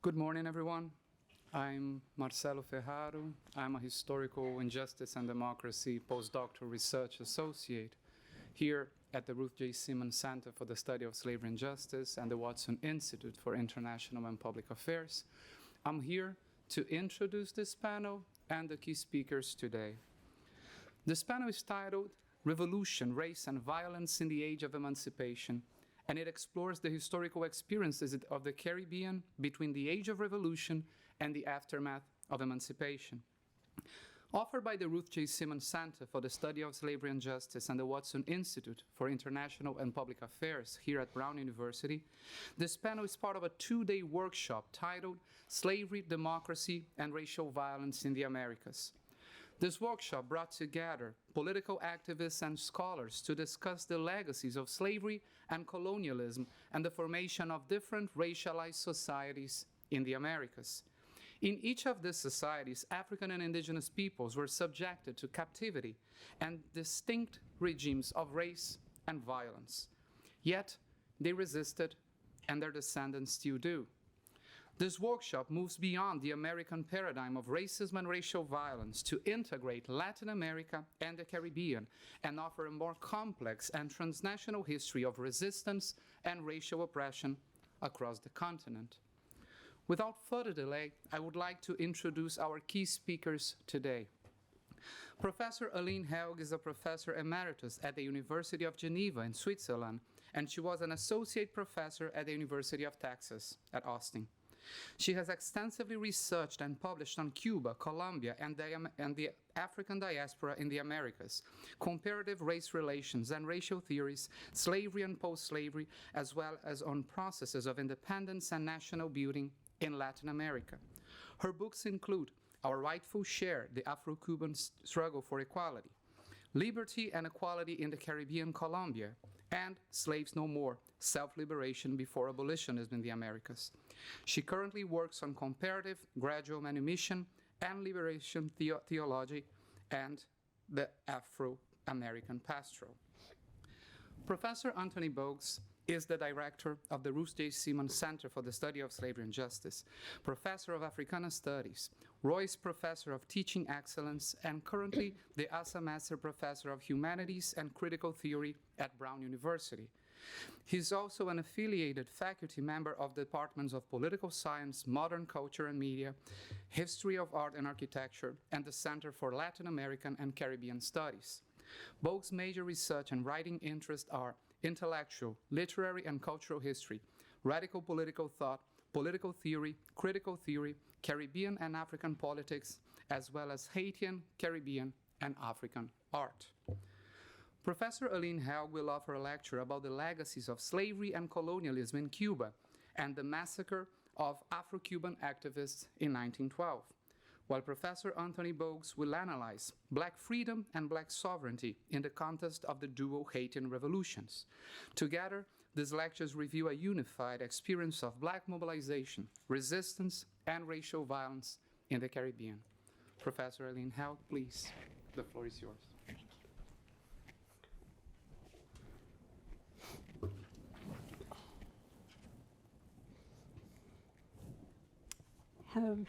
Good morning, everyone. I'm Marcelo Ferraro. I'm a historical injustice and democracy postdoctoral research associate here at the Ruth J. Simmons Center for the Study of Slavery and Justice and the Watson Institute for International and Public Affairs. I'm here to introduce this panel and the key speakers today. This panel is titled Revolution, Race, and Violence in the Age of Emancipation, and it explores the historical experiences of the Caribbean between the Age of Revolution and the aftermath of emancipation. Offered by the Ruth J. Simmons Center for the Study of Slavery and Justice and the Watson Institute for International and Public Affairs here at Brown University, this panel is part of a two-day workshop titled Slavery, Democracy, and Racial Violence in the Americas. This workshop brought together political activists and scholars to discuss the legacies of slavery and colonialism and the formation of different racialized societies in the Americas. In each of these societies, African and indigenous peoples were subjected to captivity and distinct regimes of race and violence. Yet, they resisted, and their descendants still do. This workshop moves beyond the American paradigm of racism and racial violence to integrate Latin America and the Caribbean and offer a more complex and transnational history of resistance and racial oppression across the continent. Without further delay, I would like to introduce our key speakers today. Professor Aline Helg is a professor emeritus at the University of Geneva in Switzerland, and she was an associate professor at the University of Texas at Austin. She has extensively researched and published on Cuba, Colombia, and the African diaspora in the Americas, comparative race relations and racial theories, slavery and post-slavery, as well as on processes of independence and national building in Latin America. Her books include Our Rightful Share, The Afro-Cuban Struggle for Equality, Liberty and Equality in the Caribbean, Colombia, and Slaves No More, Self-Liberation Before Abolitionism in the Americas. She currently works on comparative gradual manumission and liberation theology and the Afro-American pastoral. Professor Anthony Bogues is the director of the Ruth J. Simmons Center for the Study of Slavery and Justice, professor of Africana Studies, Royce Professor of Teaching Excellence, and currently the Asa Master Professor of Humanities and Critical Theory at Brown University. He is also an affiliated faculty member of the Departments of Political Science, Modern Culture and Media, History of Art and Architecture, and the Center for Latin American and Caribbean Studies. Bogues' major research and writing interests are intellectual, literary, and cultural history, radical political thought, political theory, critical theory, Caribbean and African politics, as well as Haitian, Caribbean, and African art. Professor Aline Helg will offer a lecture about the legacies of slavery and colonialism in Cuba and the massacre of Afro-Cuban activists in 1912. While Professor Anthony Bogues will analyze Black freedom and Black sovereignty in the context of the dual Haitian revolutions. Together, these lectures review a unified experience of Black mobilization, resistance, and racial violence in the Caribbean. Professor Aline Helg, please, the floor is yours. Thank you.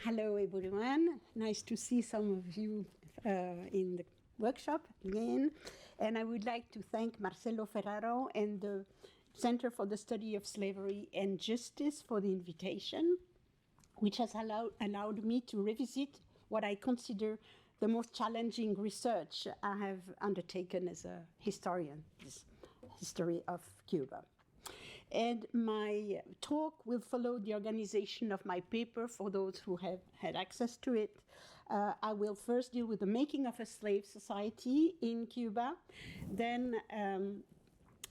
Hello, everyone. Nice to see some of you in the workshop again. And I would like to thank Marcelo Ferraro and the Center for the Study of Slavery and Justice for the invitation, which has allowed me to revisit what I consider the most challenging research I have undertaken as a historian, this history of Cuba. And my talk will follow the organization of my paper for those who have had access to it. I will first deal with the making of a slave society in Cuba, then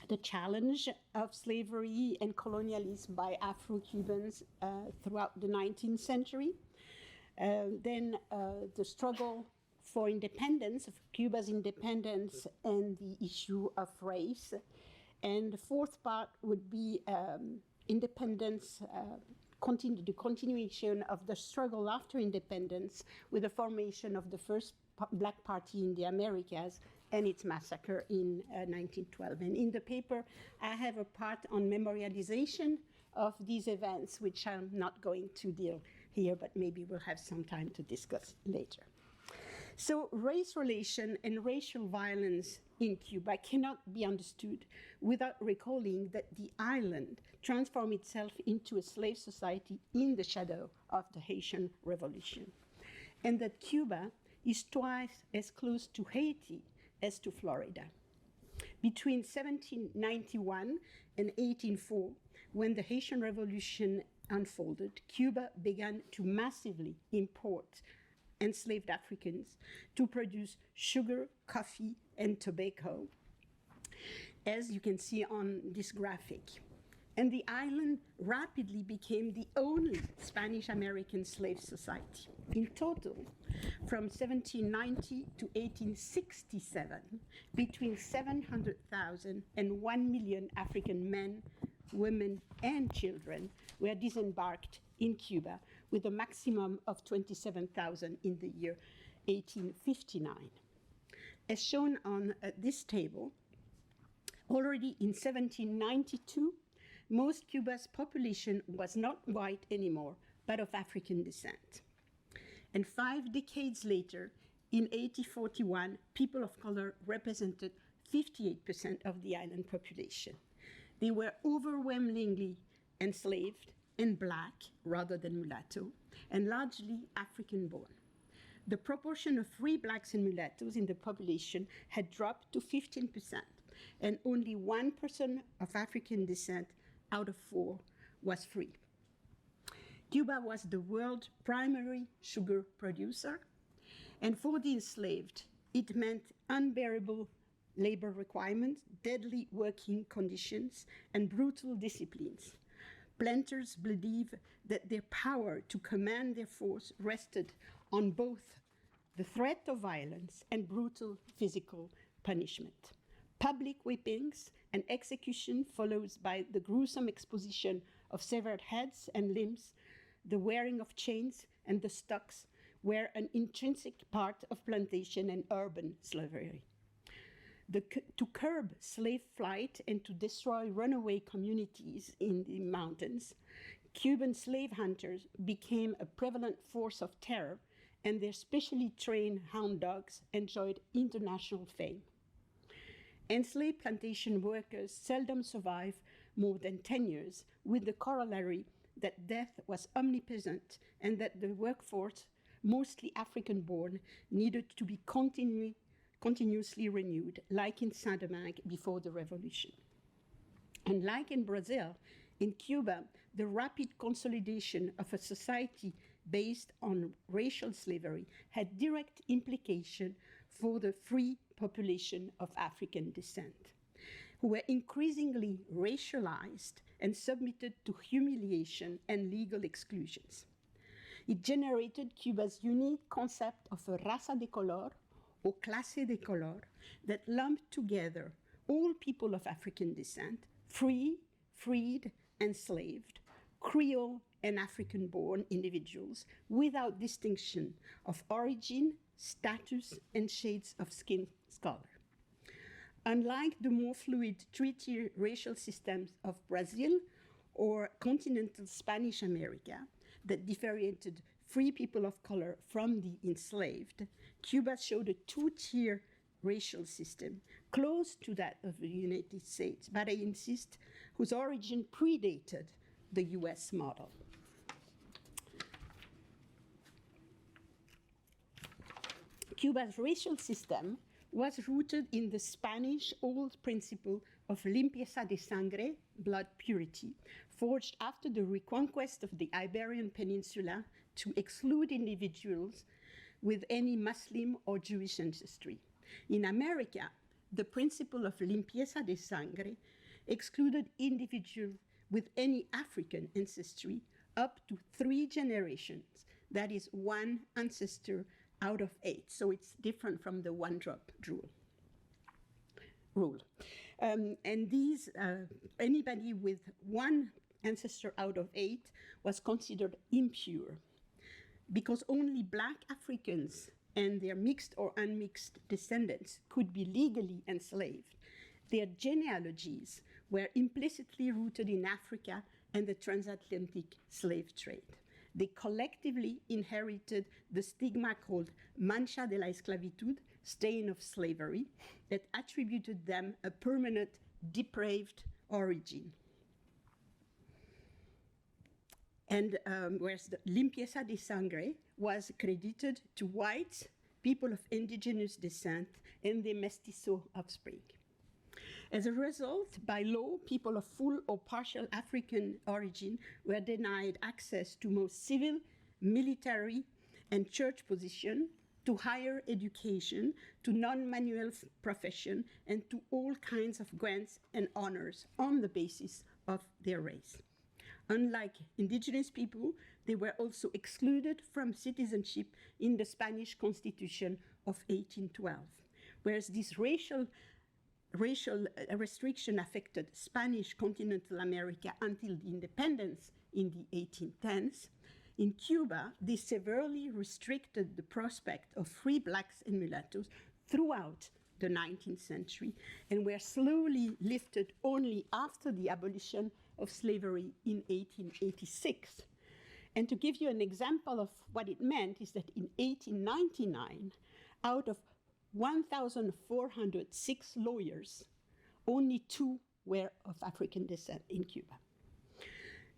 the challenge of slavery and colonialism by Afro-Cubans throughout the 19th century, then the struggle for independence, of Cuba's independence, and the issue of race. And the fourth part would be independence, the continuation of the struggle after independence with the formation of the first Black party in the Americas and its massacre in 1912. And in the paper, I have a part on memorialization of these events, which I'm not going to deal here, but maybe we'll have some time to discuss later. So race relation and racial violence in Cuba cannot be understood without recalling that the island transformed itself into a slave society in the shadow of the Haitian Revolution, and that Cuba is twice as close to Haiti as to Florida. Between 1791 and 1804, when the Haitian Revolution unfolded, Cuba began to massively import enslaved Africans to produce sugar, coffee, and tobacco, as you can see on this graphic. And the island rapidly became the only Spanish-American slave society. In total, from 1790 to 1867, between 700,000 and 1 million African men, women, and children were disembarked in Cuba, with a maximum of 27,000 in the year 1859. As shown on this table, already in 1792, most Cuba's population was not white anymore, but of African descent. And 5 decades later, in 1841, people of color represented 58% of the island population. They were overwhelmingly enslaved and black rather than mulatto, and largely African-born. The proportion of free blacks and mulattoes in the population had dropped to 15%, and only 1% of African descent out of 4 was free. Cuba was the world's primary sugar producer, and for the enslaved, it meant unbearable labor requirements, deadly working conditions, and brutal disciplines. Planters believe that their power to command their force rested on both the threat of violence and brutal physical punishment. Public whippings and execution followed by the gruesome exposition of severed heads and limbs, the wearing of chains, and the stocks were an intrinsic part of plantation and urban slavery. To curb slave flight and to destroy runaway communities in the mountains, Cuban slave hunters became a prevalent force of terror, and their specially trained hound dogs enjoyed international fame. Enslaved plantation workers seldom survived more than 10 years, with the corollary that death was omnipresent and that the workforce, mostly African-born, needed to be continuously renewed, like in Saint-Domingue before the revolution. And like in Brazil, in Cuba, the rapid consolidation of a society based on racial slavery had direct implication for the free population of African descent, who were increasingly racialized and submitted to humiliation and legal exclusions. It generated Cuba's unique concept of a raza de color, or clase de color, that lumped together all people of African descent, free, freed, enslaved, Creole and African-born individuals without distinction of origin, status, and shades of skin color. Unlike the more fluid three-tier racial systems of Brazil or continental Spanish America that differentiated free people of color from the enslaved, Cuba showed a two-tier racial system close to that of the United States, but I insist, whose origin predated the US model. Cuba's racial system was rooted in the Spanish old principle of limpieza de sangre, blood purity, forged after the reconquest of the Iberian Peninsula to exclude individuals with any Muslim or Jewish ancestry. In America, the principle of limpieza de sangre excluded individuals with any African ancestry up to 3 generations, that is 1 ancestor out of 8. So it's different from the one-drop rule. And these, anybody with 1 ancestor out of 8 was considered impure, because only Black Africans and their mixed or unmixed descendants could be legally enslaved, their genealogies were implicitly rooted in Africa and the transatlantic slave trade. They collectively inherited the stigma called mancha de la esclavitud, stain of slavery, that attributed them a permanent depraved origin. And whereas the limpieza de sangre was credited to white people of indigenous descent and their mestizo offspring. As a result, by law, people of full or partial African origin were denied access to most civil, military, and church position, to higher education, to non-manual profession, and to all kinds of grants and honors on the basis of their race. Unlike indigenous people, they were also excluded from citizenship in the Spanish Constitution of 1812, whereas this racial restriction affected Spanish continental America until the independence in the 1810s. In Cuba, they severely restricted the prospect of free blacks and mulattoes throughout the 19th century and were slowly lifted only after the abolition of slavery in 1886. And to give you an example of what it meant is that in 1899, out of 1,406 lawyers, only 2 were of African descent in Cuba.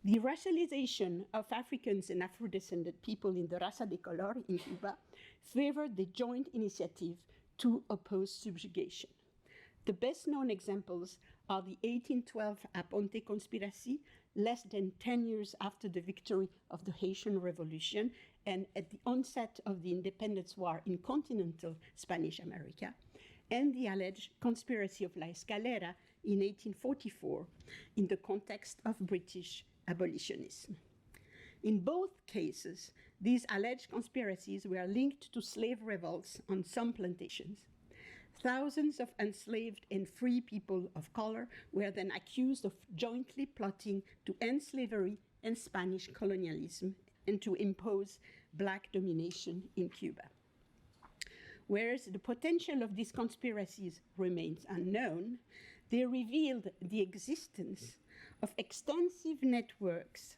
The racialization of Africans and Afro-descended people in the Raza de Color in Cuba favored the joint initiative to oppose subjugation. The best known examples are the 1812 Aponte conspiracy, less than 10 years after the victory of the Haitian Revolution and at the onset of the independence war in continental Spanish America, and the alleged conspiracy of La Escalera in 1844 in the context of British abolitionism. In both cases, these alleged conspiracies were linked to slave revolts on some plantations. Thousands of enslaved and free people of color were then accused of jointly plotting to end slavery and Spanish colonialism and to impose black domination in Cuba. Whereas the potential of these conspiracies remains unknown, they revealed the existence of extensive networks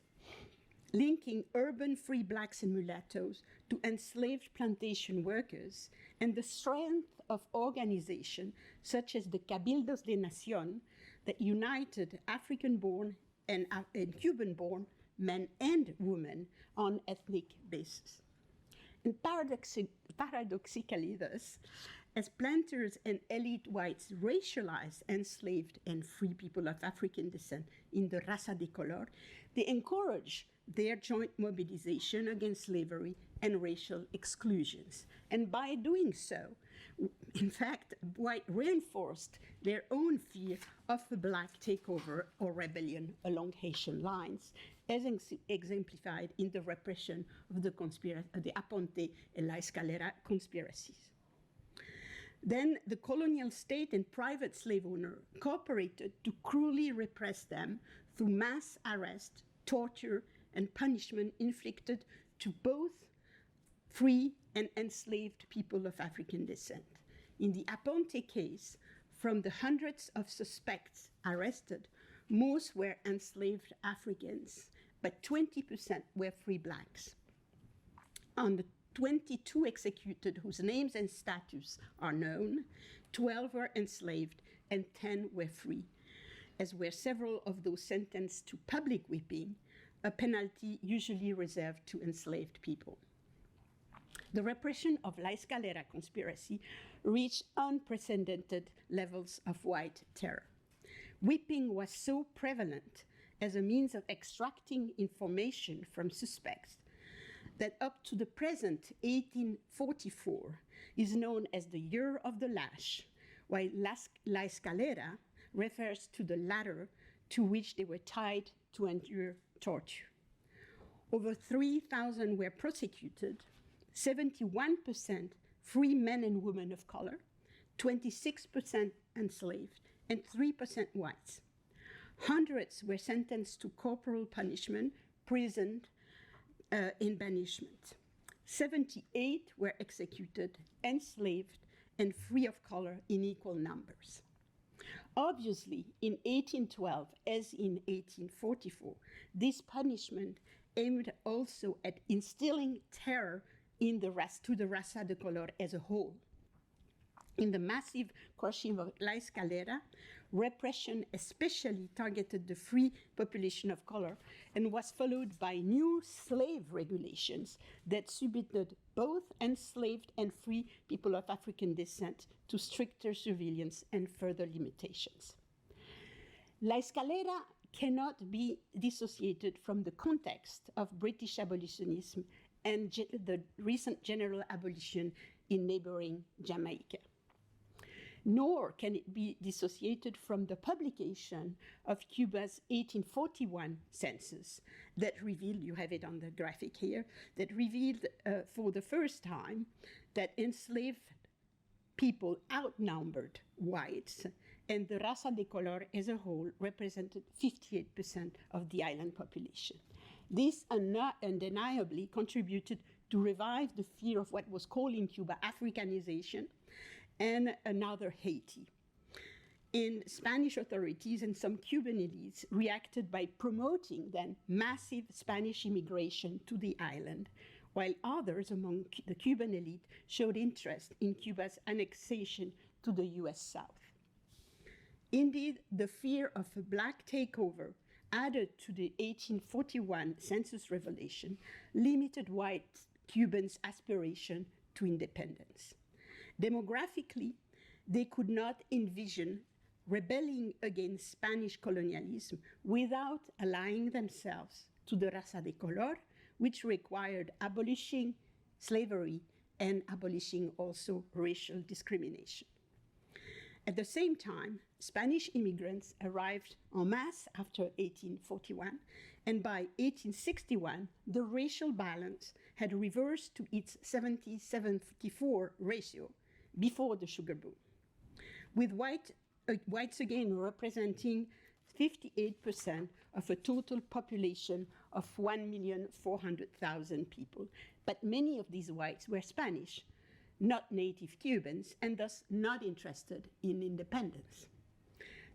linking urban free blacks and mulattoes to enslaved plantation workers and the strength of organization such as the Cabildos de Nación that united African-born and Cuban-born men and women on ethnic basis. And paradoxically thus, as planters and elite whites racialized enslaved and free people of African descent in the Raza de Color, they encouraged their joint mobilization against slavery and racial exclusions. And by doing so, in fact, white reinforced their own fear of a black takeover or rebellion along Haitian lines, as exemplified in the repression of the Aponte and La Escalera conspiracies. Then the colonial state and private slave owner cooperated to cruelly repress them through mass arrest, torture, and punishment inflicted to both free and enslaved people of African descent. In the Aponte case, from the hundreds of suspects arrested, most were enslaved Africans, but 20% were free blacks. On the 22 executed whose names and status are known, 12 were enslaved and 10 were free, as were several of those sentenced to public whipping, a penalty usually reserved to enslaved people. The repression of La Escalera conspiracy reached unprecedented levels of white terror. Whipping was so prevalent as a means of extracting information from suspects that up to the present 1844 is known as the Year of the Lash, while La Escalera refers to the ladder to which they were tied to endure torture. Over 3,000 were prosecuted, 71% free men and women of color, 26% enslaved, and 3% whites. Hundreds were sentenced to corporal punishment, prison, and banishment. 78 were executed, enslaved, and free of color in equal numbers. Obviously, in 1812, as in 1844, this punishment aimed also at instilling terror to the raza de color as a whole. In the massive crushing of La Escalera, repression especially targeted the free population of color and was followed by new slave regulations that submitted both enslaved and free people of African descent to stricter surveillance and further limitations. La Escalera cannot be dissociated from the context of British abolitionism and the recent general abolition in neighboring Jamaica. Nor can it be dissociated from the publication of Cuba's 1841 census that revealed, you have it on the graphic here, that revealed for the first time that enslaved people outnumbered whites, and the raza de color as a whole represented 58% of the island population. This undeniably contributed to revive the fear of what was called in Cuba Africanization, and another Haiti. And Spanish authorities and some Cuban elites reacted by promoting then massive Spanish immigration to the island, while others among the Cuban elite showed interest in Cuba's annexation to the US South. Indeed, the fear of a black takeover added to the 1841 census revelation limited white Cubans' aspiration to independence. Demographically, they could not envision rebelling against Spanish colonialism without allying themselves to the raza de color, which required abolishing slavery and abolishing also racial discrimination. At the same time, Spanish immigrants arrived en masse after 1841, and by 1861, the racial balance had reversed to its 70-74 ratio before the sugar boom, with whites again representing 58% of a total population of 1,400,000 people. But many of these whites were Spanish, not native Cubans, and thus not interested in independence.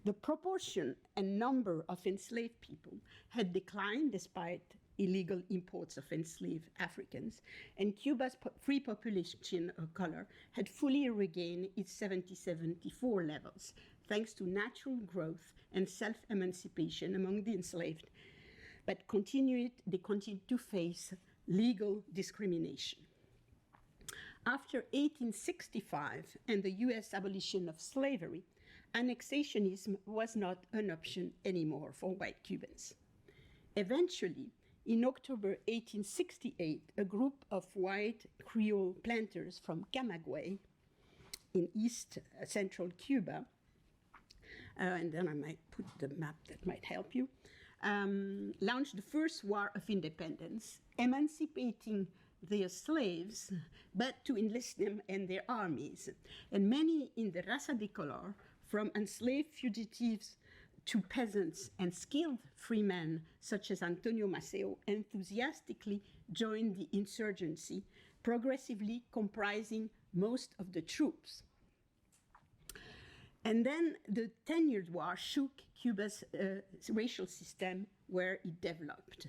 The proportion and number of enslaved people had declined despite illegal imports of enslaved Africans, and Cuba's free population of color had fully regained its 70-74 levels, thanks to natural growth and self-emancipation among the enslaved, but they continued to face legal discrimination. After 1865 and the US abolition of slavery, annexationism was not an option anymore for white Cubans. Eventually, in October 1868, a group of white Creole planters from Camagüey in central Cuba, and then I might put the map that might help you, launched the first war of independence, emancipating their slaves, but to enlist them in their armies. And many in the raza de color, from enslaved fugitives to peasants and skilled freemen such as Antonio Maceo, enthusiastically joined the insurgency, progressively comprising most of the troops. And then the 10-year war shook Cuba's racial system where it developed.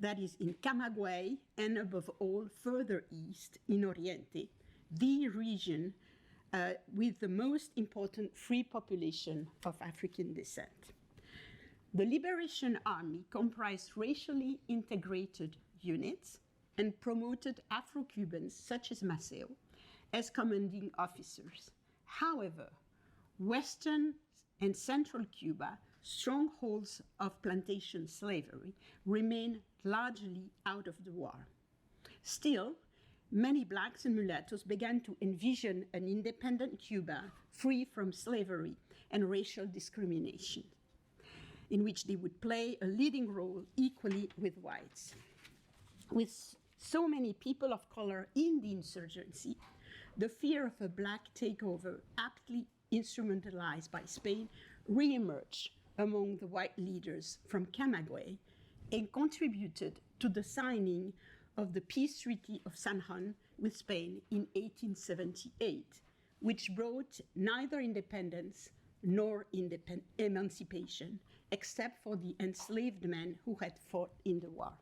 That is in Camagüey and above all further east in Oriente, the region with the most important free population of African descent. The Liberation Army comprised racially integrated units and promoted Afro-Cubans such as Maceo as commanding officers. However, Western and Central Cuba, strongholds of plantation slavery, remain largely out of the war. Still, many blacks and mulattoes began to envision an independent Cuba free from slavery and racial discrimination, in which they would play a leading role equally with whites. With so many people of color in the insurgency, the fear of a black takeover, aptly instrumentalized by Spain, reemerged among the white leaders from Camagüey and contributed to the signing of the peace treaty of San Juan with Spain in 1878, which brought neither independence nor emancipation, except for the enslaved men who had fought in the war.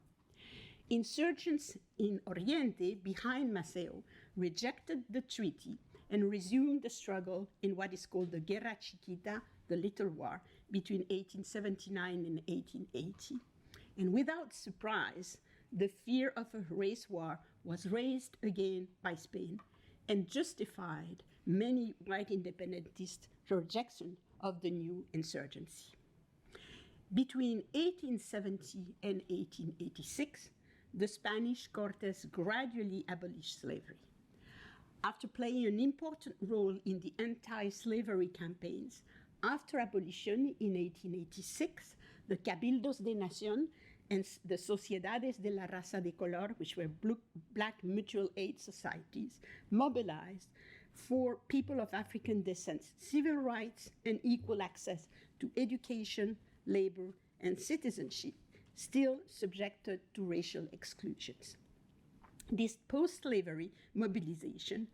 Insurgents in Oriente, behind Maceo, rejected the treaty and resumed the struggle in what is called the Guerra Chiquita, the Little War, between 1879 and 1880. And without surprise, the fear of a race war was raised again by Spain and justified many white independentist rejection of the new insurgency. Between 1870 and 1886, the Spanish Cortes gradually abolished slavery. After playing an important role in the anti-slavery campaigns, after abolition in 1886, the Cabildos de Nación and the Sociedades de la Raza de Color, which were black mutual aid societies, mobilized for people of African descent civil rights and equal access to education, labor, and citizenship, still subjected to racial exclusions. This post-slavery mobilization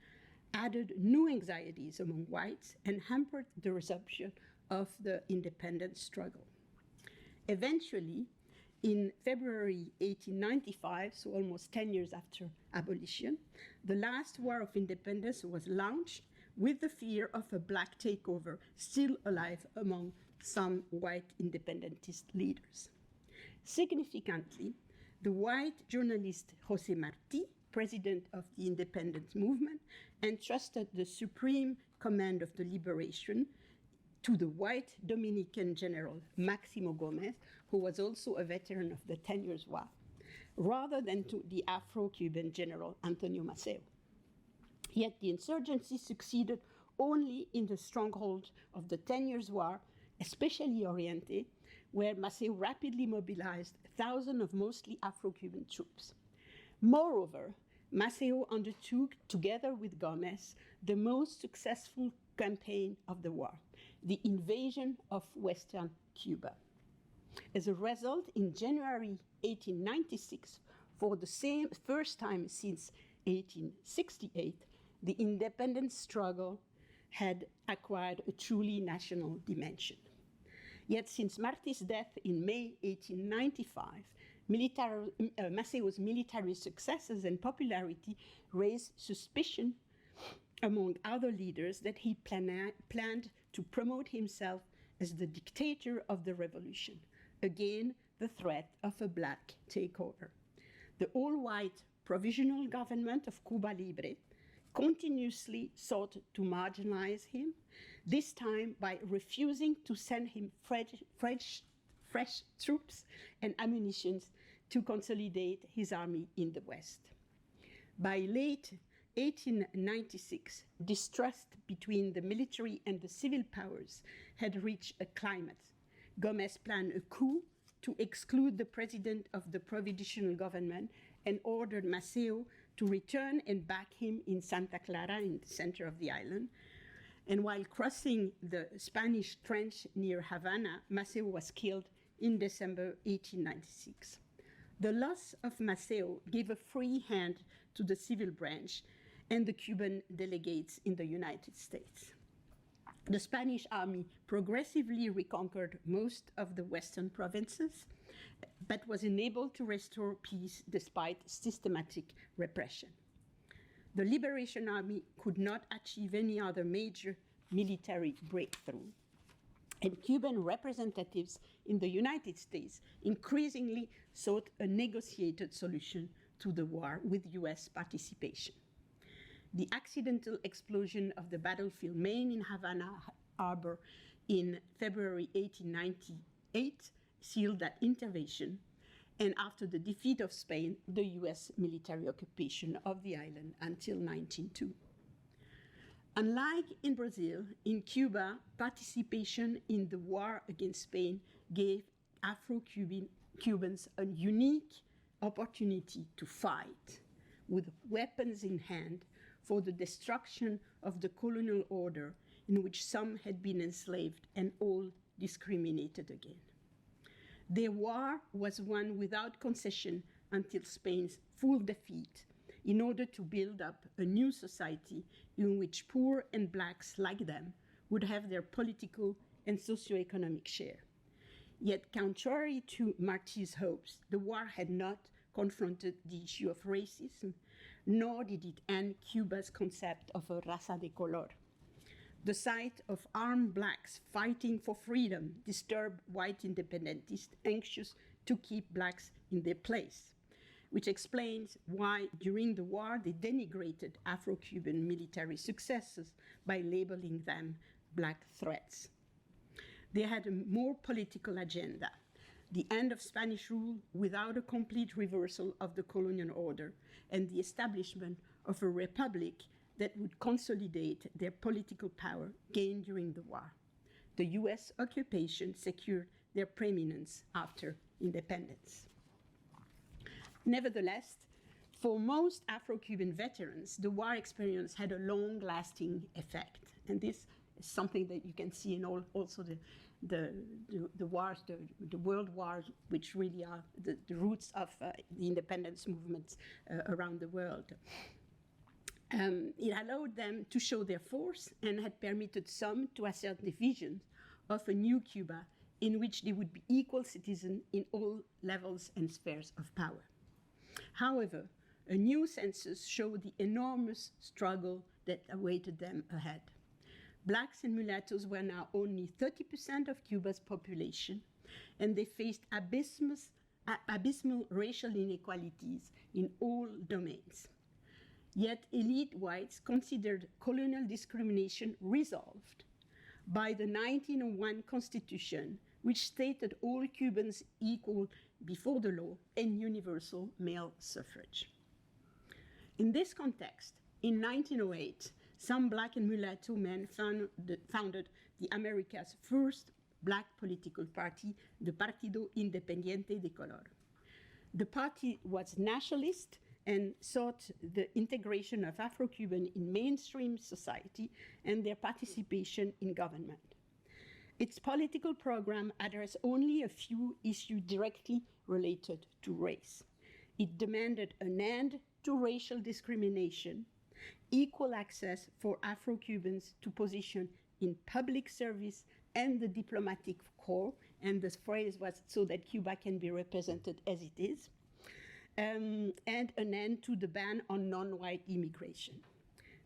added new anxieties among whites and hampered the resumption of the independence struggle. Eventually, in February 1895, so almost 10 years after abolition, the last War of Independence was launched with the fear of a black takeover still alive among some white independentist leaders. Significantly, the white journalist José Martí, president of the independence movement, entrusted the supreme command of the liberation to the white Dominican general Máximo Gómez, who was also a veteran of the 10 Years' War, rather than to the Afro-Cuban general Antonio Maceo. Yet the insurgency succeeded only in the stronghold of the 10 Years' War, especially Oriente, where Maceo rapidly mobilized thousands of mostly Afro-Cuban troops. Moreover, Maceo undertook, together with Gómez, the most successful campaign of the war, the invasion of Western Cuba. As a result, in January 1896, for the first time since 1868, the independence struggle had acquired a truly national dimension. Yet since Martí's death in May 1895, Maceo's military successes and popularity raised suspicion among other leaders that he planned to promote himself as the dictator of the revolution, again the threat of a black takeover. The all-white provisional government of Cuba Libre continuously sought to marginalize him, this time by refusing to send him fresh troops and ammunition to consolidate his army in the West. By late 1896, distrust between the military and the civil powers had reached a climax. Gómez planned a coup to exclude the president of the provisional government and ordered Maceo to return and back him in Santa Clara, in the center of the island. And while crossing the Spanish trench near Havana, Maceo was killed in December 1896. The loss of Maceo gave a free hand to the civil branch and the Cuban delegates in the United States. The Spanish army progressively reconquered most of the western provinces, but was unable to restore peace despite systematic repression. The Liberation Army could not achieve any other major military breakthrough. And Cuban representatives in the United States increasingly sought a negotiated solution to the war with US participation. The accidental explosion of the battlefield main in Havana Harbor in February 1898 sealed that intervention, and after the defeat of Spain, the US military occupation of the island until 1902. Unlike in Brazil, in Cuba, participation in the war against Spain gave Afro-Cubans a unique opportunity to fight with weapons in hand for the destruction of the colonial order in which some had been enslaved and all discriminated against. Their war was won without concession until Spain's full defeat in order to build up a new society in which poor and blacks like them would have their political and socioeconomic share. Yet, contrary to Martí's hopes, the war had not confronted the issue of racism, nor did it end Cuba's concept of a raza de color. The sight of armed blacks fighting for freedom disturbed white independentists anxious to keep blacks in their place, which explains why during the war they denigrated Afro-Cuban military successes by labeling them black threats. They had a more political agenda, the end of Spanish rule without a complete reversal of the colonial order, and the establishment of a republic that would consolidate their political power gained during the war. The US occupation secured their preeminence after independence. Nevertheless, for most Afro-Cuban veterans, the war experience had a long-lasting effect. And this is something that you can see in also the wars, the world wars, which really are the roots of the independence movements around the world. It allowed them to show their force and had permitted some to assert the vision of a new Cuba in which they would be equal citizens in all levels and spheres of power. However, a new census showed the enormous struggle that awaited them ahead. Blacks and mulattoes were now only 30% of Cuba's population, and they faced abysmal racial inequalities in all domains. Yet elite whites considered colonial discrimination resolved by the 1901 Constitution, which stated all Cubans equal before the law and universal male suffrage. In this context, in 1908, some black and mulatto men founded the America's first black political party, the Partido Independiente de Color. The party was nationalist and sought the integration of Afro-Cuban in mainstream society and their participation in government. Its political program addressed only a few issues directly related to race. It demanded an end to racial discrimination, equal access for Afro-Cubans to position in public service and the diplomatic corps, and the phrase was so that Cuba can be represented as it is, and an end to the ban on non-white immigration.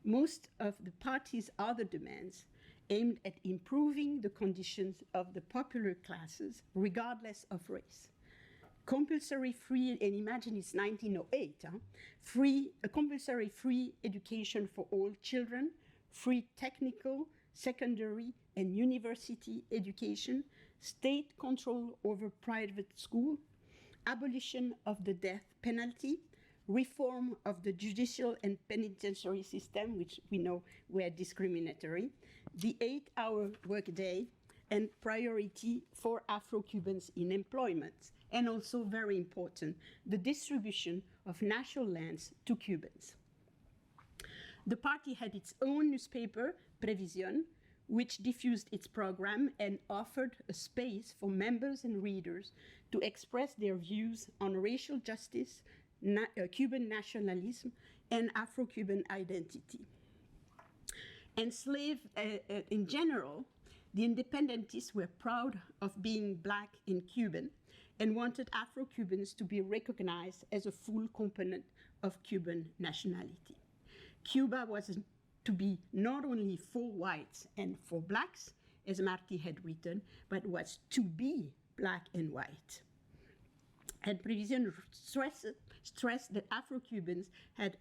Most of the party's other demands aimed at improving the conditions of the popular classes, regardless of race. Compulsory free, and imagine it's 1908, a compulsory free education for all children, free technical, secondary, and university education, state control over private school, abolition of the death penalty, reform of the judicial and penitentiary system, which we know were discriminatory, the 8-hour workday, and priority for Afro-Cubans in employment, and also very important, the distribution of national lands to Cubans. The party had its own newspaper, Previsión, which diffused its program and offered a space for members and readers to express their views on racial justice, Cuban nationalism, and Afro-Cuban identity. Enslaved in general, the independentists were proud of being black and Cuban and wanted Afro-Cubans to be recognized as a full component of Cuban nationality. Cuba was to be not only for whites and for blacks, as Martí had written, but was to be black and white. And Previsión stressed that Afro-Cubans have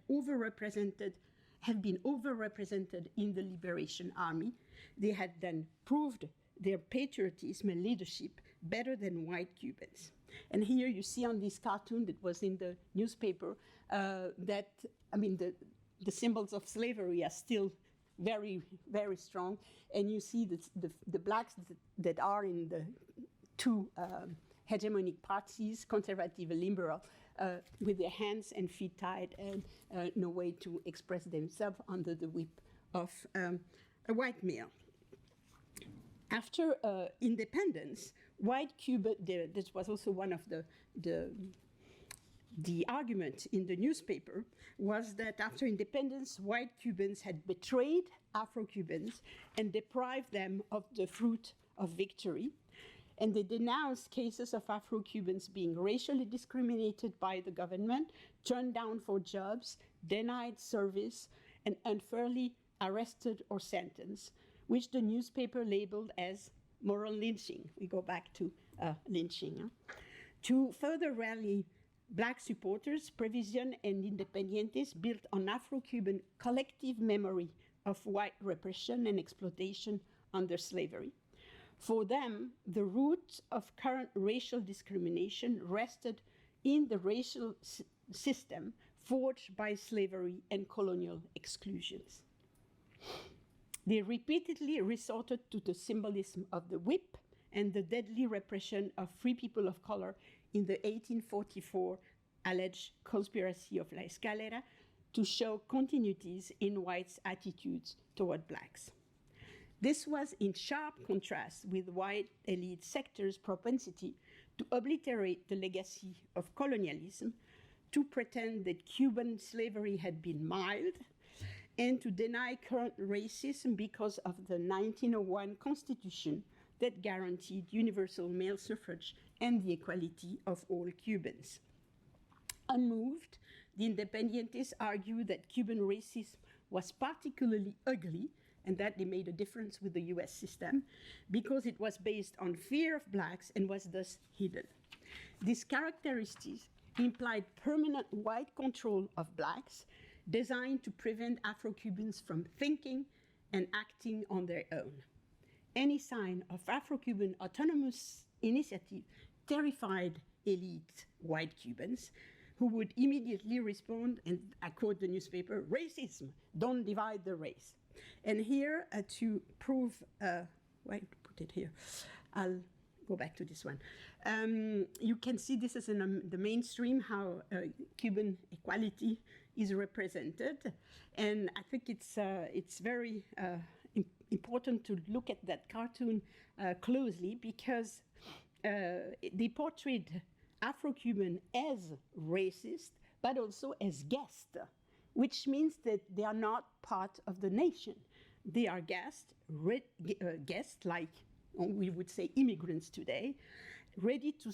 been overrepresented in the Liberation Army. They had then proved their patriotism and leadership better than white Cubans. And here you see on this cartoon that was in the newspaper the symbols of slavery are still very, very strong. And you see the blacks that are in the two hegemonic parties, conservative and liberal, with their hands and feet tied and no way to express themselves under the whip of a white male. After independence, white Cuba, this was also one of the The argument in the newspaper was that after independence, white Cubans had betrayed Afro-Cubans and deprived them of the fruit of victory. And they denounced cases of Afro-Cubans being racially discriminated by the government, turned down for jobs, denied service, and unfairly arrested or sentenced, which the newspaper labeled as moral lynching. We go back to lynching. Huh? To further rally Black supporters, Prevision and Independientes built on Afro-Cuban collective memory of white repression and exploitation under slavery. For them, the root of current racial discrimination rested in the racial system forged by slavery and colonial exclusions. They repeatedly resorted to the symbolism of the whip and the deadly repression of free people of color in the 1844 alleged conspiracy of La Escalera to show continuities in whites' attitudes toward blacks. This was in sharp contrast with white elite sectors' propensity to obliterate the legacy of colonialism, to pretend that Cuban slavery had been mild, and to deny current racism because of the 1901 Constitution that guaranteed universal male suffrage and the equality of all Cubans. Unmoved, the Independientes argued that Cuban racism was particularly ugly and that they made a difference with the US system because it was based on fear of blacks and was thus hidden. These characteristics implied permanent white control of blacks designed to prevent Afro-Cubans from thinking and acting on their own. Any sign of Afro-Cuban autonomous initiative terrified elite white Cubans who would immediately respond, and I quote the newspaper, "Racism, don't divide the race." And here to prove, why put it here? I'll go back to this one. You can see this is in the mainstream how Cuban equality is represented, and I think it's very important to look at that cartoon closely because they portrayed Afro-Cuban as racist, but also as guests, which means that they are not part of the nation. They are guests like we would say immigrants today, ready to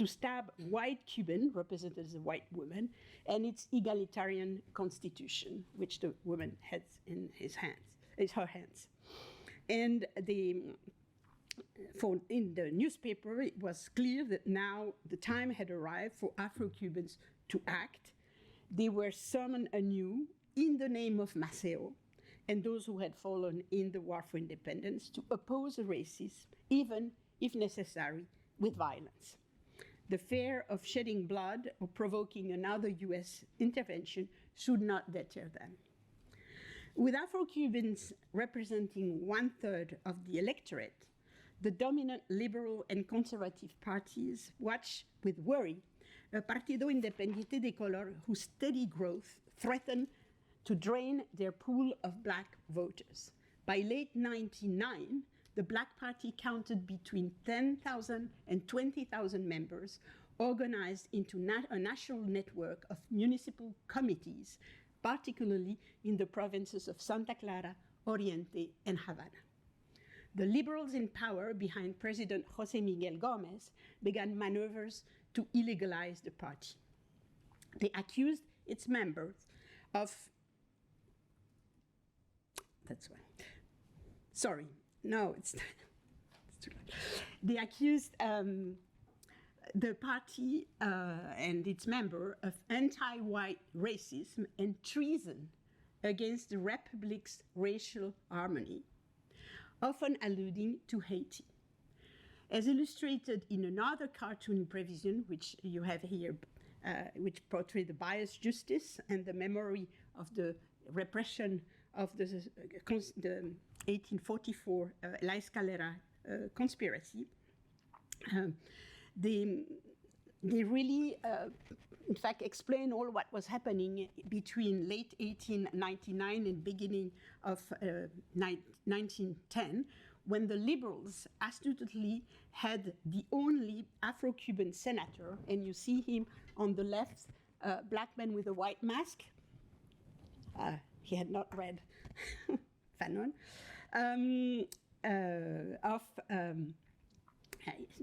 stab white Cuban, represented as a white woman, and its egalitarian constitution, which the woman has in her hands. And in the newspaper, it was clear that now the time had arrived for Afro-Cubans to act. They were summoned anew in the name of Maceo and those who had fallen in the war for independence to oppose racism, even if necessary, with violence. The fear of shedding blood or provoking another US intervention should not deter them. With Afro-Cubans representing 1/3 of the electorate, the dominant liberal and conservative parties watch with worry a Partido Independiente de Color whose steady growth threatened to drain their pool of black voters. By late 1999, the Black Party counted between 10,000 and 20,000 members, organized into a national network of municipal committees, particularly in the provinces of Santa Clara, Oriente, and Havana. The liberals in power behind President José Miguel Gómez began maneuvers to illegalize the party. They accused its members of, that's one. Sorry, no, it's too late. They accused the party and its member of anti-white racism and treason against the Republic's racial harmony, often alluding to Haiti. As illustrated in another cartoon Prevision, which you have here, which portrays the biased justice and the memory of the repression of the 1844 La Escalera conspiracy, they really, in fact, explain all what was happening between late 1899 and beginning of 1910, when the liberals astutely had the only Afro-Cuban senator, and you see him on the left, a black man with a white mask. He had not read Fanon.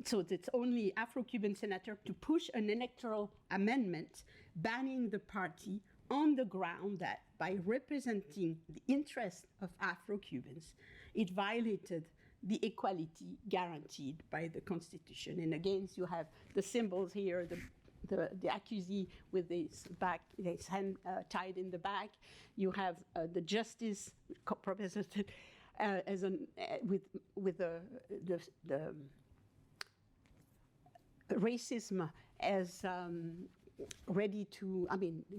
So it's only Afro-Cuban senator to push an electoral amendment banning the party on the ground that by representing the interests of Afro-Cubans, it violated the equality guaranteed by the Constitution. And again, you have the symbols here, the accusee with his hand tied in the back. You have the justice represented as with the racism as ready to,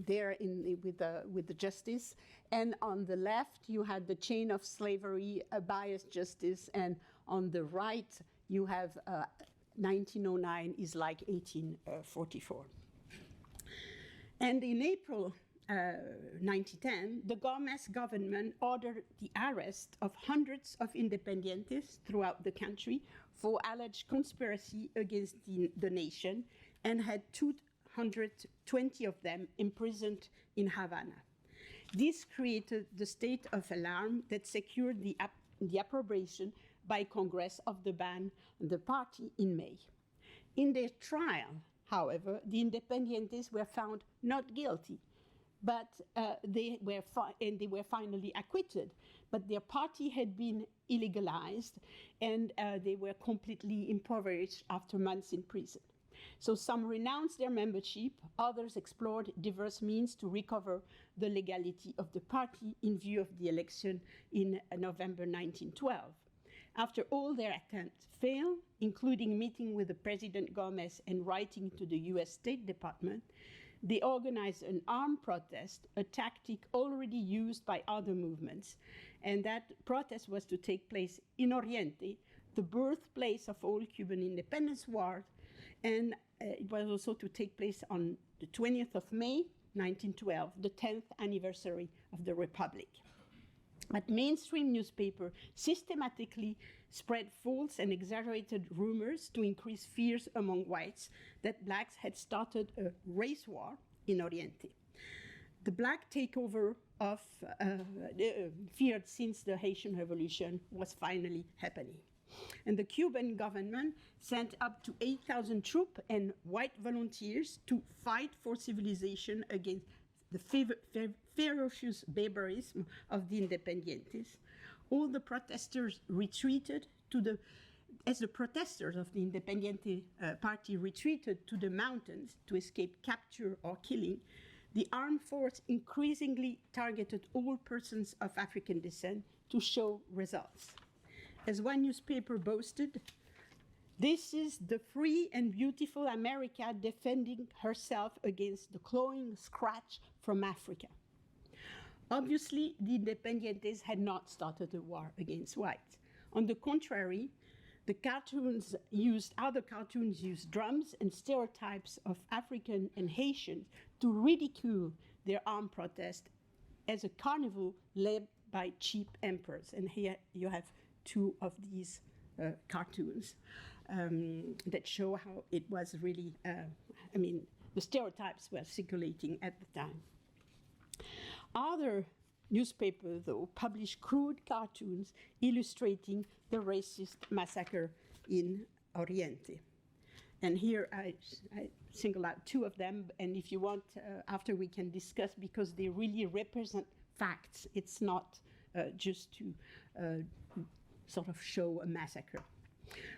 there with the justice. And on the left, you had the chain of slavery, a biased justice, and on the right, you have 1909 is like 1844. And in April 1910, the Gomez government ordered the arrest of hundreds of independientes throughout the country for alleged conspiracy against the nation, and had 220 of them imprisoned in Havana. This created the state of alarm that secured the approbation by Congress of the ban on the party in May. In their trial, however, the independientes were found not guilty, but they were finally acquitted. But their party had been illegalized, and they were completely impoverished after months in prison. So some renounced their membership, others explored diverse means to recover the legality of the party in view of the election in November 1912. After all their attempts failed, including meeting with the President Gomez and writing to the US State Department, they organized an armed protest, a tactic already used by other movements. And that protest was to take place in Oriente, the birthplace of all Cuban independence wars, and it was also to take place on the 20th of May, 1912, the 10th anniversary of the Republic. But mainstream newspapers systematically spread false and exaggerated rumors to increase fears among whites that blacks had started a race war in Oriente. The black takeover of feared since the Haitian Revolution was finally happening. And the Cuban government sent up to 8,000 troops and white volunteers to fight for civilization against the ferocious barbarism of the independientes. All the protesters retreated as the protesters of the Independiente party retreated to the mountains to escape capture or killing. The armed force increasingly targeted all persons of African descent to show results. As one newspaper boasted, "This is the free and beautiful America defending herself against the clawing scratch from Africa." Obviously, the Independientes had not started a war against whites. On the contrary, other cartoons used drums and stereotypes of African and Haitians to ridicule their armed protest as a carnival led by cheap emperors. And here you have two of these cartoons that show how it was really, the stereotypes were circulating at the time. Other newspapers, though, published crude cartoons illustrating the racist massacre in Oriente. And here I single out two of them, and if you want, after we can discuss, because they really represent facts. It's not just to sort of show a massacre.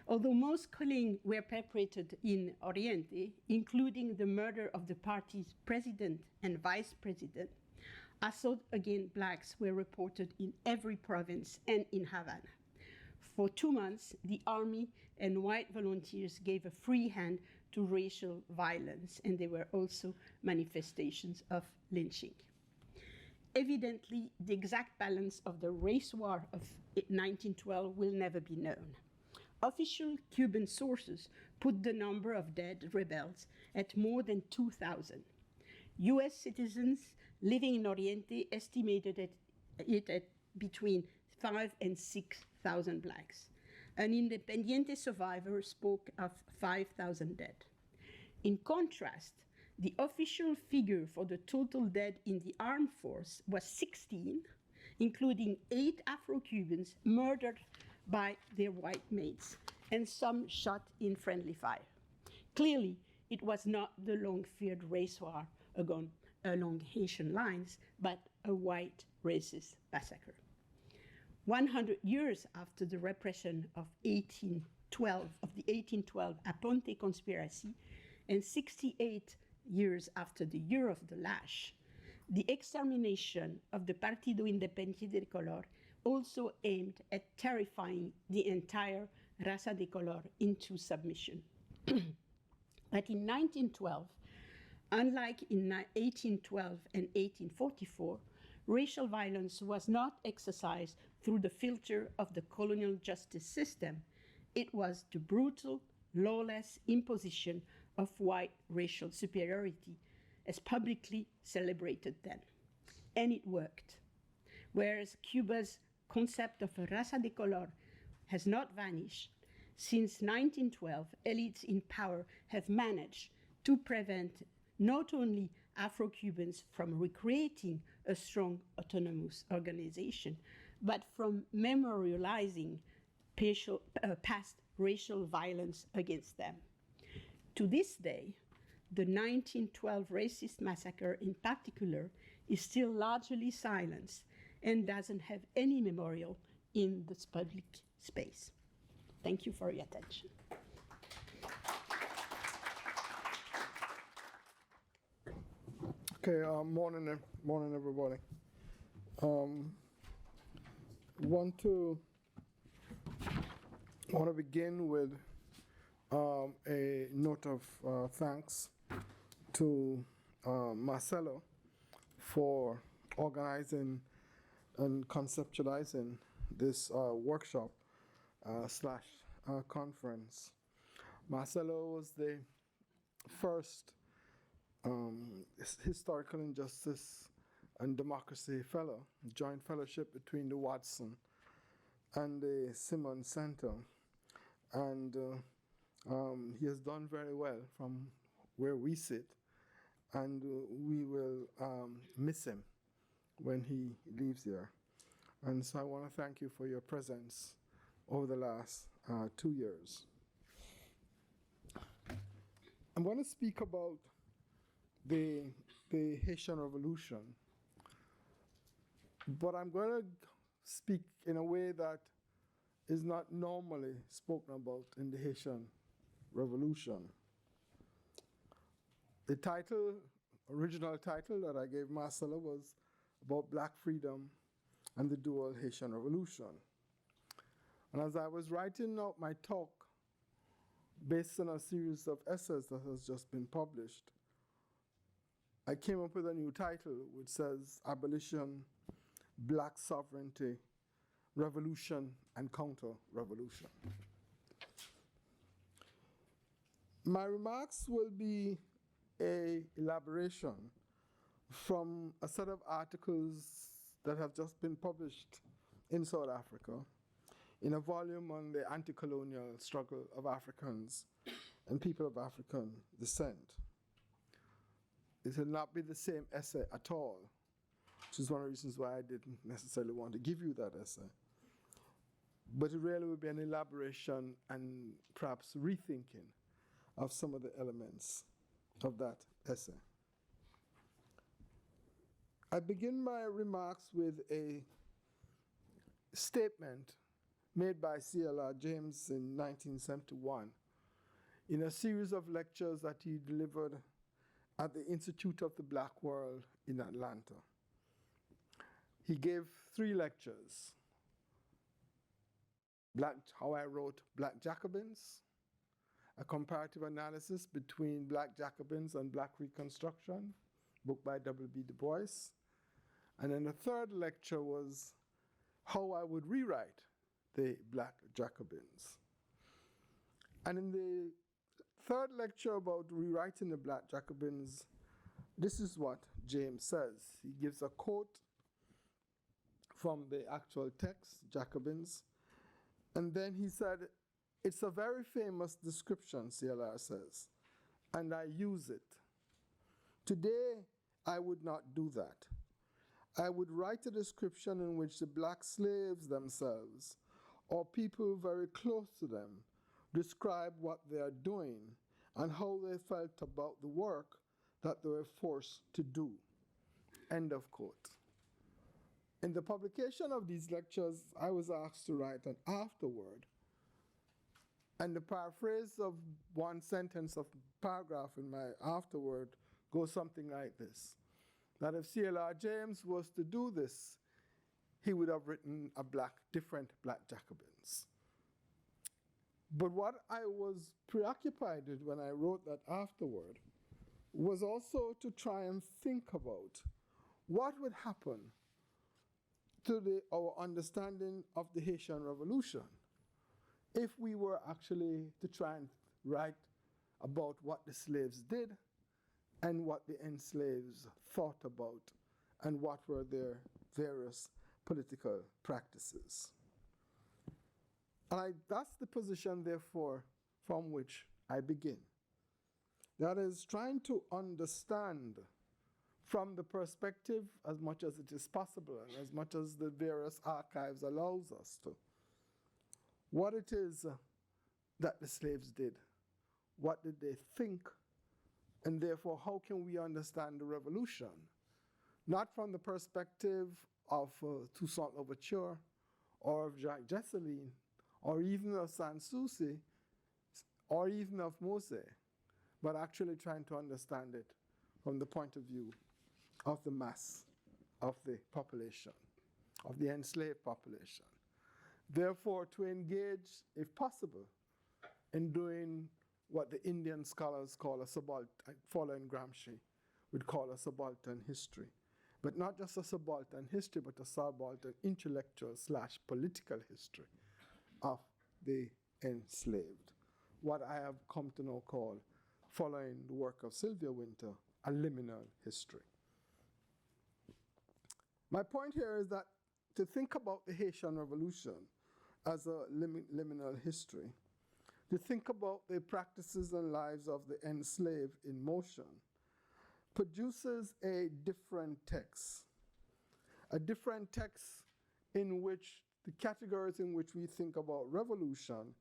Although most killings were perpetrated in Oriente, including the murder of the party's president and vice president, assault against blacks were reported in every province and in Havana. For 2 months, the army and white volunteers gave a free hand to racial violence, and there were also manifestations of lynching. Evidently, the exact balance of the race war of 1912 will never be known. Official Cuban sources put the number of dead rebels at more than 2,000. US citizens living in Oriente estimated it at between 5,000 and 6,000 blacks. An Independiente survivor spoke of 5,000 dead. In contrast, the official figure for the total dead in the armed force was 16, including 8 Afro-Cubans murdered by their white mates, and some shot in friendly fire. Clearly, it was not the long-feared race war along Haitian lines, but a white racist massacre. 100 years after the repression of the 1812 Aponte conspiracy, and 68 years after the Year of the Lash, the extermination of the Partido Independiente de Color also aimed at terrifying the entire Raza de Color into submission. But in 1912, unlike in 1812 and 1844, racial violence was not exercised through the filter of the colonial justice system. It was the brutal, lawless imposition of white racial superiority as publicly celebrated then. And it worked. Whereas Cuba's concept of a raza de color has not vanished, since 1912, elites in power have managed to prevent not only Afro-Cubans from recreating a strong autonomous organization, but from memorializing past racial violence against them. To this day, the 1912 racist massacre in particular is still largely silenced and doesn't have any memorial in this public space. Thank you for your attention. Okay, morning everybody. Want to begin with a note of thanks to Marcelo for organizing and conceptualizing this workshop slash conference. Marcelo was the first Historical Injustice and Democracy Fellow, joint fellowship between the Watson and the Simmons Center. And he has done very well from where we sit, and we will miss him when he leaves here. And so I want to thank you for your presence over the last 2 years. I'm going to speak about the Haitian Revolution, but I'm going to speak in a way that is not normally spoken about in the Haitian Revolution. The original title that I gave Marcelo was about Black freedom and the dual Haitian Revolution. And as I was writing out my talk based on a series of essays that has just been published, I came up with a new title which says Abolition, Black Sovereignty, Revolution and Counter-Revolution. My remarks will be an elaboration from a set of articles that have just been published in South Africa in a volume on the anti-colonial struggle of Africans and people of African descent. It will not be the same essay at all, which is one of the reasons why I didn't necessarily want to give you that essay. But it really will be an elaboration and perhaps rethinking of some of the elements of that essay. I begin my remarks with a statement made by C.L.R. James in 1971 in a series of lectures that he delivered at the Institute of the Black World in Atlanta. He gave 3 lectures: how I wrote Black Jacobins, a comparative analysis between Black Jacobins and Black Reconstruction, book by W.B. Du Bois. And then the 3rd lecture was how I would rewrite the Black Jacobins. And in the 3rd lecture about rewriting the Black Jacobins, this is what James says. He gives a quote from the actual text, Jacobins, And then he said, it's a very famous description, CLR says, and I use it. Today, I would not do that. I would write a description in which the black slaves themselves, or people very close to them, describe what they are doing and how they felt about the work that they were forced to do. End of quote. In the publication of these lectures, I was asked to write an afterword. And the paraphrase of one sentence of paragraph in my afterword goes something like this: that if C.L.R. James was to do this, he would have written different black Jacobins. But what I was preoccupied with when I wrote that afterword was also to try and think about what would happen to our understanding of the Haitian Revolution if we were actually to try and write about what the slaves did and what the enslaved thought about and what were their various political practices. And that's the position, therefore, from which I begin. That is, trying to understand from the perspective, as much as it is possible and as much as the various archives allows us to, what it is that the slaves did, what did they think, and therefore how can we understand the revolution, not from the perspective of Toussaint Louverture or of Jacques Dessalines or even of Sans Souci or even of Mose, but actually trying to understand it from the point of view of the mass of the population, of the enslaved population. Therefore, to engage, if possible, in doing what the Indian scholars call a subaltern, following Gramsci, would call a subaltern history. But not just a subaltern history, but a subaltern intellectual / political history of the enslaved. What I have come to now call, following the work of Sylvia Wynter, a liminal history. My point here is that to think about the Haitian Revolution as a liminal history, to think about the practices and lives of the enslaved in motion, produces a different text in which the categories in which we think about revolution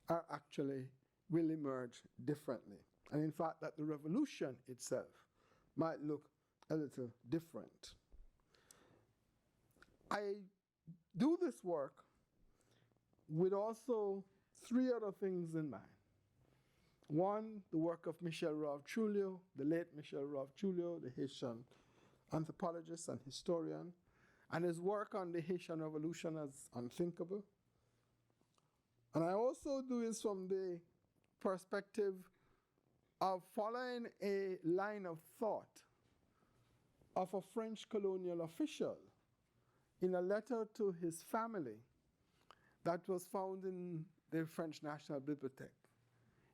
are actually will emerge differently. And in fact, that the revolution itself might look a little different. I do this work with also three other things in mind. One, the work of Michel Rauve-Trujillo, the late Michel Rauve-Trujillo, the Haitian anthropologist and historian, and his work on the Haitian Revolution as unthinkable. And I also do this from the perspective of following a line of thought of a French colonial official in a letter to his family that was found in the French National Bibliothèque,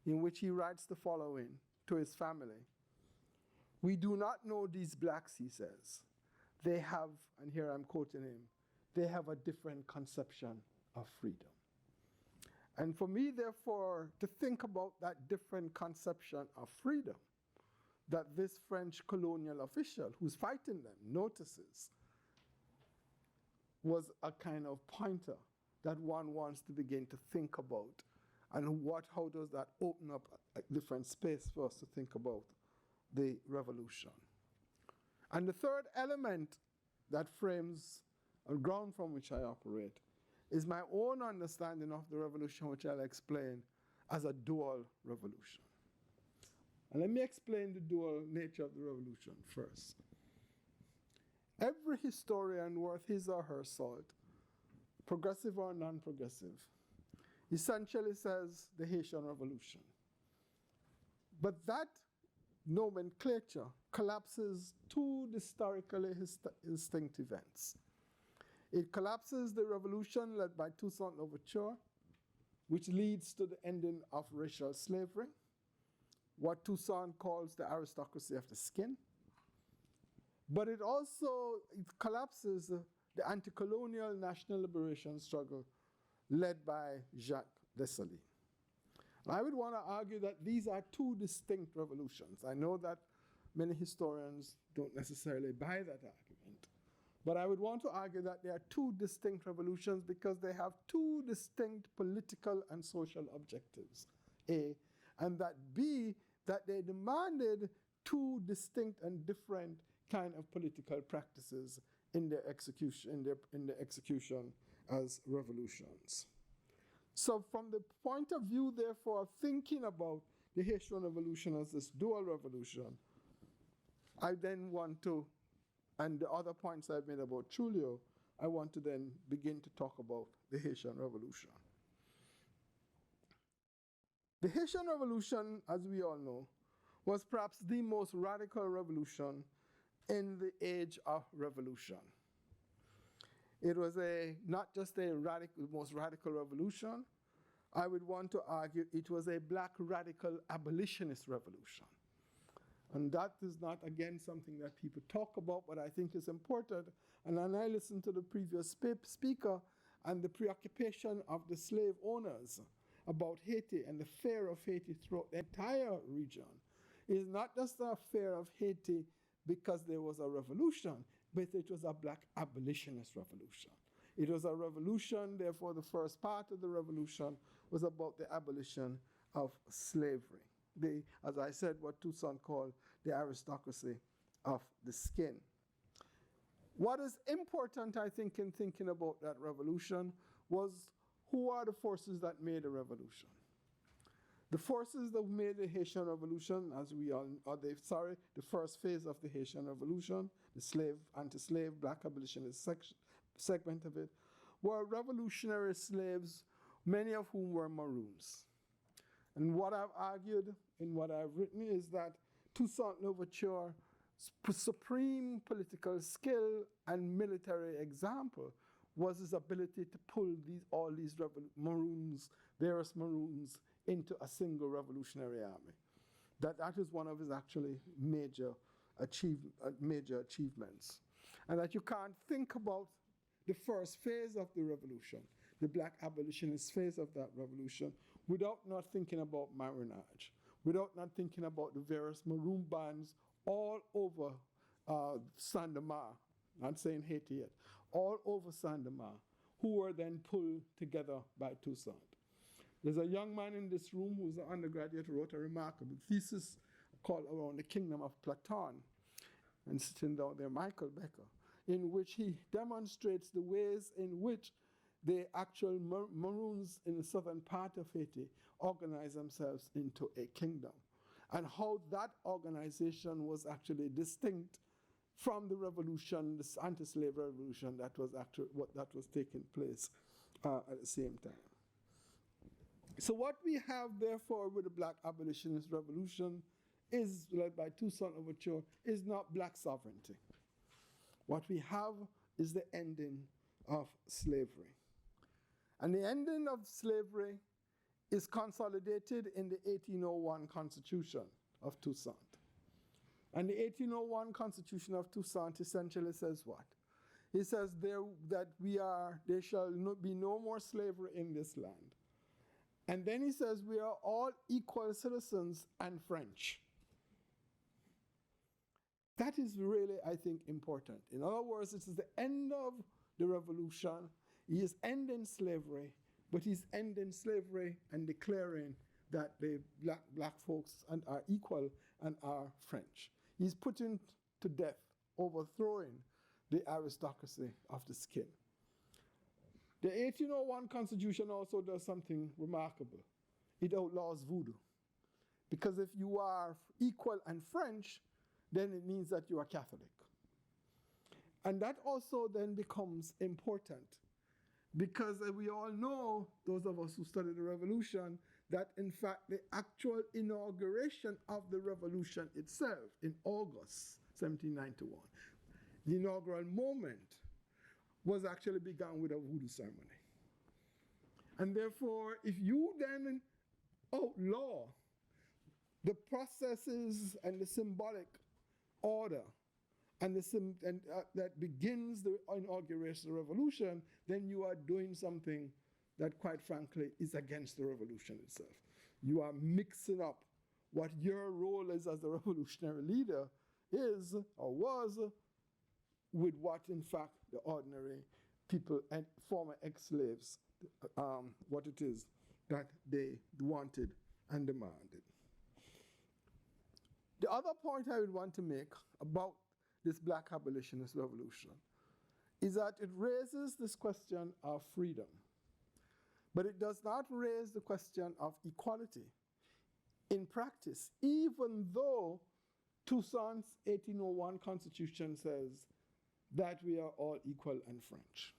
in which he writes the following to his family. We do not know these blacks, he says. They have, and here I'm quoting him, they have a different conception of freedom. And for me, therefore, to think about that different conception of freedom that this French colonial official who's fighting them notices was a kind of pointer that one wants to begin to think about. And how does that open up a different space for us to think about the revolution? And the third element that frames a ground from which I operate is my own understanding of the revolution, which I'll explain as a dual revolution. And let me explain the dual nature of the revolution first. Every historian worth his or her salt, progressive or non-progressive, essentially says the Haitian Revolution. But that nomenclature collapses two historically distinct events. It collapses the revolution led by Toussaint Louverture, which leads to the ending of racial slavery, what Toussaint calls the aristocracy of the skin. But it collapses the anti-colonial national liberation struggle led by Jacques Dessalines. I would want to argue that these are two distinct revolutions. I know that many historians don't necessarily buy that argument, but I would want to argue that they are two distinct revolutions because they have two distinct political and social objectives, A, and that B, that they demanded two distinct and different kind of political practices in their execution, in their execution as revolutions. So from the point of view, therefore, of thinking about the Haitian Revolution as this dual revolution, I then want to, and the other points I've made about Trujillo, I want to then begin to talk about the Haitian Revolution. The Haitian Revolution, as we all know, was perhaps the most radical revolution in the age of revolution. It was not just a most radical revolution. I would want to argue it was a black radical abolitionist revolution. And that is not, again, something that people talk about, but I think is important. And when I listened to the previous speaker and the preoccupation of the slave owners about Haiti and the fear of Haiti throughout the entire region, it is not just a fear of Haiti because there was a revolution, but it was a black abolitionist revolution. It was a revolution, therefore the first part of the revolution was about the abolition of slavery. As I said, what Toussaint called the aristocracy of the skin. What is important, I think, in thinking about that revolution was who are the forces that made the revolution? The forces that made the Haitian Revolution, as we all, the first phase of the Haitian Revolution, the anti-slave, black abolitionist segment of it, were revolutionary slaves, many of whom were Maroons. And what I've argued in what I've written is that Toussaint Louverture's supreme political skill and military example was his ability to pull all these various Maroons, into a single revolutionary army. That is one of his actually major achievements. And that you can't think about the first phase of the revolution, the black abolitionist phase of that revolution, without not thinking about marronage, without not thinking about the various Maroon bands all over Saint-Domingue, not saying Haiti yet, all over Saint-Domingue, who were then pulled together by Toussaint. There's a young man in this room who's an undergraduate who wrote a remarkable thesis called Around the Kingdom of Platon, and sitting down there, Michael Becker, in which he demonstrates the ways in which the actual Maroons in the southern part of Haiti organize themselves into a kingdom, and how that organization was actually distinct from the revolution, this anti-slave revolution that was taking place at the same time. So what we have, therefore, with the black abolitionist revolution is, led by Toussaint Louverture, is not black sovereignty. What we have is the ending of slavery. And the ending of slavery is consolidated in the 1801 Constitution of Toussaint. And the 1801 Constitution of Toussaint essentially says what? It says there shall be no more slavery in this land. And then he says we are all equal citizens and French. That is really, I think, important. In other words, it is the end of the revolution. He is ending slavery, but he's ending slavery and declaring that the black folks are equal and are French. He's putting to death, overthrowing the aristocracy of the skin. The 1801 Constitution also does something remarkable. It outlaws voodoo. Because if you are equal and French, then it means that you are Catholic. And that also then becomes important. Because we all know, those of us who studied the revolution, that in fact the actual inauguration of the revolution itself in August 1791, the inaugural moment, was actually begun with a voodoo ceremony. And therefore, if you then outlaw the processes and the symbolic order and that begins the inauguration of the revolution, then you are doing something that, quite frankly, is against the revolution itself. You are mixing up what your role is as the revolutionary leader is or was with what, in fact, the ordinary people and former ex-slaves, what it is that they wanted and demanded. The other point I would want to make about this black abolitionist revolution is that it raises this question of freedom, but it does not raise the question of equality in practice, even though Toussaint's 1801 Constitution says that we are all equal and French.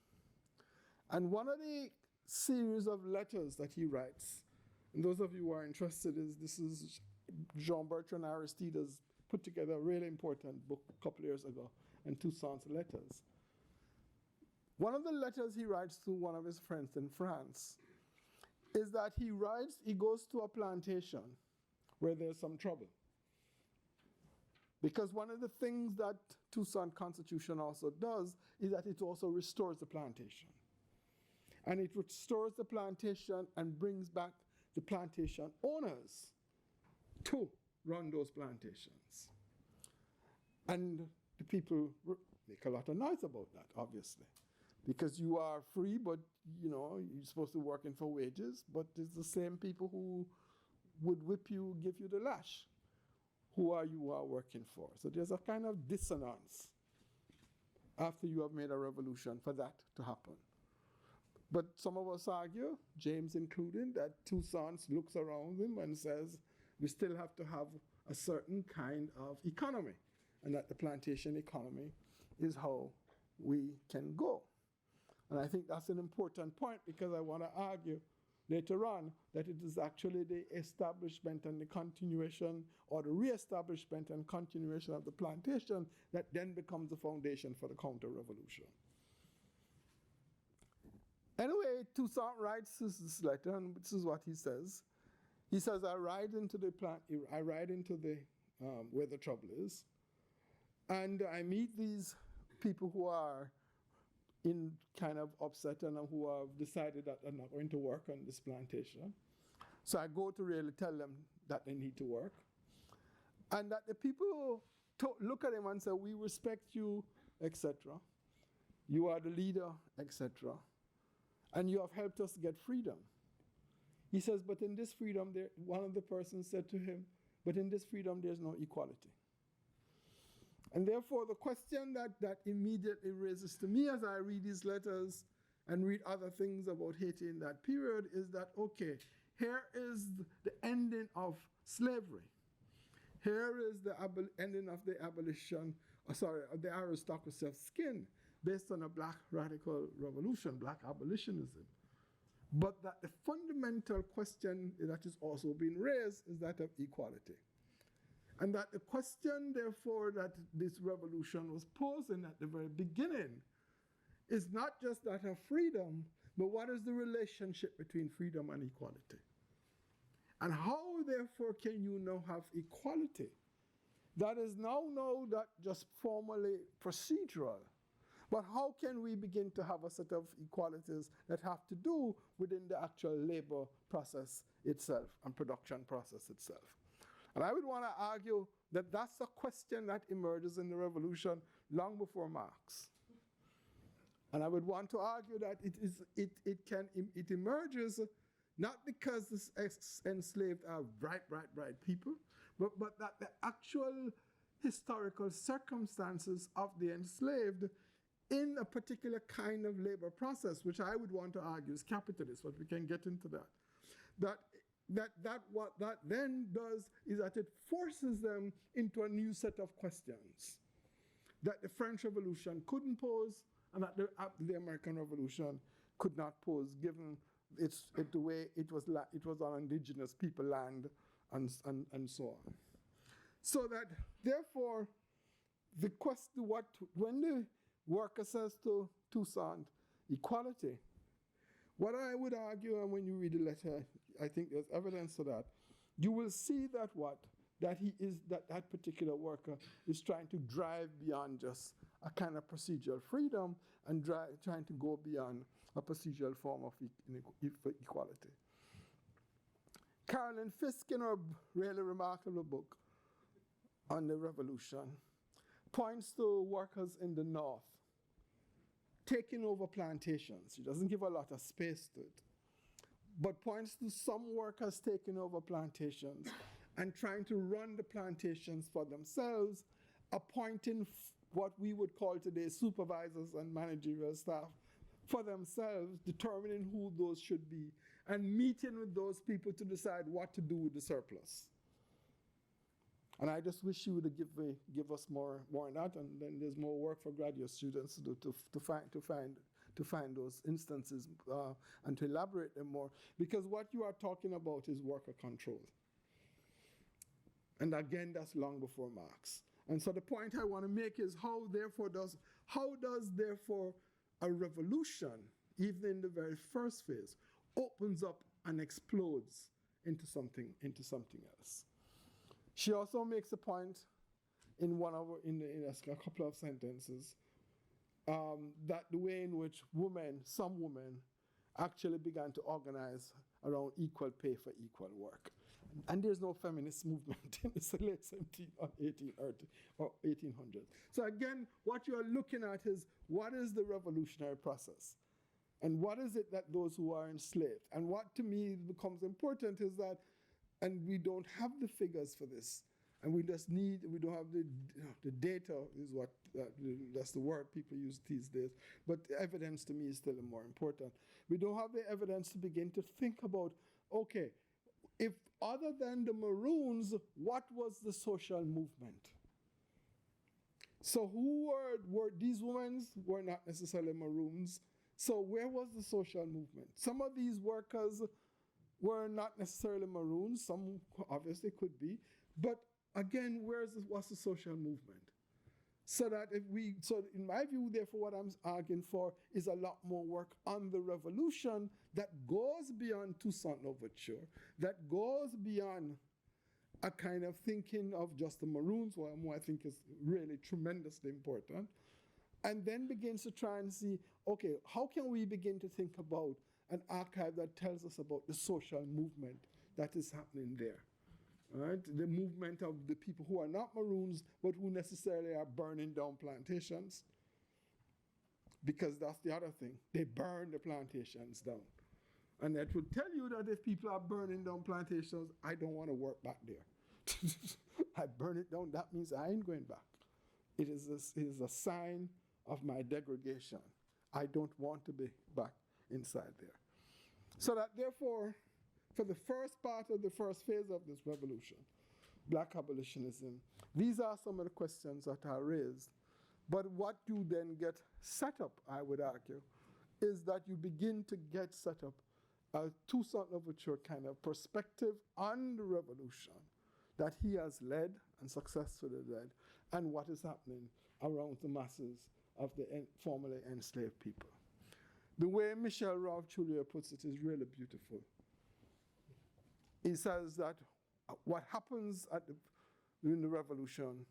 And one of the series of letters that he writes, and those of you who are interested, this is Jean-Bertrand Aristide's put together a really important book a couple years ago, and Toussaint's letters. One of the letters he writes to one of his friends in France is that he goes to a plantation where there's some trouble. Because one of the things that Toussaint Constitution also does is that it also restores the plantation. And it restores the plantation and brings back the plantation owners to run those plantations. And the people make a lot of noise about that, obviously. Because you are free, but you're supposed to be working for wages, but it's the same people who would whip you, give you the lash. Who are you working for? So there's a kind of dissonance after you have made a revolution for that to happen. But some of us argue, James included, that Toussaint looks around him and says, we still have to have a certain kind of economy, and that the plantation economy is how we can go. And I think that's an important point, because I want to argue later on that it is actually the establishment and the continuation, or the re-establishment and continuation of the plantation that then becomes the foundation for the counter-revolution. Anyway, Toussaint writes this letter, and this is what he says. He says, I ride into the where the trouble is, and I meet these people who are in kind of upset and who have decided that they're not going to work on this plantation. So I go to really tell them that they need to work. And that the people look at him and say, we respect you, etc. You are the leader, etc. And you have helped us get freedom. He says, but in this freedom, one of the persons said to him, but in this freedom, there's no equality. And therefore, the question that immediately raises to me as I read these letters and read other things about Haiti in that period is that, okay, here is the ending of slavery. Here is the ending of the abolition, of the aristocracy of skin, based on a black radical revolution, black abolitionism. But that the fundamental question that is also being raised is that of equality. And that the question, therefore, that this revolution was posing at the very beginning is not just that of freedom, but what is the relationship between freedom and equality? And how, therefore, can you now have equality that is now not just formally procedural, but how can we begin to have a set of equalities that have to do within the actual labor process itself and production process itself? And I would want to argue that that's a question that emerges in the revolution long before Marx. And I would want to argue that it emerges not because the enslaved are bright people, but that the actual historical circumstances of the enslaved in a particular kind of labor process, which I would want to argue is capitalist, but we can get into that. What that then does is that it forces them into a new set of questions that the French Revolution couldn't pose and that the American Revolution could not pose, given the way it was on indigenous people land and so on. So that therefore the question when the worker says to Toussaint equality, what I would argue, and when you read the letter, I think there's evidence of that, you will see that particular worker is trying to drive beyond just a kind of procedural freedom and trying to go beyond a procedural form of equality. Carolyn Fisk, in her really remarkable book on the revolution, points to workers in the North taking over plantations. She doesn't give a lot of space to it, but points to some workers taking over plantations and trying to run the plantations for themselves, appointing what we would call today supervisors and managerial staff for themselves, determining who those should be, and meeting with those people to decide what to do with the surplus. And I just wish you would give us more on that, and then there's more work for graduate students to do to find those instances and to elaborate them more, because what you are talking about is worker control. And again, that's long before Marx. And so the point I want to make is how does therefore a revolution, even in the very first phase, opens up and explodes into something else. She also makes a point in a couple of sentences that the way in which some women actually began to organize around equal pay for equal work. And there's no feminist movement in the late 17th or 1800s. So again, what you are looking at is what is the revolutionary process? And what is it that those who are enslaved? And what to me becomes important is that, and we don't have the figures for this, and we don't have the data is what, that's the word people use these days, but the evidence to me is still more important. We don't have the evidence to begin to think about, okay, if other than the Maroons, what was the social movement? So who were these women? Were not necessarily Maroons. So where was the social movement? Some of these workers were not necessarily Maroons. Some obviously could be. But again, what's the social movement? So in my view, therefore, what I'm arguing for is a lot more work on the revolution that goes beyond Toussaint Louverture, that goes beyond a kind of thinking of just the Maroons, who I think is really tremendously important, and then begins to try and see, okay, how can we begin to think about an archive that tells us about the social movement that is happening there? Right? The movement of the people who are not Maroons, but who necessarily are burning down plantations. Because that's the other thing. They burn the plantations down. And that would tell you that if people are burning down plantations, I don't want to work back there. I burn it down, that means I ain't going back. It is a sign of my degradation. I don't want to be back inside there. So that therefore, for the first part of the first phase of this revolution, Black abolitionism, these are some of the questions that are raised. But what you then get set up, I would argue, is that you begin to get set up a Toussaint Louverture kind of perspective on the revolution that he has led and successfully led, and what is happening around the masses of the formerly enslaved people. The way Michel Ralph-Trulier puts it is really beautiful. He says that what happens during the revolution,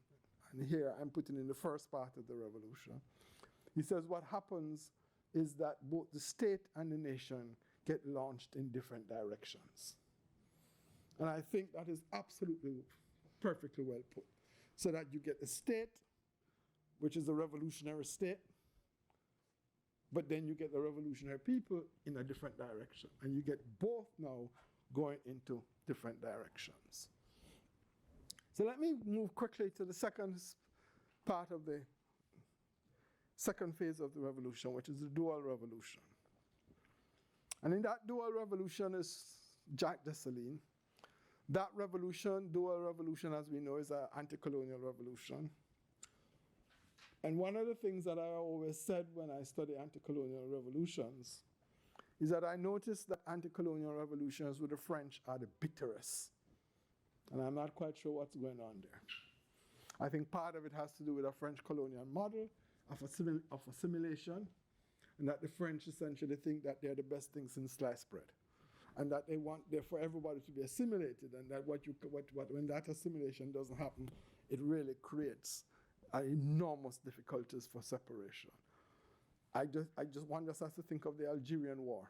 and here I'm putting in the first part of the revolution, he says what happens is that both the state and the nation get launched in different directions. And I think that is absolutely perfectly well put. So that you get the state, which is a revolutionary state, but then you get the revolutionary people in a different direction. And you get both now going into different directions. So let me move quickly to the second part of the second phase of the revolution, which is the dual revolution. And in that dual revolution is Jacques Dessalines. That revolution, dual revolution, as we know, is an anti-colonial revolution. And one of the things that I always said when I study anti-colonial revolutions is that I noticed that anti-colonial revolutions with the French are the bitterest. And I'm not quite sure what's going on there. I think part of it has to do with a French colonial model of assimilation, and that the French essentially think that they're the best thing since sliced bread, and that they want for everybody to be assimilated, and that when that assimilation doesn't happen, it really creates enormous difficulties for separation. I just one just has to think of the Algerian War.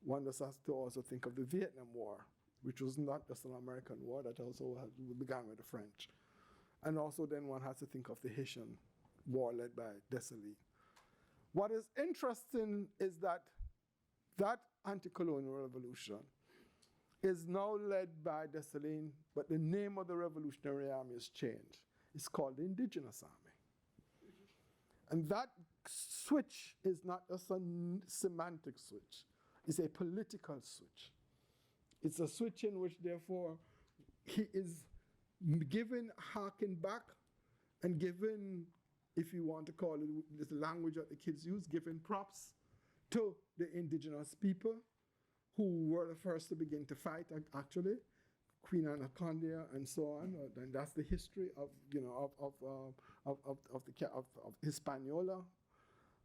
One just has to also think of the Vietnam War, which was not just an American war, that also began with the French. And also then one has to think of the Haitian war led by Dessalines. What is interesting is that that anti-colonial revolution is now led by Dessalines, but the name of the Revolutionary Army has changed. It's called the Indigenous Army. And that switch is not just a semantic switch, it's a political switch. It's a switch in which, therefore, he is given, harking back, and given, if you want to call it the language that the kids use, giving props to the indigenous people who were the first to begin to fight, actually, Queen Anaconda and so on. And that's the history of, of Hispaniola.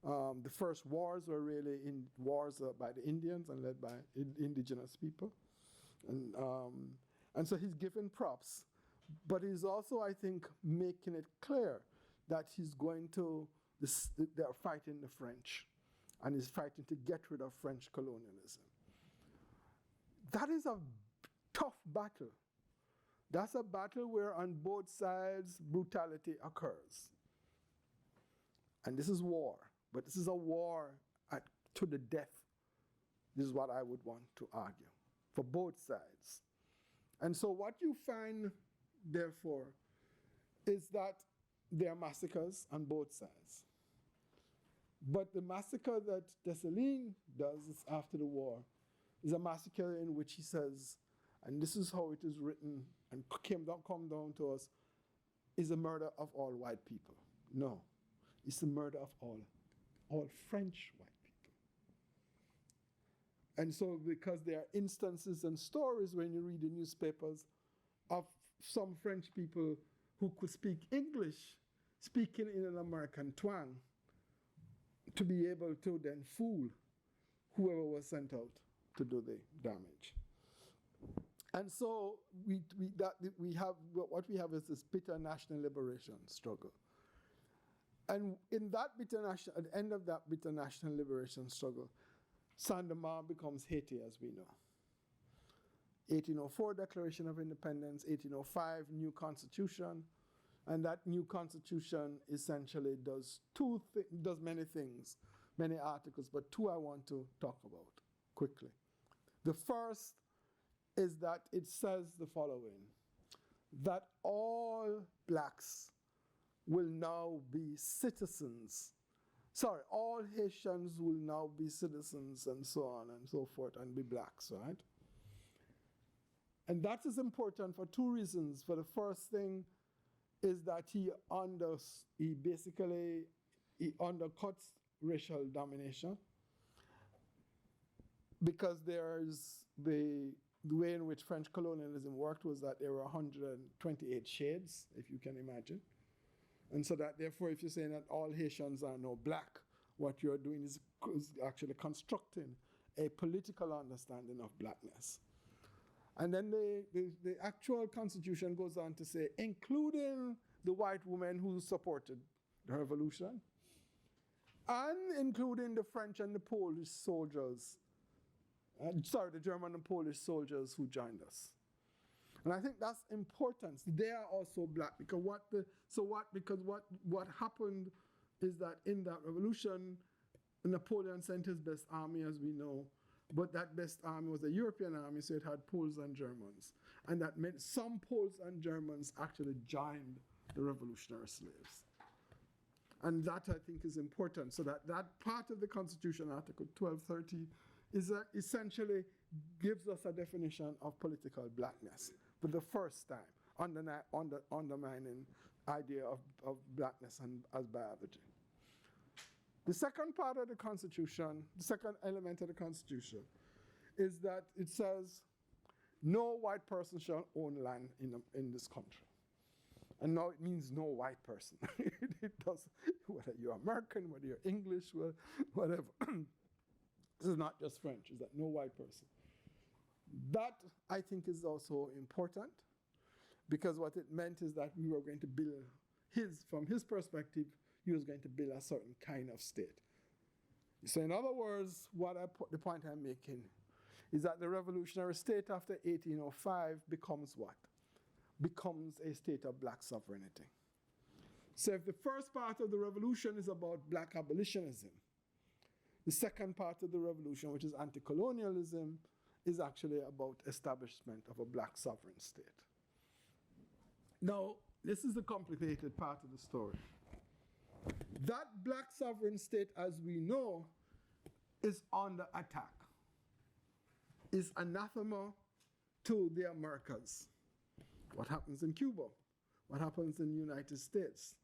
The first wars were really wars by the Indians and led by indigenous people. And so he's given props. But he's also, I think, making it clear that he's going to, they're fighting the French. And he's fighting to get rid of French colonialism. That is a tough battle. That's a battle where on both sides brutality occurs. And this is war. But this is a war to the death. This is what I would want to argue for both sides. And so what you find, therefore, is that there are massacres on both sides. But the massacre that Dessalines does after the war is a massacre in which he says, and this is how it is written and come down to us, is a murder of all white people. No, it's the murder of all French white people. And so because there are instances and stories when you read the newspapers of some French people who could speak English, speaking in an American twang, to be able to then fool whoever was sent out to do the damage. And so what we have is this bitter national liberation struggle. And in that at the end of that bitter national liberation struggle, Saint-Domingue becomes Haiti, as we know. 1804 Declaration of Independence, 1805 new constitution, and that new constitution essentially does many things, many articles, but two I want to talk about quickly. The first is that it says the following, that all blacks will now be citizens. Sorry, all Haitians will now be citizens and so on and so forth and be blacks, right? And that is important for two reasons. For the first thing is that he basically undercuts racial domination, because there's the way in which French colonialism worked was that there were 128 shades, if you can imagine. And so that therefore, if you're saying that all Haitians are now black, what you're doing is actually constructing a political understanding of blackness. And then the actual constitution goes on to say, including the white women who supported the revolution, and including the French and the Polish soldiers, the German and Polish soldiers who joined us. And I think that's important. They are also black, because what happened is that in that revolution, Napoleon sent his best army, as we know, but that best army was a European army, so it had Poles and Germans. And that meant some Poles and Germans actually joined the revolutionary slaves. And that, I think, is important. So that part of the Constitution, Article 1230, is essentially gives us a definition of political blackness for the first time, undermining idea of blackness and as biology. The second part of the Constitution, the second element of the Constitution, is that it says no white person shall own land in this country. And now it means no white person. It does, whether you're American, whether you're English, whatever. This is not just French, it's that no white person. That, I think, is also important, because what it meant is that we were going to build from his perspective, he was going to build a certain kind of state. So in other words, the point I'm making is that the revolutionary state after 1805 becomes what? Becomes a state of black sovereignty. So if the first part of the revolution is about black abolitionism, the second part of the revolution, which is anti-colonialism, is actually about establishment of a black sovereign state. Now, this is the complicated part of the story. That black sovereign state, as we know, is under attack, is anathema to the Americas. What happens in Cuba? What happens in the United States?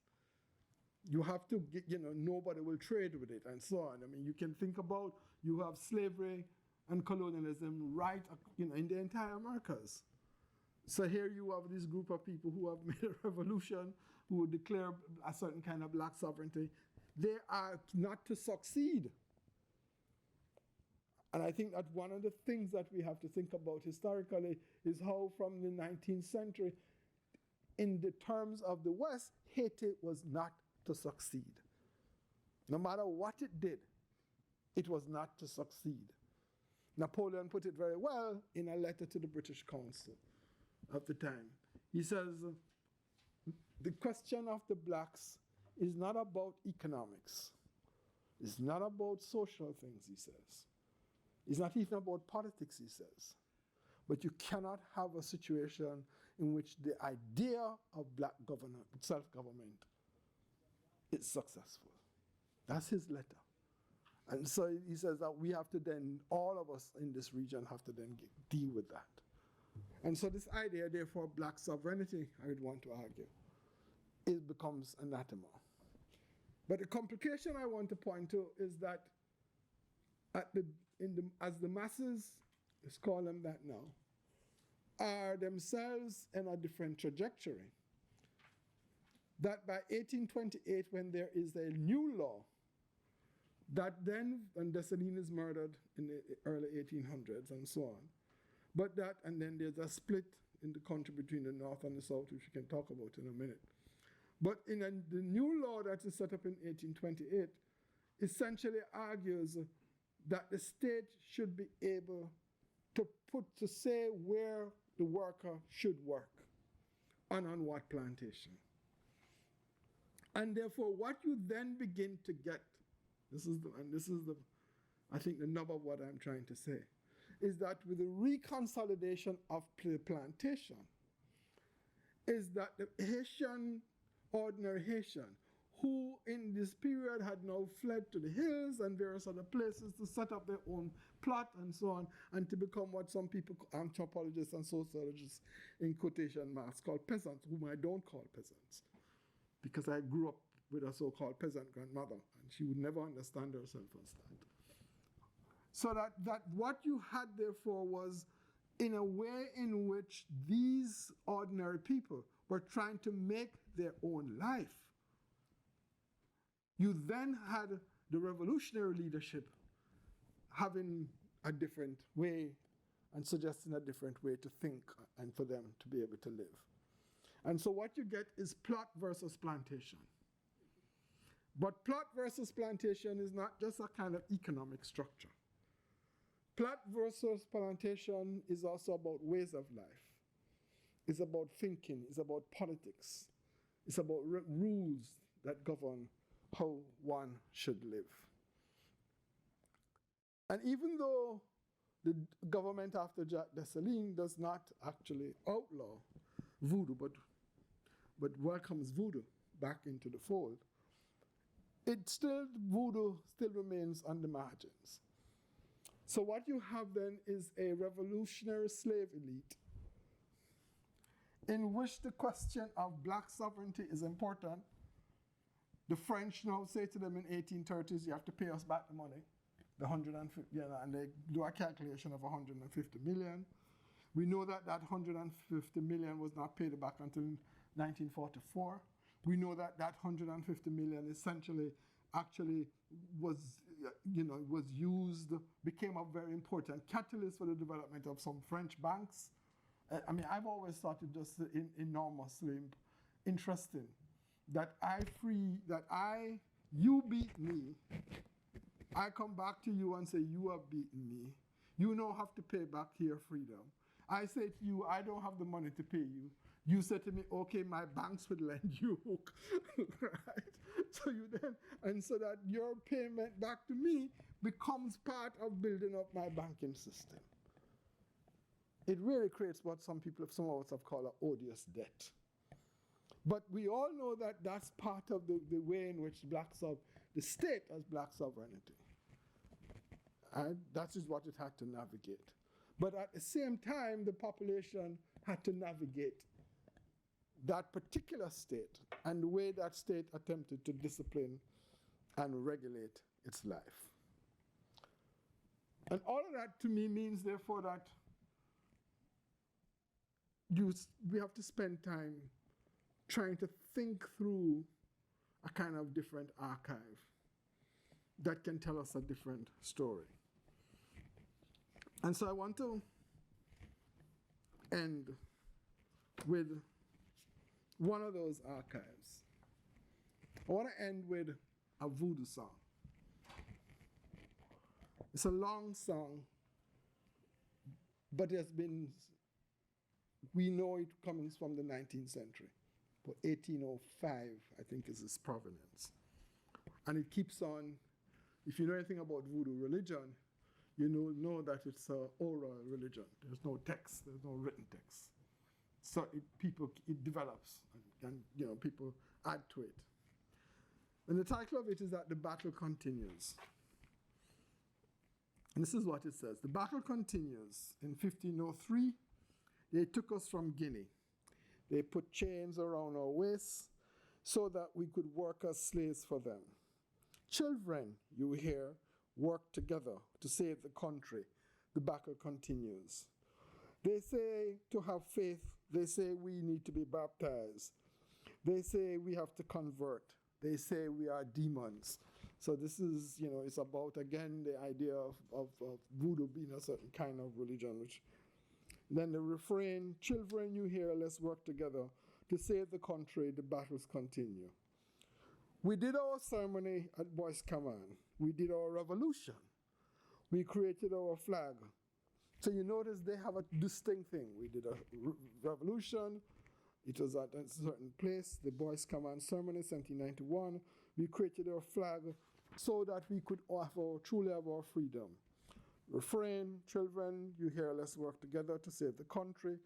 You have to get, nobody will trade with it and so on. I mean, you can think about, you have slavery and colonialism right, in the entire Americas. So here you have this group of people who have made a revolution, who would declare a certain kind of black sovereignty. They are not to succeed. And I think that one of the things that we have to think about historically is how from the 19th century, in the terms of the West, Haiti was not to succeed. No matter what it did, it was not to succeed. Napoleon put it very well in a letter to the British Council of the time. He says, the question of the blacks is not about economics. It's not about social things, he says. It's not even about politics, he says. But you cannot have a situation in which the idea of black self-government is successful. That's his letter. And so he says that we have to then, all of us in this region have to then deal with that. And so this idea, therefore, black sovereignty, I would want to argue, it becomes anathema. But the complication I want to point to is that as the masses, let's call them that now, are themselves in a different trajectory, that by 1828, when there is a new law, that then, when Dessalines is murdered in the early 1800s and so on, but that, and then there's a split in the country between the North and the South, which we can talk about in a minute. But in the new law that is set up in 1828, essentially argues that the state should be able to say where the worker should work and on what plantation. And therefore, what you then begin to get, I think the nub of what I'm trying to say, is that with the reconsolidation of the plantation, is that the ordinary Haitian, who in this period had now fled to the hills and various other places to set up their own plot and so on, and to become what some people, anthropologists and sociologists in quotation marks, call peasants, whom I don't call peasants, because I grew up with a so-called peasant grandmother, and she would never understand herself as that. So that what you had, therefore, was in a way in which these ordinary people were trying to make their own life. You then had the revolutionary leadership having a different way and suggesting a different way to think and for them to be able to live. And so what you get is plot versus plantation. But plot versus plantation is not just a kind of economic structure. Plot versus plantation is also about ways of life. It's about thinking, it's about politics. It's about rules that govern how one should live. And even though the government after Jacques Dessalines does not actually outlaw voodoo, but welcomes voodoo back into the fold, voodoo still remains on the margins. So what you have then is a revolutionary slave elite in which the question of black sovereignty is important. The French now say to them in 1830s, you have to pay us back the money, the 150, and they do a calculation of 150 million. We know that 150 million was not paid back until 1944. We know that 150 million essentially actually was used, became a very important catalyst for the development of some French banks. I mean, I've always thought it just enormously interesting that you beat me, I come back to you and say, you have beaten me. You now have to pay back your freedom. I say to you, I don't have the money to pay you. You say to me, okay, my banks would lend you. Right? So you then, and so that your payment back to me becomes part of building up my banking system. It really creates what some of us have called an odious debt. But we all know that that's part of the way in which the state has black sovereignty. And that is what it had to navigate. But at the same time, the population had to navigate that particular state and the way that state attempted to discipline and regulate its life. And all of that to me means, therefore, that we have to spend time trying to think through a kind of different archive that can tell us a different story. And so I want to end with one of those archives. I want to end with a voodoo song. It's a long song, but we know it comes from the 19th century. But 1805, I think, is its provenance. And it keeps on, if you know anything about voodoo religion, you know that it's an oral religion. There's no text, there's no written text. So it develops, and people add to it. And the title of it is that the battle continues. And this is what it says. The battle continues. In 1503, they took us from Guinea. They put chains around our waists so that we could work as slaves for them. Children, you hear, work together to save the country. The battle continues. They say to have faith. They say we need to be baptized. They say we have to convert. They say we are demons. So this is, it's about, again, the idea of voodoo being a certain kind of religion, which then the refrain, children, you hear, let's work together to save the country, the battles continue. We did our ceremony at Boys Command. We did our revolution. We created our flag. So you notice they have a distinct thing. We did a revolution. It was at a certain place, the Boys Command ceremony, 1791. We created our flag so that we could truly have our freedom. Refrain, children, you hear, let's work together to save the country.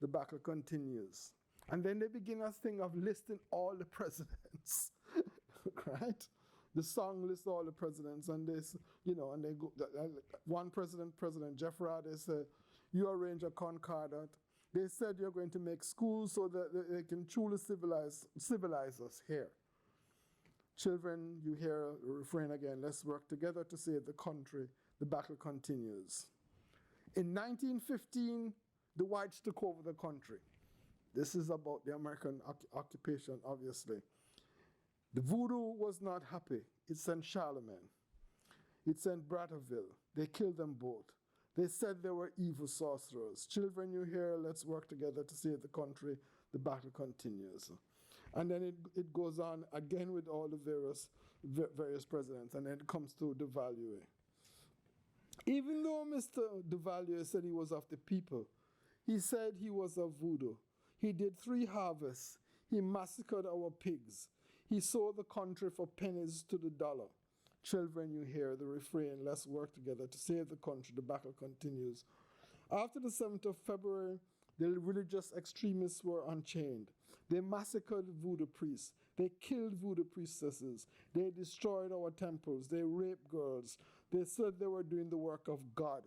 The battle continues. And then they begin a thing of listing all the presidents, right? The song lists all the presidents, and this, and they go, one president, President Jeffrey, they say, you arrange a concordat. They said you're going to make schools so that they can truly civilize us here. Children, you hear a refrain again, let's work together to save the country. The battle continues. In 1915, the whites took over the country. This is about the American occupation, obviously. The voodoo was not happy. It sent Charlemagne. It sent Bratteville. They killed them both. They said they were evil sorcerers. Children, you hear, let's work together to save the country. The battle continues. And then it goes on again with all the various presidents, and then it comes to Duvalier. Even though Mr. Duvalier said he was of the people, he said he was of voodoo. He did 3 harvests. He massacred our pigs. He sold the country for pennies to the dollar. Children, you hear the refrain, let's work together to save the country. The battle continues. After the 7th of February, the religious extremists were unchained. They massacred voodoo priests. They killed voodoo priestesses. They destroyed our temples. They raped girls. They said they were doing the work of God.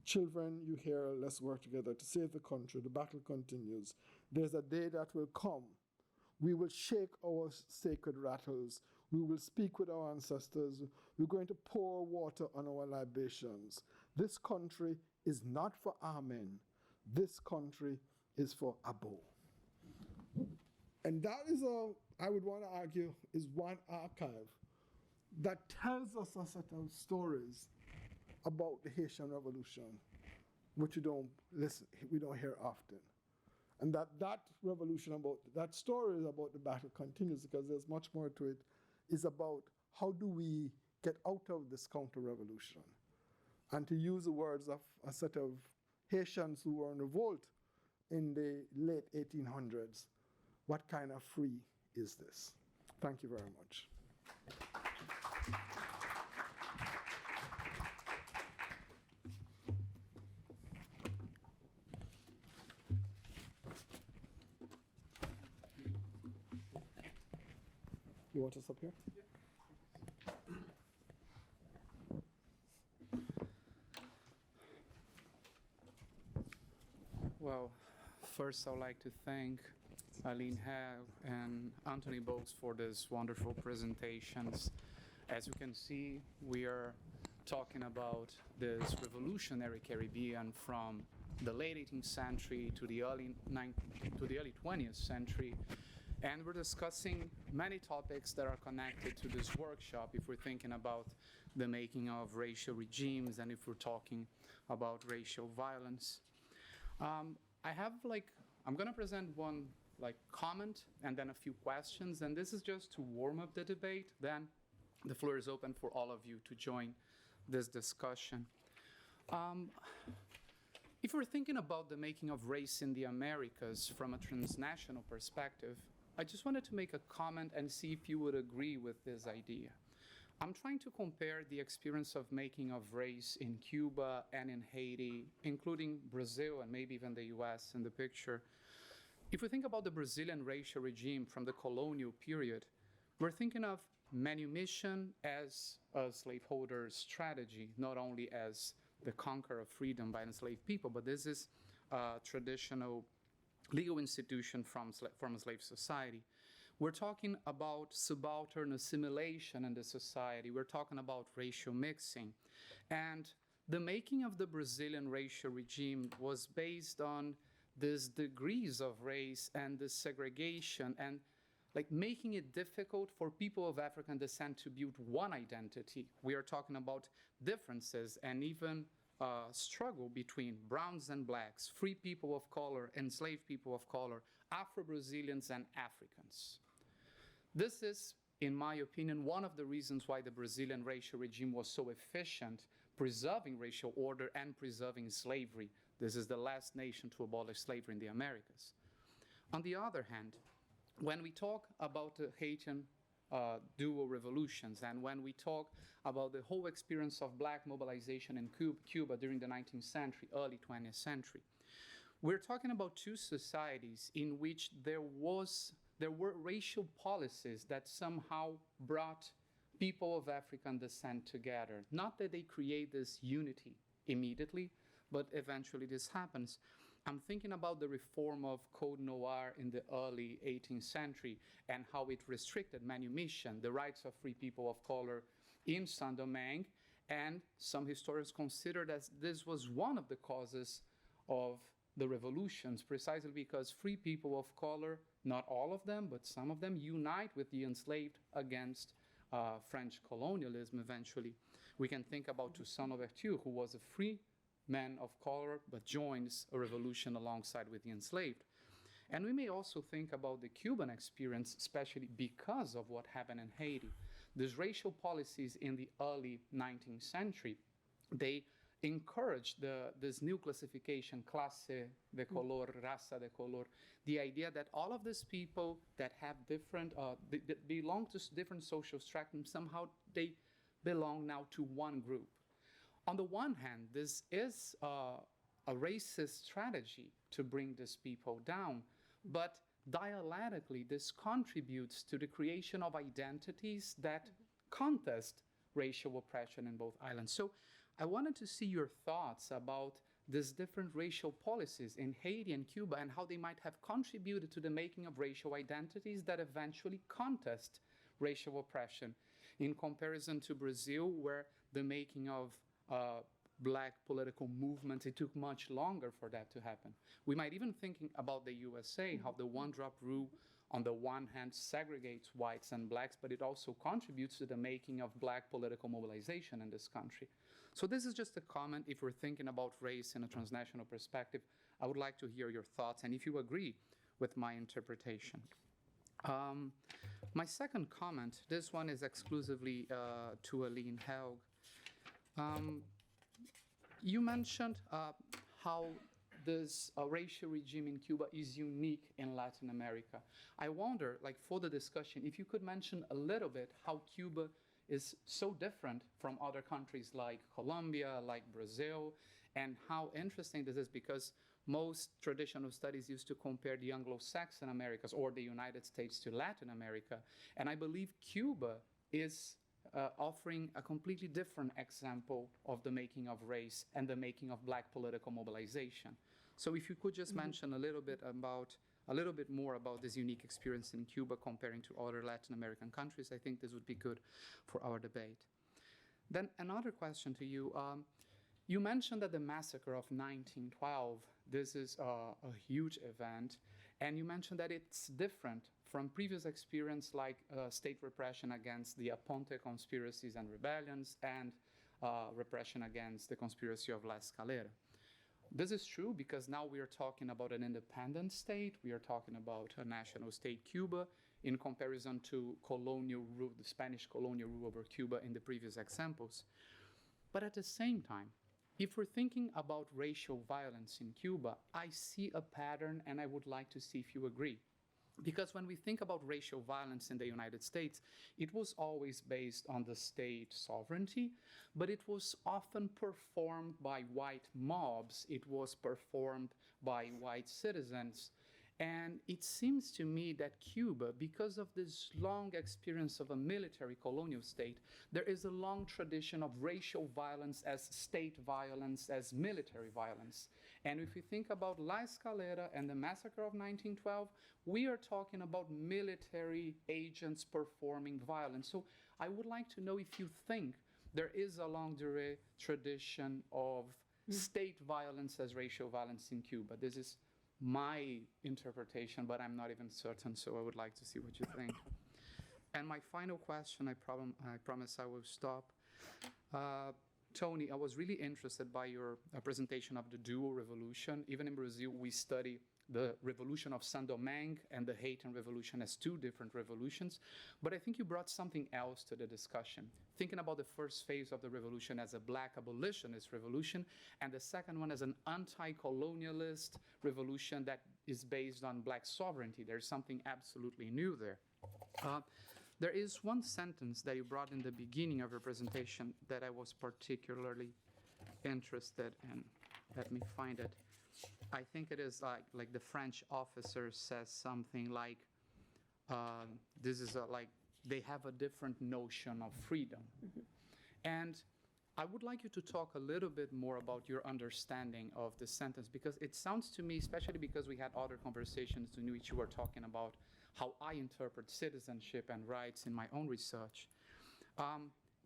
Children, you hear, let's work together to save the country. The battle continues. There's a day that will come. We will shake our sacred rattles. We will speak with our ancestors. We're going to pour water on our libations. This country is not for Amen. This country is for Abo. And that is I would want to argue, is one archive that tells us a set of stories about the Haitian Revolution, which we don't hear often. And that revolution that story about the battle continues, because there's much more to it, is about how do we get out of this counter-revolution. And to use the words of a set of Haitians who were in revolt in the late 1800s, what kind of free is this? Thank you very much. You want us up here? Well, first I'd like to thank Aline Hag and Anthony Bowes for these wonderful presentations. As you can see, we are talking about this revolutionary Caribbean from the late 18th century to the early 20th century. And we're discussing many topics that are connected to this workshop if we're thinking about the making of racial regimes and if we're talking about racial violence. I'm gonna present one comment and then a few questions, and this is just to warm up the debate. Then the floor is open for all of you to join this discussion. If we're thinking about the making of race in the Americas from a transnational perspective, I just wanted to make a comment and see if you would agree with this idea. I'm trying to compare the experience of making of race in Cuba and in Haiti, including Brazil and maybe even the US in the picture. If we think about the Brazilian racial regime from the colonial period, we're thinking of manumission as a slaveholder strategy, not only as the conqueror of freedom by enslaved people, but this is a traditional legal institution from a slave society. We're talking about subaltern assimilation in the society. We're talking about racial mixing. And the making of the Brazilian racial regime was based on these degrees of race and this segregation and making it difficult for people of African descent to build one identity. We are talking about differences and even struggle between browns and blacks, free people of color, enslaved people of color, Afro-Brazilians and Africans. This is, in my opinion, one of the reasons why the Brazilian racial regime was so efficient, preserving racial order and preserving slavery. This is the last nation to abolish slavery in the Americas. On the other hand, when we talk about the Haitian dual revolutions and when we talk about the whole experience of black mobilization in Cuba during the 19th century, early 20th century, we're talking about two societies in which there were racial policies that somehow brought people of African descent together. Not that they create this unity immediately, but eventually this happens. I'm thinking about the reform of Code Noir in the early 18th century and how it restricted manumission, the rights of free people of color in Saint-Domingue, and some historians consider that this was one of the causes of the revolutions, precisely because free people of color, not all of them, but some of them, unite with the enslaved against French colonialism eventually. We can think about Toussaint Louverture, who was a free man of color, but joins a revolution alongside with the enslaved. And we may also think about the Cuban experience, especially because of what happened in Haiti. These racial policies in the early 19th century, they encouraged this new classification, clase de color, raza de color, the idea that all of these people that have different, that belong to different social strata, somehow they belong now to one group. On the one hand, this is a racist strategy to bring these people down, but dialectically, this contributes to the creation of identities that contest racial oppression in both islands. So I wanted to see your thoughts about these different racial policies in Haiti and Cuba and how they might have contributed to the making of racial identities that eventually contest racial oppression, in comparison to Brazil, where the making of black political movements, it took much longer for that to happen. We might even think about the USA, how the one-drop rule on the one hand segregates whites and blacks, but it also contributes to the making of black political mobilization in this country. So this is just a comment. If we're thinking about race in a transnational perspective, I would like to hear your thoughts and if you agree with my interpretation. Um, my second comment, this one is exclusively to Aline Helg. You mentioned how this racial regime in Cuba is unique in Latin America. I wonder, like for the discussion, if you could mention a little bit how Cuba is so different from other countries like Colombia, like Brazil, and how interesting this is because most traditional studies used to compare the Anglo-Saxon Americas or the United States to Latin America. And I believe Cuba is offering a completely different example of the making of race and the making of Black political mobilization. So if you could just mention a little bit more about this unique experience in Cuba comparing to other Latin American countries, I think this would be good for our debate. Then another question to you. You mentioned that the massacre of 1912, this is a huge event, and you mentioned that it's different from previous experience like state repression against the Aponte conspiracies and rebellions and repression against the conspiracy of La Escalera. This is true because now we are talking about an independent state, we are talking about a national state, Cuba, in comparison to colonial rule, the Spanish colonial rule over Cuba in the previous examples. But at the same time, if we're thinking about racial violence in Cuba, I see a pattern and I would like to see if you agree. Because when we think about racial violence in the United States, it was always based on the state sovereignty, but it was often performed by white mobs. It was performed by white citizens. And it seems to me that Cuba, because of this long experience of a military colonial state, there is a long tradition of racial violence as state violence, as military violence. And if we think about La Escalera and the massacre of 1912, we are talking about military agents performing violence. So I would like to know if you think there is a longue durée tradition of state violence as racial violence in Cuba. This is my interpretation, but I'm not even certain, so I would like to see what you think. And my final question, I promise I will stop. Tony, I was really interested by your presentation of the dual revolution. Even in Brazil, we study the revolution of Saint-Domingue and the Haitian revolution as two different revolutions. But I think you brought something else to the discussion, thinking about the first phase of the revolution as a Black abolitionist revolution, and the second one as an anti-colonialist revolution that is based on Black sovereignty. There's something absolutely new there. There is one sentence that you brought in the beginning of your presentation that I was particularly interested in. Let me find it. I think it is like the French officer says something like, this is like, they have a different notion of freedom. And I would like you to talk a little bit more about your understanding of this sentence, because it sounds to me, especially because we had other conversations in which you were talking about how I interpret citizenship and rights in my own research.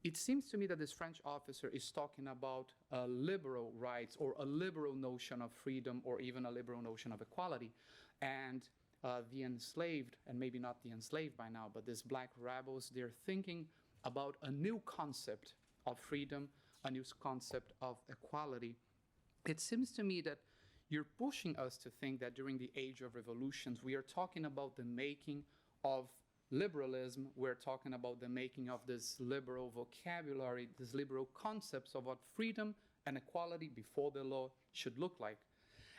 It seems to me that this French officer is talking about liberal rights or a liberal notion of freedom or even a liberal notion of equality. And the enslaved, and maybe not the enslaved by now, but these Black rebels, they're thinking about a new concept of freedom, a new concept of equality. It seems to me that you're pushing us to think that during the age of revolutions, we are talking about the making of liberalism. We're talking about the making of this liberal vocabulary, these liberal concepts of what freedom and equality before the law should look like.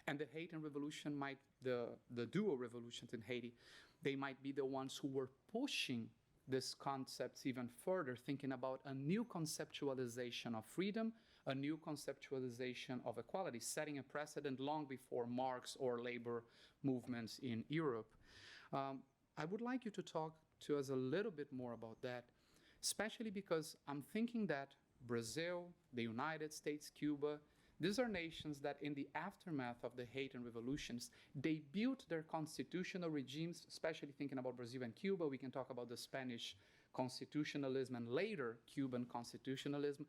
And the Haitian revolution the dual revolutions in Haiti, they might be the ones who were pushing these concepts even further, thinking about a new conceptualization of freedom, a new conceptualization of equality, setting a precedent long before Marx or labor movements in Europe. I would like you to talk to us a little bit more about that, especially because I'm thinking that Brazil, the United States, Cuba, these are nations that in the aftermath of the Haitian revolutions, they built their constitutional regimes, especially thinking about Brazil and Cuba. We can talk about the Spanish constitutionalism and later Cuban constitutionalism,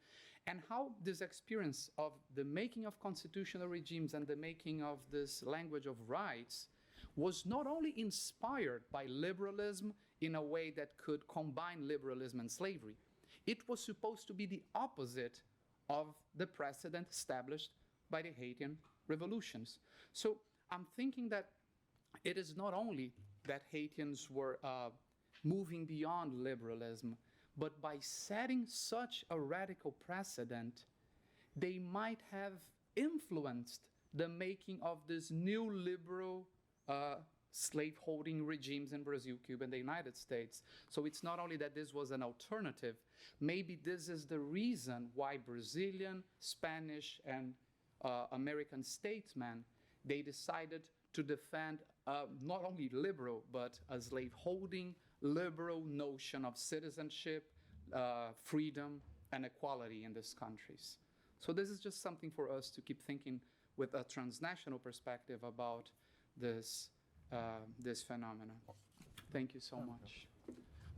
and how this experience of the making of constitutional regimes and the making of this language of rights was not only inspired by liberalism in a way that could combine liberalism and slavery, it was supposed to be the opposite of the precedent established by the Haitian revolutions. So I'm thinking that it is not only that Haitians were moving beyond liberalism, but by setting such a radical precedent, they might have influenced the making of this new liberal slaveholding regimes in Brazil, Cuba, and the United States. So it's not only that this was an alternative, maybe this is the reason why Brazilian, Spanish, and American statesmen, they decided to defend not only liberal, but a slaveholding, liberal notion of citizenship, freedom, and equality in these countries. So this is just something for us to keep thinking with a transnational perspective about this, this phenomenon. Thank you so much.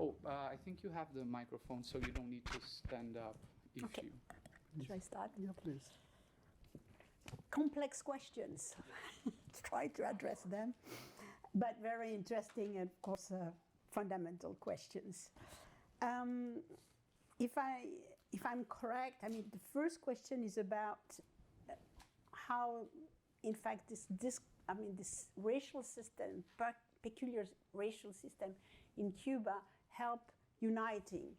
Oh, I think you have the microphone, so you don't need to stand up if Okay. you... Should I start? Yeah, please. Complex questions. Try to address them, but very interesting and, of course, fundamental questions. If I'm correct, I mean, the first question is about how, in fact, this racial system, peculiar racial system in Cuba, helped uniting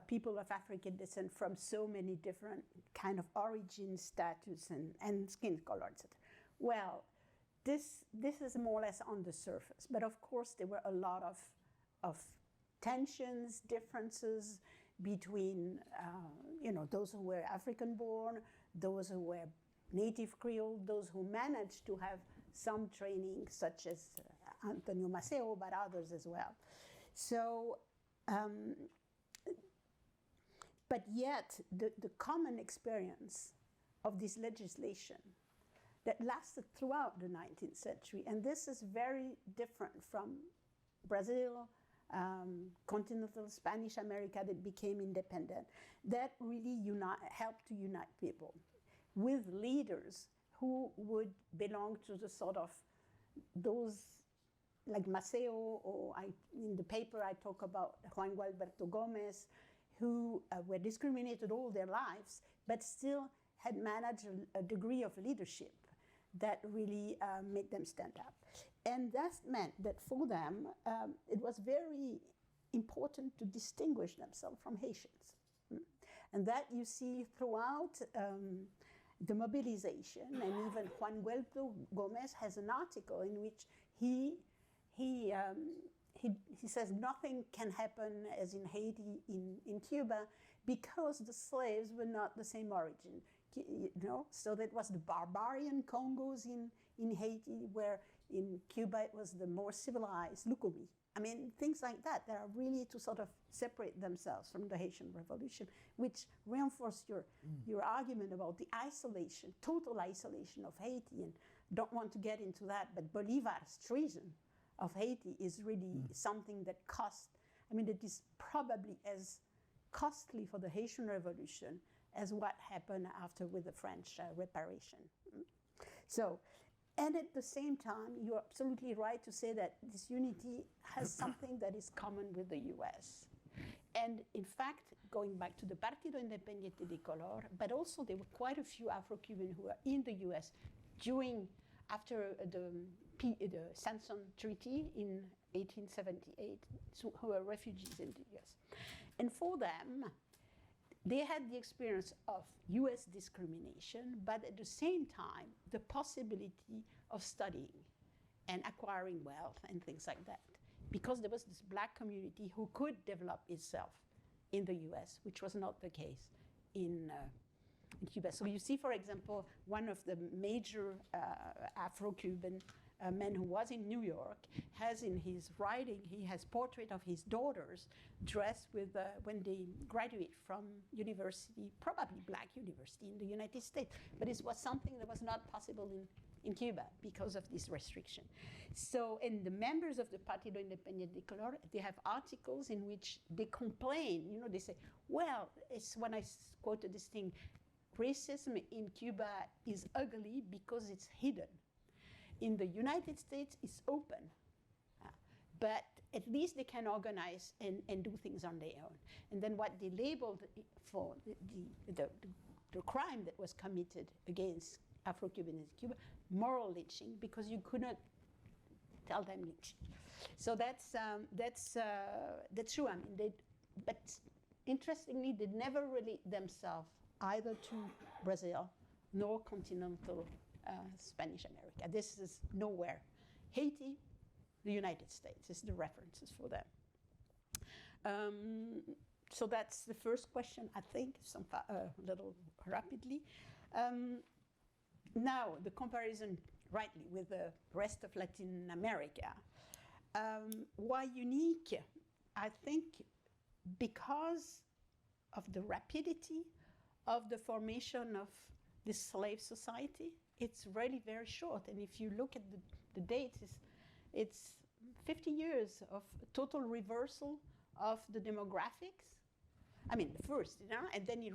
people of African descent from so many different kind of origin, status, and skin color, etc. Well, this is more or less on the surface, but of course there were a lot of tensions, differences between those who were African-born, those who were native Creole, those who managed to have some training, such as Antonio Maceo, but others as well. So, but yet the common experience of this legislation that lasted throughout the 19th century, and this is very different from Brazil, continental Spanish America that became independent, that really helped to unite people with leaders who would belong to the sort of those like Maceo, or in the paper I talk about Juan Gualberto Gomez, who were discriminated all their lives, but still had managed a degree of leadership that really made them stand up. And that meant that for them, it was very important to distinguish themselves from Haitians. And that you see throughout the mobilization, and even Juan Gualberto Gomez has an article in which he says nothing can happen as in Haiti, in Cuba, because the slaves were not the same origin. So that was the barbarian Congos in Haiti, where in Cuba it was the more civilized Lukumi. I mean, things like that are really to sort of separate themselves from the Haitian Revolution, which reinforce your argument about the isolation, total isolation of Haiti. And don't want to get into that, but Bolivar's treason of Haiti is really something that it is probably as costly for the Haitian Revolution as what happened after with the French reparation. So, and at the same time, you're absolutely right to say that this unity has something that is common with the US. And in fact, going back to the Partido Independiente de Color, but also there were quite a few Afro-Cubans who were in the US after the Sanson Treaty in 1878, who were refugees in the US. And for them, they had the experience of US discrimination, but at the same time, the possibility of studying and acquiring wealth and things like that. Because there was this black community who could develop itself in the US, which was not the case in Cuba. So you see, for example, one of the major Afro-Cuban man who was in New York has in his writing, he has portrait of his daughters dressed with, when they graduate from university, probably black university in the United States. But it was something that was not possible in Cuba because of this restriction. So, and the members of the Partido Independiente de Color, they have articles in which they complain, they say, well, it's when I quoted this thing, racism in Cuba is ugly because it's hidden. In the United States, it's open, but at least they can organize and do things on their own. And then what they labeled for the crime that was committed against Afro-Cubans in Cuba, moral lynching, because you could not tell them lynching. So that's true. I mean, but interestingly, they never relate themselves either to Brazil nor continental Spanish America. This is nowhere. Haiti, the United States is the references for them. So that's the first question, I think, a little rapidly. Now, the comparison, rightly, with the rest of Latin America. Why unique? I think because of the rapidity of the formation of this slave society. It's really very short. And if you look at the dates, it's 50 years of total reversal of the demographics. I mean, the first, you know, and then it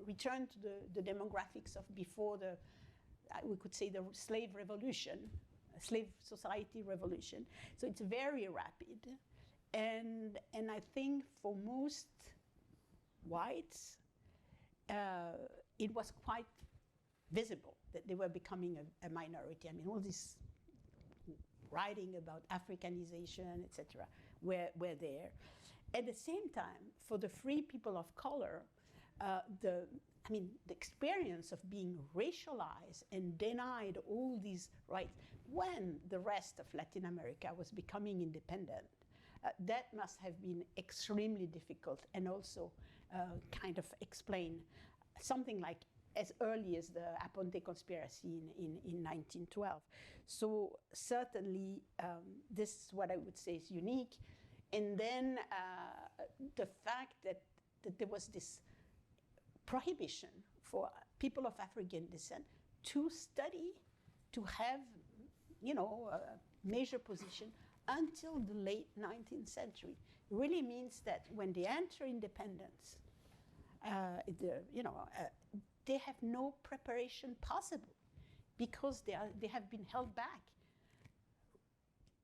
returned to the demographics of before the, we could say, the slave revolution, slave society revolution. So it's very rapid. And I think for most whites, it was quite visible that they were becoming a minority. I mean, all this writing about Africanization, etc., were there. At the same time, for the free people of color, the experience of being racialized and denied all these rights when the rest of Latin America was becoming independent, that must have been extremely difficult, and also kind of explain something like as early as the Aponte conspiracy in 1912. So certainly this is what I would say is unique. And then the fact that there was this prohibition for people of African descent to study, to have, you know, a major position until the late 19th century. It really means that when they enter independence, they have no preparation possible because they have been held back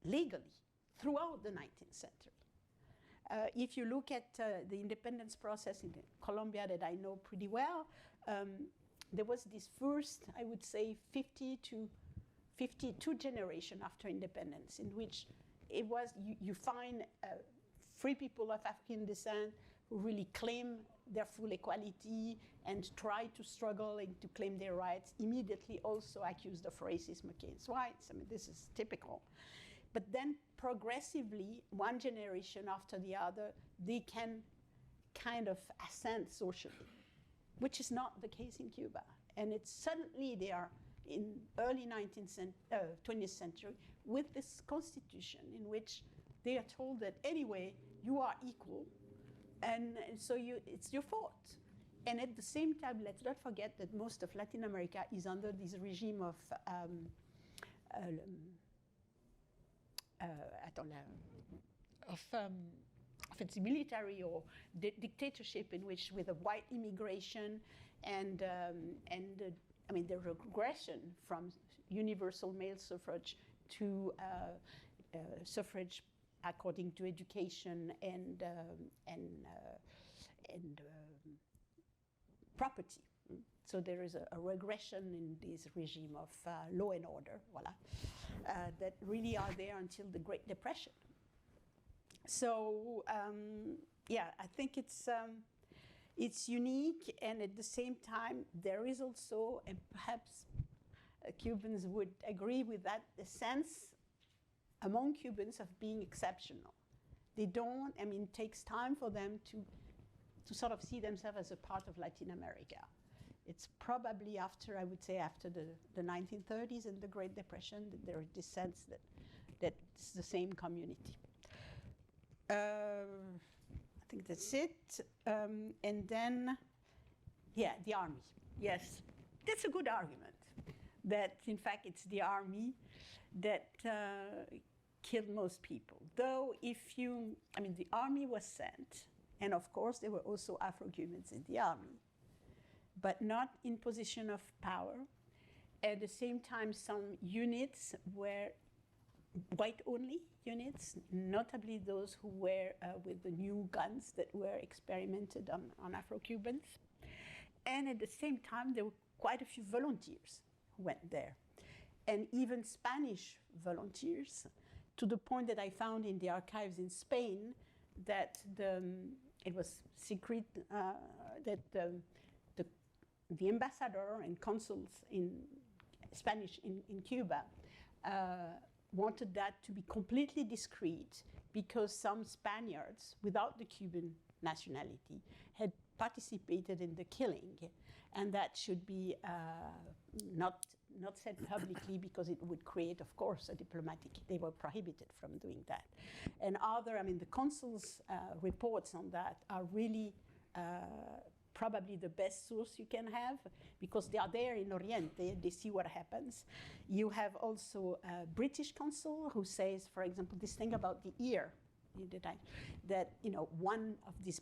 legally throughout the 19th century. If you look at the independence process in Colombia that I know pretty well, there was this first, I would say, 50 to 52 generation after independence, in which it was, you find free people of African descent who really claim their full equality and try to struggle and to claim their rights, immediately also accused of racism against whites. I mean, this is typical. But then progressively, one generation after the other, they can kind of ascend socially, which is not the case in Cuba. And it's suddenly they are in early 20th century with this constitution in which they are told that anyway, you are equal, and so it's your fault. And at the same time, let's not forget that most of Latin America is under this regime of it's military or dictatorship, in which with a white immigration and the regression from universal male suffrage to suffrage according to education and property. So there is a regression in this regime of law and order, voila, that really are there until the Great Depression. So I think it's unique, and at the same time there is also, and perhaps Cubans would agree with that, a sense among Cubans of being exceptional. They don't, it takes time for them to sort of see themselves as a part of Latin America. It's probably after, I would say, after the 1930s and the Great Depression, that there is this sense that it's the same community. I think that's it. And then, the army. Yes, that's a good argument, that in fact it's the army that killed most people. Though the army was sent, and of course there were also Afro-Cubans in the army, but not in position of power. At the same time, some units were white-only units, notably those who were with the new guns that were experimented on Afro-Cubans. And at the same time, there were quite a few volunteers who went there, and even Spanish volunteers to the point that I found in the archives in Spain that it was secret that the ambassador and consuls in Spanish in Cuba wanted that to be completely discreet because some Spaniards without the Cuban nationality had participated in the killing, and that should be not said publicly because it would create, of course, a diplomatic. They were prohibited from doing that. And the consul's reports on that are really probably the best source you can have because they are there in Oriente, they see what happens. You have also a British consul who says, for example, this thing about the ear, that one of these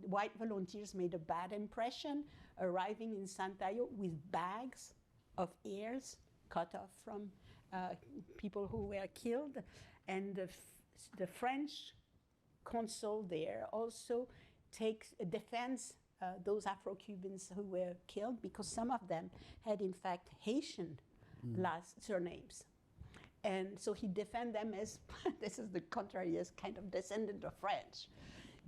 white volunteers made a bad impression arriving in Santayo with bags of ears cut off from people who were killed. And the French consul there also defends those Afro-Cubans who were killed because some of them had in fact Haitian last surnames. And so he defends them as, this is the contrary, as kind of descendant of French.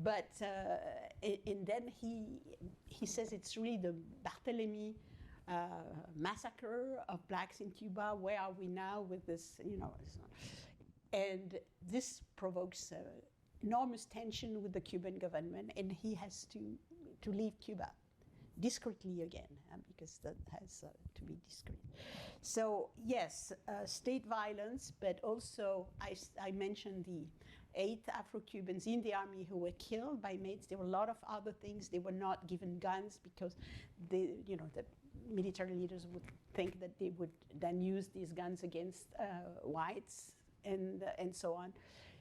But and then he says it's really the Barthélemy massacre of blacks in Cuba. Where are we now with this, And this provokes enormous tension with the Cuban government, and he has to leave Cuba discreetly again, because that has to be discreet. So yes, state violence, but also I mentioned the 8 Afro-Cubans in the army who were killed by mates. There were a lot of other things. They were not given guns because the military leaders would think that they would then use these guns against whites and so on.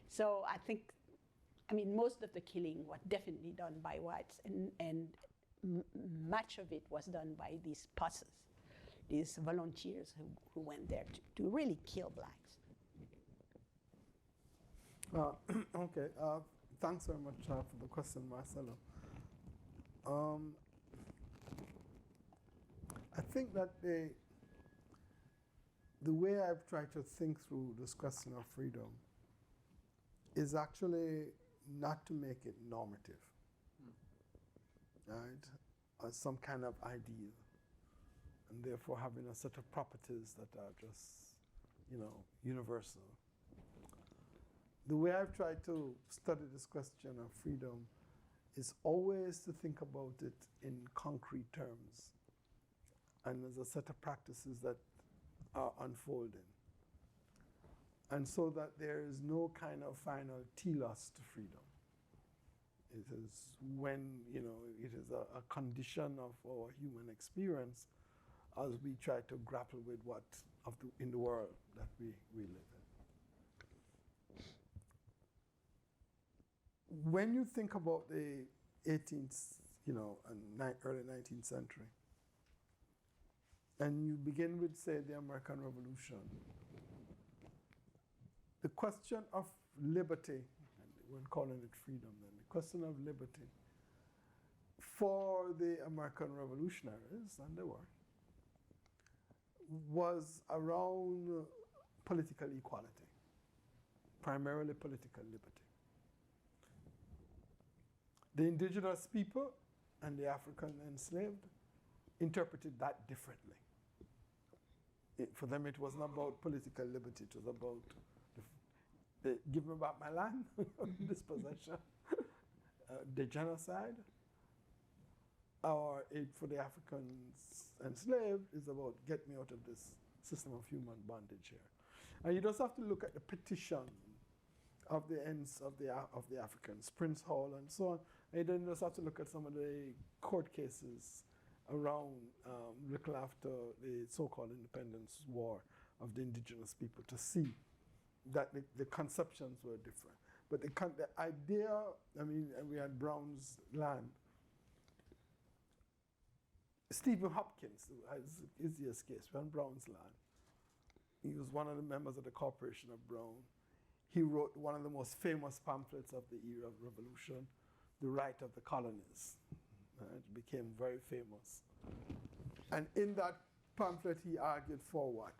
So I think, most of the killing was definitely done by whites, and much of it was done by these posses, these volunteers who went there to really kill blacks. Okay, thanks very much for the question, Marcelo. I think that the way I've tried to think through this question of freedom is actually not to make it normative, right? Or some kind of ideal, and therefore having a set of properties that are just, universal. The way I've tried to study this question of freedom is always to think about it in concrete terms and as a set of practices that are unfolding. And so that there is no kind of final telos to freedom. It is when, it is a condition of our human experience as we try to grapple with what in the world that we live in. When you think about the 18th, and early 19th century, and you begin with, say, the American Revolution, the question of liberty, we're calling it freedom then, the question of liberty for the American revolutionaries, and they were, was around political equality, primarily political liberty. The indigenous people and the African enslaved interpreted that differently. For them, it wasn't about political liberty, it was about give me back my land, dispossession, the genocide. Our aid for the Africans enslaved is about get me out of this system of human bondage here. And you just have to look at the petition of the ends of the Africans, Prince Hall and so on. And then you just have to look at some of the court cases around little after the so-called independence war of the indigenous people to see that the conceptions were different. But the idea, and we had Brown's land. Stephen Hopkins, is the case, we had Brown's land. He was one of the members of the Corporation of Brown. He wrote one of the most famous pamphlets of the era of revolution, The Right of the Colonies. It became very famous. And in that pamphlet, he argued for what?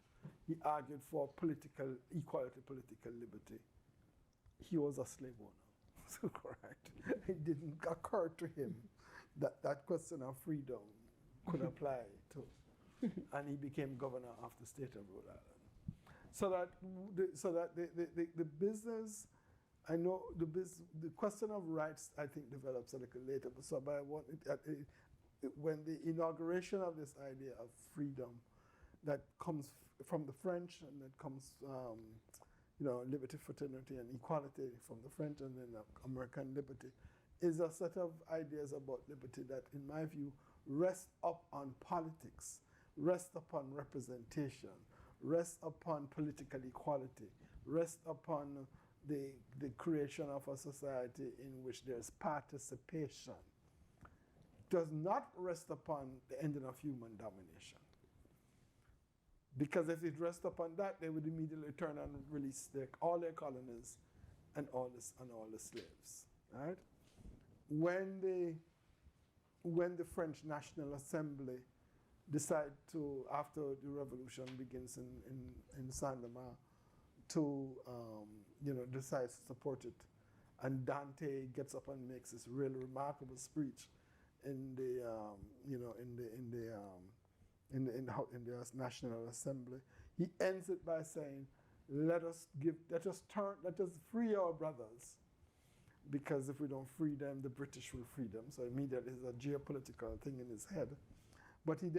he argued for political equality, political liberty. He was a slave owner. So, right. It didn't occur to him that that question of freedom could apply to, and he became governor of the state of Rhode Island. So that the business, I know the question of rights, I think, develops a little later. But I want when the inauguration of this idea of freedom that comes from the French and that comes, liberty, fraternity, and equality from the French, and then American liberty, is a set of ideas about liberty that, in my view, rest up on politics, rest upon representation, rest upon political equality, rest upon the creation of a society in which there's participation, does not rest upon the ending of human domination. Because if it rests upon that, they would immediately turn and release all their colonies and all the slaves. Right? When the French National Assembly decide to, after the revolution begins in Saint-Domingue, to decide to support it, and Dante gets up and makes this really remarkable speech in the National Assembly. He ends it by saying, let us free our brothers, because if we don't free them, the British will free them. So immediately there's a geopolitical thing in his head. But he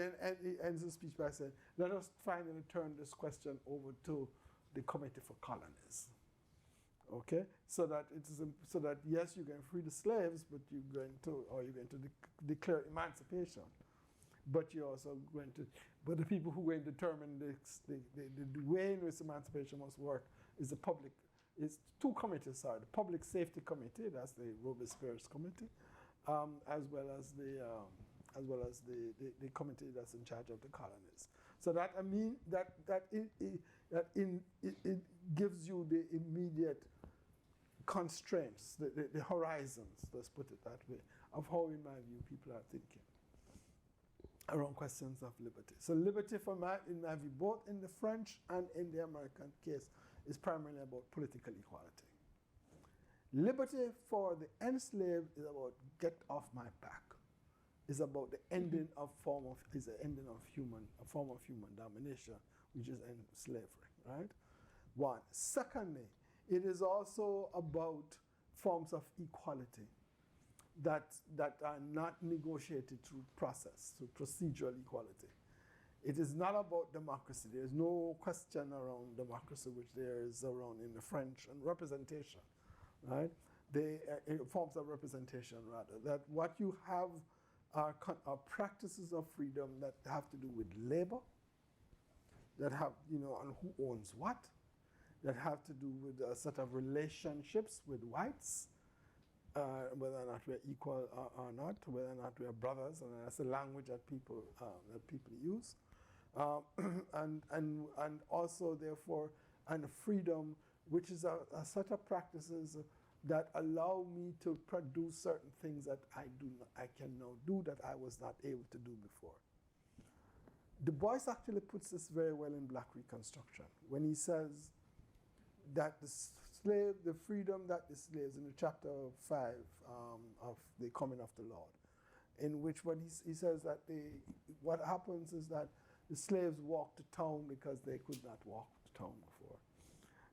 ends his speech by saying, let us finally turn this question over to the Committee for Colonies. Okay, so that yes, you can free the slaves, but you're going to declare emancipation. But you're also going to, but the people who are going to determine the way in which emancipation must work is it's two committees, the Public Safety Committee, that's the Robespierre's committee, as well as the committee that's in charge of the colonies. So that, I mean, it gives you the immediate constraints, the horizons, let's put it that way, of how, in my view, people are thinking around questions of liberty. So liberty, in my view, both in the French and in the American case, is primarily about political equality. Liberty for the enslaved is about get off my back. Is about the ending of a form of human domination, which is in slavery, right? One. Secondly, it is also about forms of equality that are not negotiated through process, through procedural equality. It is not about democracy. There is no question around democracy, which there is around in the French, and representation, right? Forms of representation, rather. That what you have are practices of freedom that have to do with labor, that have, on who owns what, that have to do with a set of relationships with whites, whether or not we're equal or not, whether or not we're brothers, and that's the language that people use, and also therefore, and freedom, which is a set of practices that allow me to produce certain things that I can now do that I was not able to do before. Du Bois actually puts this very well in Black Reconstruction when he says that the freedom that the slaves, in the chapter 5 of the Coming of the Lord, in which he says that what happens is that the slaves walked to town because they could not walk to town before.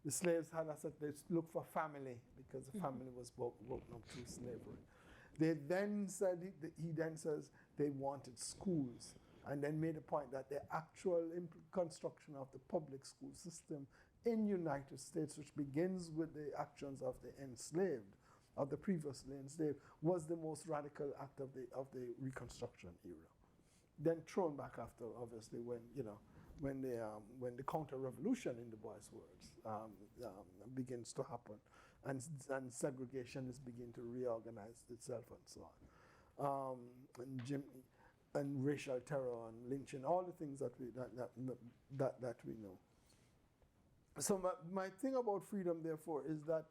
The slaves had they looked for family because the family was broken up through slavery. He then says they wanted schools, and then made a point that the actual construction of the public school system in United States, which begins with the actions of the enslaved, of the previously enslaved, was the most radical act of the Reconstruction era. Then thrown back after, obviously, when the counter-revolution, in Du Bois' words, begins to happen, and segregation is beginning to reorganize itself and so on, and racial terror and lynching, all the things that we know. So my thing about freedom, therefore, is that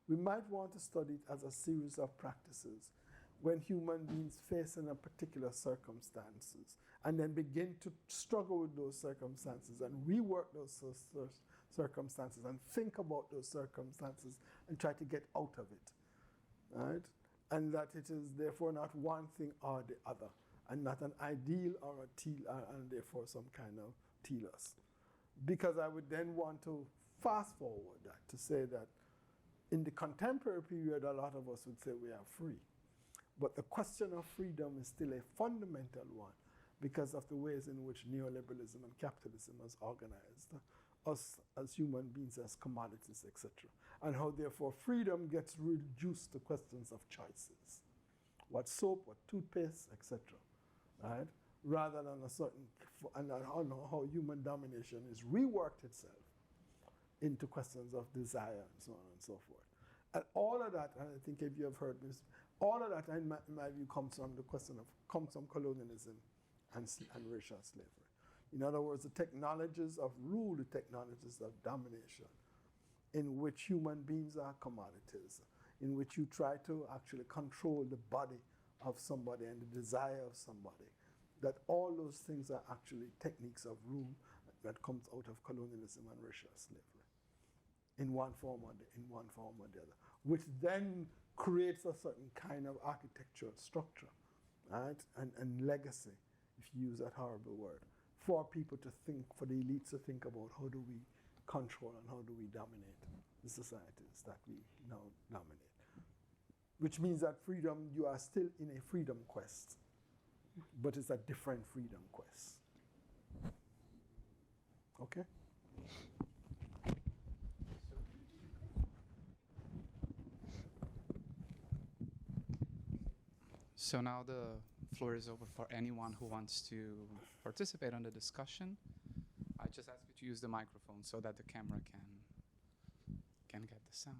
we might want to study it as a series of practices when human beings face in a particular circumstances and then begin to struggle with those circumstances and rework those circumstances and think about those circumstances and try to get out of it, right? And that it is therefore not one thing or the other, and not an ideal or and therefore some kind of telos. Because I would then want to fast forward that to say that in the contemporary period, a lot of us would say we are free. But the question of freedom is still a fundamental one because of the ways in which neoliberalism and capitalism has organized us as human beings, as commodities, etc. And how therefore freedom gets reduced to questions of choices. What soap, what toothpaste, etc. Right? Rather than a certain, and how human domination is reworked itself into questions of desire and so on and so forth. And all of that, and I think if you have heard this, all of that in my view comes from the question of, comes from colonialism and racial slavery. In other words, the technologies of rule, the technologies of domination, in which human beings are commodities, in which you try to actually control the body of somebody and the desire of somebody, that all those things are actually techniques of rule that comes out of colonialism and racial slavery in one form or the other, which then creates a certain kind of architectural structure, right? And legacy, if you use that horrible word, for people to think, for the elites to think about how do we control and how do we dominate the societies that we now dominate. Which means that freedom, you are still in a freedom quest, but it's a different freedom quest. Okay? So now the floor is open for anyone who wants to participate on the discussion. I just ask you to use the microphone so that the camera can get the sound.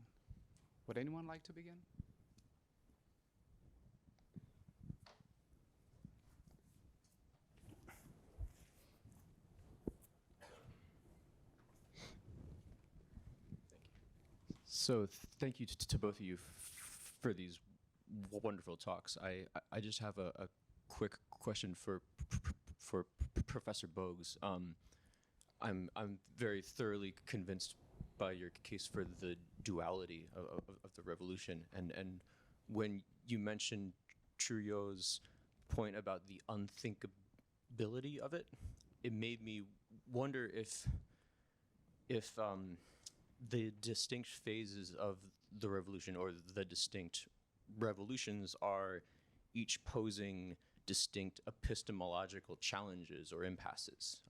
Would anyone like to begin? So thank you to both of you for these wonderful talks. I just have a quick question for Professor Bogues. I'm very thoroughly convinced by your case for the duality of the revolution, and when you mentioned Trujillo's point about the unthinkability of it, it made me wonder if the distinct phases of the revolution, or the distinct revolutions, are each posing distinct epistemological challenges or impasses.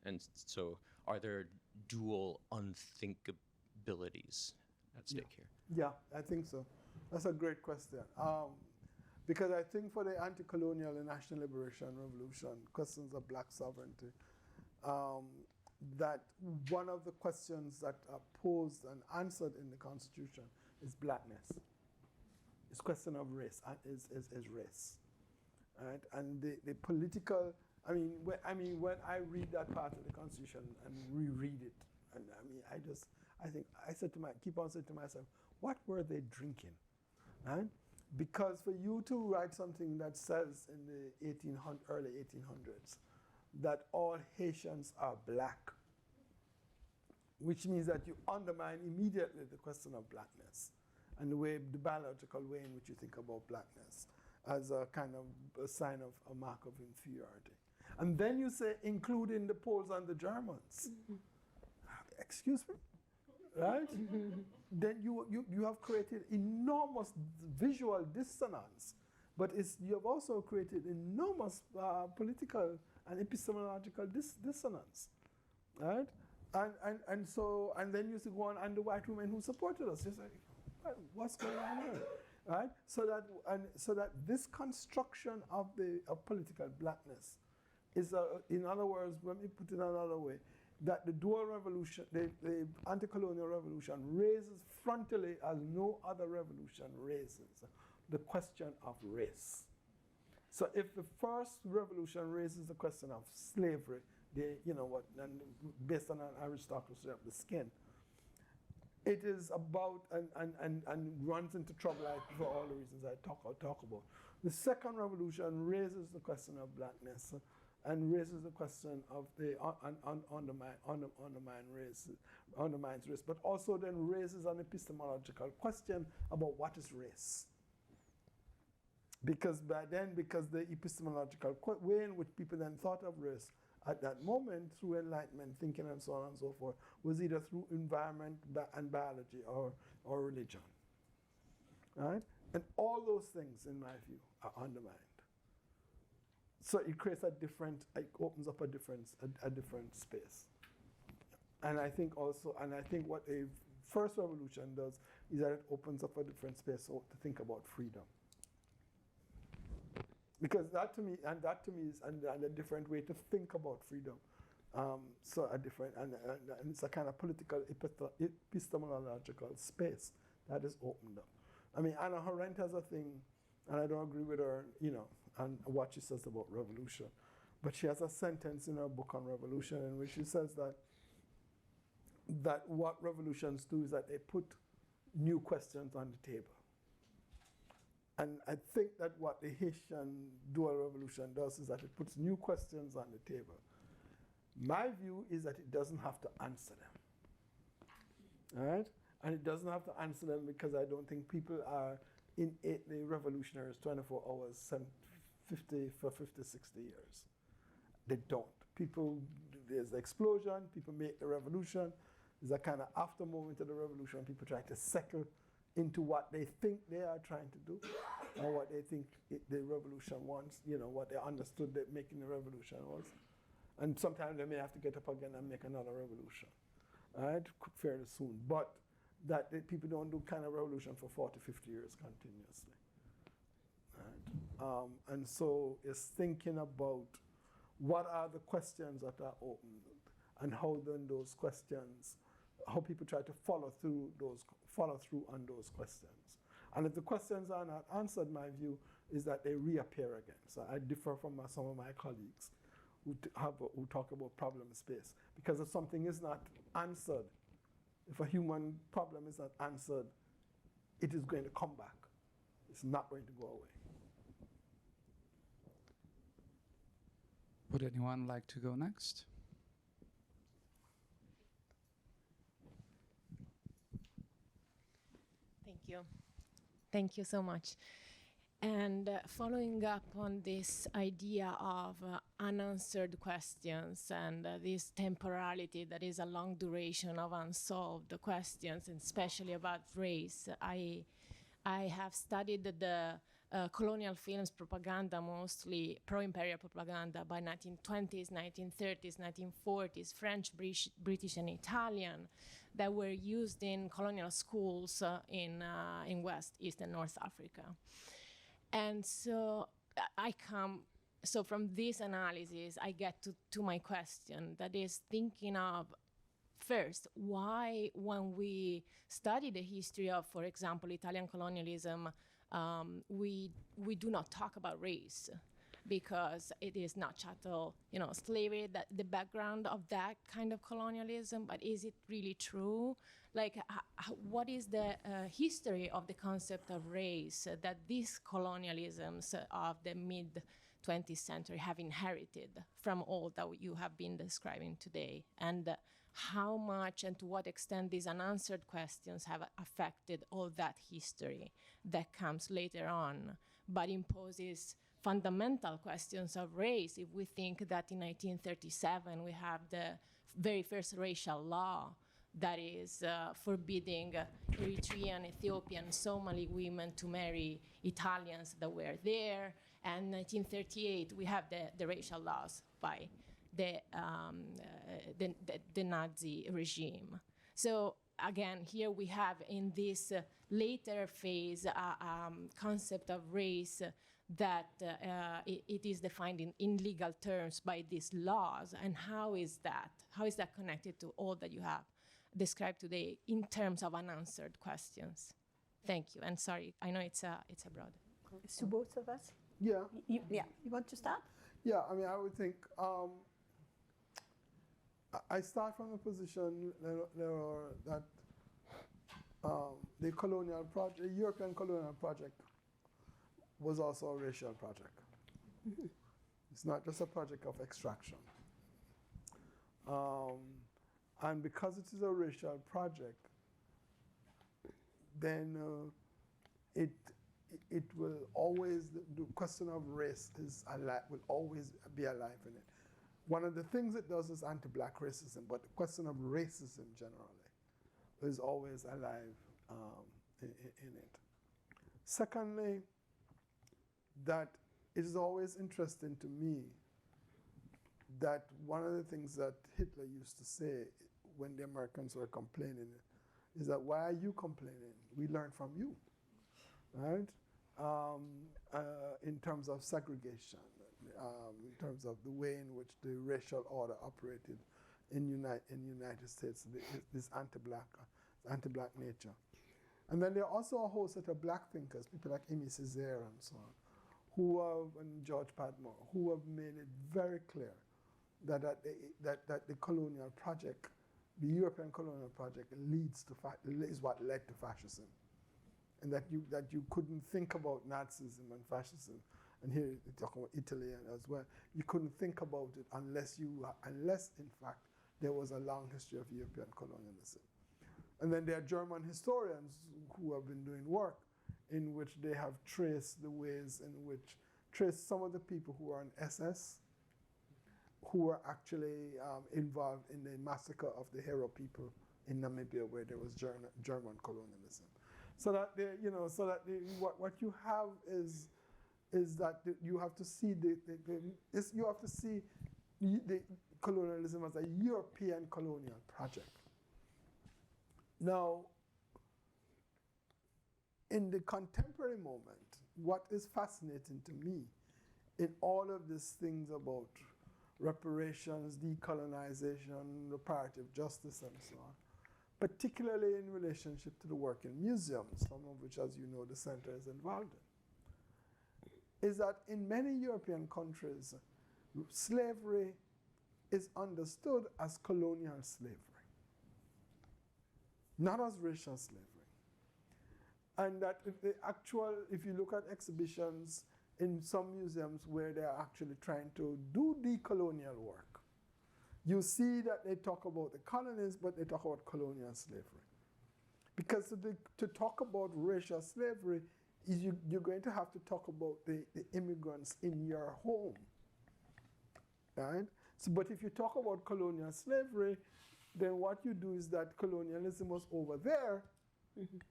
And so are there dual unthinkabilities at stake here? Yeah, I think so. That's a great question. Because I think for the anti-colonial and national liberation revolution, questions of black sovereignty, that one of the questions that are posed and answered in the Constitution is blackness. It's question of race, is race, right? And the political, when I read that part of the Constitution and reread it, and I keep on saying to myself, what were they drinking, right? Because for you to write something that says in the early 1800s that all Haitians are black, which means that you undermine immediately the question of blackness and the biological way in which you think about blackness as a kind of a sign of a mark of inferiority. And then you say, including the Poles and the Germans. Excuse me? Right? Then you have created enormous visual dissonance, but you have also created enormous political and epistemological dissonance, right? And then you used to go on, and the white women who supported us, you say, what's going on here, right? So that this construction of political blackness is, in other words, let me put it another way, that the dual revolution, the anti-colonial revolution, raises frontally as no other revolution raises the question of race. So if the first revolution raises the question of slavery, and based on an aristocracy of the skin, it is about and runs into trouble for all the reasons I talk about. The second revolution raises the question of blackness and raises the question of the undermines race, but also then raises an epistemological question about what is race. Because by then, because the epistemological way in which people then thought of race at that moment through Enlightenment thinking and so on and so forth was either through environment and biology or religion. Right? And all those things, in my view, are undermined. So it creates it opens up a different space. And I think what a first revolution does is that it opens up a different space to think about freedom. Because that to me is a different way to think about freedom. So a different, and it's a kind of political epistemological space that is opened up. I mean, Anna Arendt has a thing, and I don't agree with her, and what she says about revolution. But she has a sentence in her book on revolution in which she says that what revolutions do is that they put new questions on the table. And I think that what the Haitian dual revolution does is that it puts new questions on the table. My view is that it doesn't have to answer them. All right? And it doesn't have to answer them because I don't think people are innately revolutionaries 24 hours, 50, 60 years. They don't. There's the explosion, people make the revolution. There's a kind of after moment of the revolution, people try to settle into what they think they are trying to do or what they think the revolution wants, what they understood that making the revolution was. And sometimes they may have to get up again and make another revolution, right, fairly soon. But that people don't do kind of revolution for 40, 50 years continuously. Right? And so it's thinking about what are the questions that are open and how then those questions, how people try to follow through on those questions. And if the questions are not answered, my view is that they reappear again. So I differ from some of my colleagues who talk about problem space. Because if something is not answered, if a human problem is not answered, it is going to come back. It's not going to go away. Would anyone like to go next? Thank you. Thank you so much. And following up on this idea of unanswered questions and this temporality that is a long duration of unsolved questions, and especially about race, I have studied the colonial films propaganda, mostly pro-imperial propaganda by 1920s, 1930s, 1940s, French, British, and Italian, that were used in colonial schools in West, East, and North Africa. And so from this analysis, I get to my question, that is thinking of, first, why when we study the history of, for example, Italian colonialism, we do not talk about race, because it is not chattel, slavery, that the background of that kind of colonialism. But is it really true? Like, what is the history of the concept of race that these colonialisms of the mid-20th century have inherited from all that you have been describing today? And how much and to what extent these unanswered questions have affected all that history that comes later on, but imposes fundamental questions of race. If we think that in 1937 we have the very first racial law that is forbidding Eritrean, Ethiopian, Somali women to marry Italians that were there, and 1938 we have the racial laws by the Nazi regime. So again, here we have in this later phase a concept of race that it is defined in legal terms by these laws. And how is that connected to all that you have described today in terms of unanswered questions? Thank you, and sorry, I know it's a broad. To both of us? Yeah. You want to start? Yeah, I mean, I would think, I start from the position that the colonial project, the European colonial project, was also a racial project. It's not just a project of extraction. And because it is a racial project, then it will always, the question of race is alive, will always be alive in it. One of the things it does is anti-black racism, but the question of racism generally is always alive in it. Secondly, that it is always interesting to me that one of the things that Hitler used to say when the Americans were complaining is that, why are you complaining? We learn from you, right? In terms of segregation, in terms of the way in which the racial order operated in United States, this anti-black nature. And then there are also a whole set of black thinkers, people like Aimé Césaire and so on, who have, and George Padmore, who have made it very clear that the colonial project, the European colonial project, is what led to fascism, and that you couldn't think about Nazism and fascism, and here we talk about Italy as well. You couldn't think about it unless in fact there was a long history of European colonialism. And then there are German historians who have been doing work in which they have traced the ways in which, traced some of the people who are in SS, who were actually involved in the massacre of the Hero people in Namibia, where there was German colonialism. So that what you have is that you have to see you have to see the colonialism as a European colonial project. Now, in the contemporary moment, what is fascinating to me in all of these things about reparations, decolonization, reparative justice, and so on, particularly in relationship to the work in museums, some of which, as you know, the center is involved in, is that in many European countries, slavery is understood as colonial slavery, not as racial slavery. And that if you look at exhibitions in some museums where they're actually trying to do decolonial work, you see that they talk about the colonies, but they talk about colonial slavery. Because to talk about racial slavery, you're going to have to talk about the immigrants in your home, right? So, but if you talk about colonial slavery, then what you do is that colonialism was over there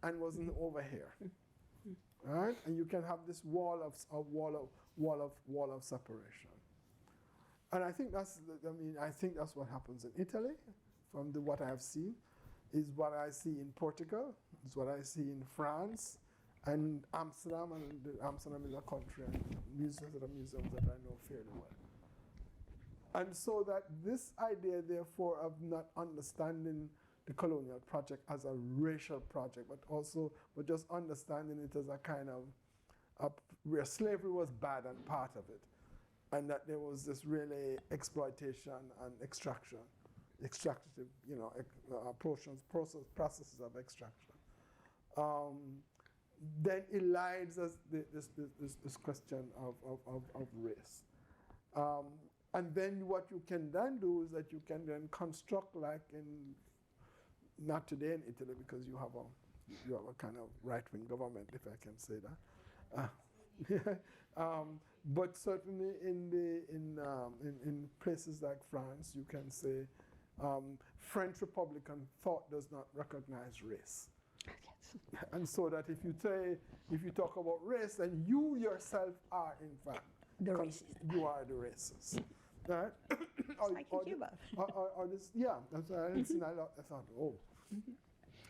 and wasn't over here, right? And you can have this wall of separation. And I think that's what happens in Italy, from what I have seen, is what I see in Portugal, is what I see in France, and Amsterdam. And Amsterdam is a country, and museums that I know fairly well. And so that this idea, therefore, of not understanding the colonial project as a racial project, but just understanding it as a kind of where slavery was bad and part of it, and that there was this really exploitation and extractive, processes of extraction. Then it lies as this question of race. And then what you can then do is that you can then construct, like not today in Italy, because you have a kind of right-wing government, if I can say that. But certainly in places like France, you can say French Republican thought does not recognize race. Yes. And so that if you talk about race, then you yourself are in fact the racist. You are the racist. Right? Like in Cuba. Or this, yeah, that's why I didn't see a lot. I thought,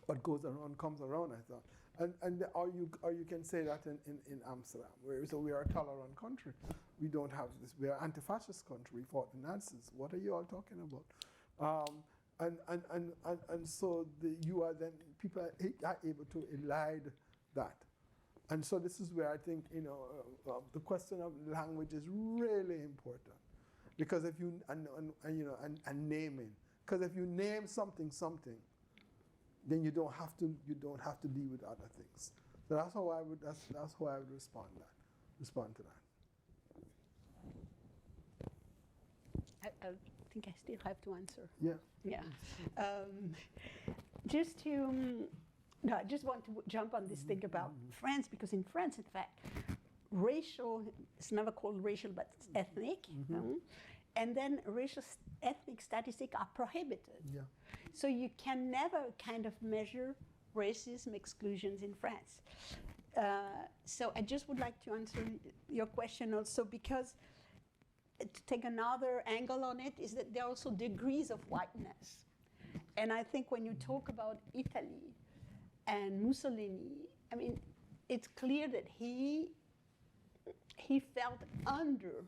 what goes around comes around, I thought. Or you can say that in Amsterdam, so we are a tolerant country. We don't have this, we are an anti-fascist country, we fought the Nazis. What are you all talking about? And so you are then, people are able to elide that. And so this is where I think, the question of language is really important. Because if you, and naming, because if you name something, then you don't have to deal with other things. So that's how I would respond to that. I think I still have to answer. Yeah. Yeah. No, I just want to jump on this thing about France, because in France, in fact, racial, it's never called racial, but it's ethnic. And then ethnic statistics are prohibited. Yeah. So you can never kind of measure racism exclusions in France. So I just would like to answer your question also, because to take another angle on it is that there are also degrees of whiteness. And I think when you talk about Italy and Mussolini, I mean, it's clear that he felt under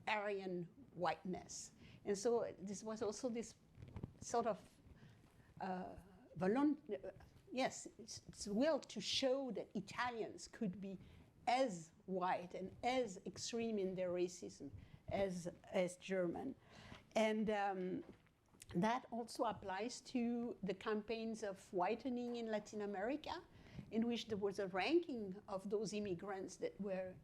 Aryan whiteness. And so this was also this sort of it's will to show that Italians could be as white and as extreme in their racism as German. And that also applies to the campaigns of whitening in Latin America, in which there was a ranking of those immigrants that were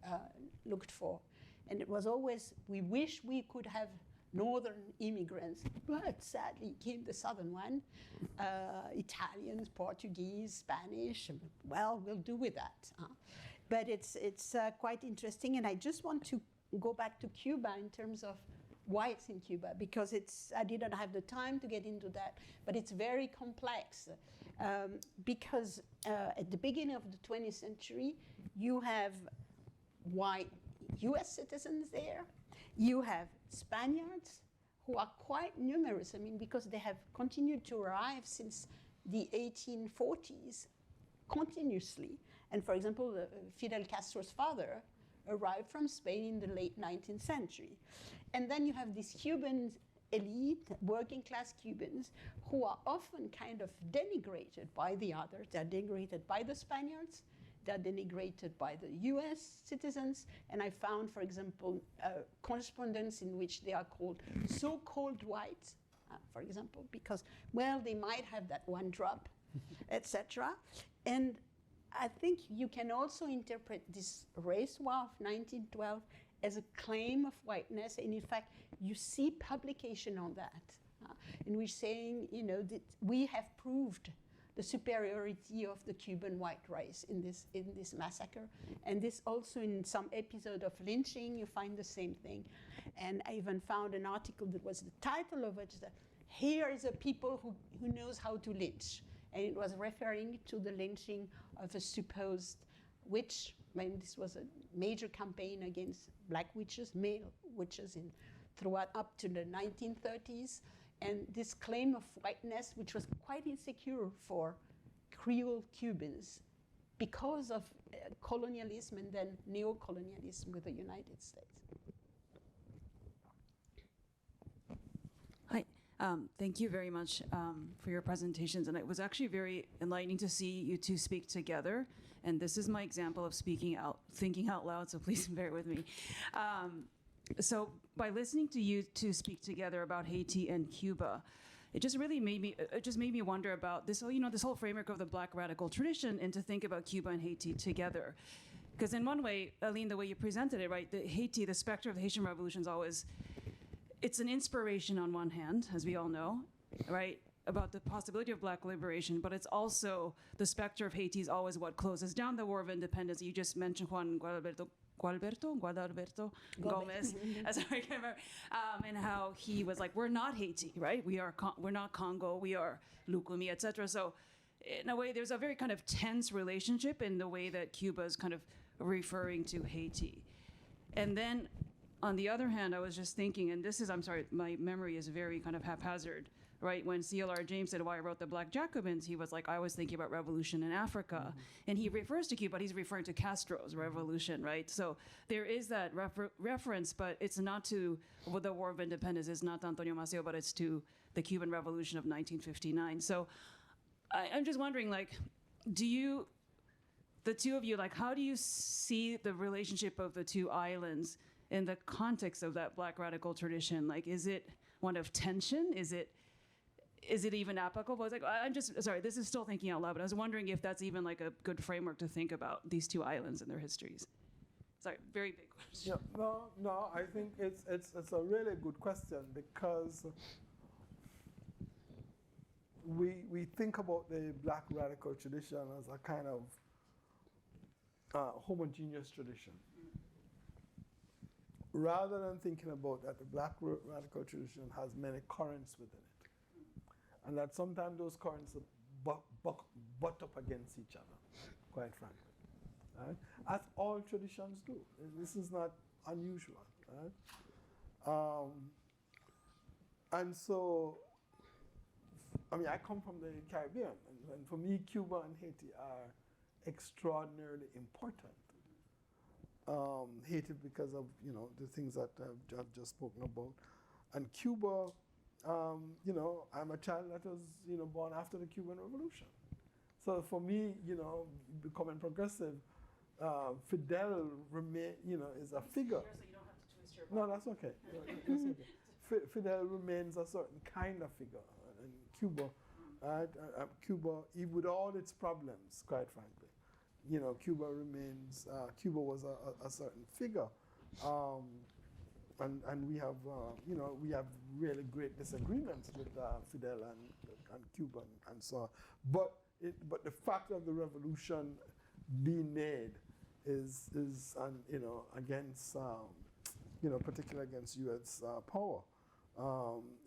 looked for. And it was always, we wish we could have northern immigrants, but sadly came the southern one, Italians, Portuguese, Spanish. Well, we'll do with that. But it's quite interesting, and I just want to go back to Cuba in terms of whites in Cuba, because I didn't have the time to get into that, but it's very complex. Because at the beginning of the 20th century, you have white US citizens there, you have Spaniards who are quite numerous, I mean, because they have continued to arrive since the 1840s continuously. And for example, Fidel Castro's father arrived from Spain in the late 19th century. And then you have these Cuban elite, working class Cubans, who are often kind of denigrated by the others. They're denigrated by the Spaniards, they're denigrated by the US citizens. And I found, for example, correspondence in which they are called so-called whites, for example, because, well, they might have that one drop, etc. And I think you can also interpret this race war of 1912 as a claim of whiteness, and in fact, you see publication on that, in which saying, you know, that we have proved the superiority of the Cuban white race in this massacre, and this also in some episode of lynching, you find the same thing. And I even found an article that was the title of it, "Here is a people who knows how to lynch," and it was referring to the lynching of a supposed witch. I mean, this was a major campaign against black witches, male witches, throughout up to the 1930s. And this claim of whiteness, which was quite insecure for Creole Cubans because of colonialism and then neo-colonialism with the United States. Hi, thank you very much for your presentations. And it was actually very enlightening to see you two speak together. And this is my example of thinking out loud, so please bear with me. So by listening to you two speak together about Haiti and Cuba, it just made me wonder about this whole framework of the Black radical tradition, and to think about Cuba and Haiti together. Because in one way, Aline, the way you presented it, right, the specter of the Haitian Revolution is always, it's an inspiration on one hand, as we all know, right, about the possibility of Black liberation, but it's also, the specter of Haiti is always what closes down the War of Independence. You just mentioned Juan Guadalberto Gomez, as I can remember, and how he was like, we're not Haiti, right? We're not Congo, we are Lukumi, etc. So in a way, there's a very kind of tense relationship in the way that Cuba is kind of referring to Haiti. And then on the other hand, I was just thinking, and this is, I'm sorry, my memory is very kind of haphazard, right? When C.L.R. James said why I wrote the Black Jacobins, he was like, I was thinking about revolution in Africa. And he refers to Cuba, but he's referring to Castro's revolution, right? So there is that reference, but it's not to the War of Independence, it's not to Antonio Maceo, but it's to the Cuban Revolution of 1959. So I'm just wondering, like, the two of you, like, how do you see the relationship of the two islands in the context of that Black radical tradition? Like, is it one of tension? Is it is it even applicable? I was like, I'm just, sorry, this is still thinking out loud, but I was wondering if that's even like a good framework to think about these two islands and their histories. Sorry, very big question. Yeah, no, I think it's a really good question, because we think about the Black radical tradition as a kind of homogeneous tradition, rather than thinking about that the Black radical tradition has many currents within it, and that sometimes those currents butt up against each other, quite frankly. Right? As all traditions do. This is not unusual. Right? And so, I mean, I come from the Caribbean, and for me, Cuba and Haiti are extraordinarily important. Haiti because of, you know, the things that I've just spoken about, and Cuba, you know, I'm a child that was, you know, born after the Cuban Revolution. So for me, you know, becoming progressive, Fidel you know, is a figure. So you don't have to twist your No, that's okay. That's okay. Fidel remains a certain kind of figure in Cuba. Right? Cuba, even with all its problems, quite frankly, you know, Cuba remains. Cuba was a certain figure, and we have, you know, we have really great disagreements with Fidel and Cuba and so on. But the fact of the revolution being made is you know, against, you know, particularly against U.S. Power,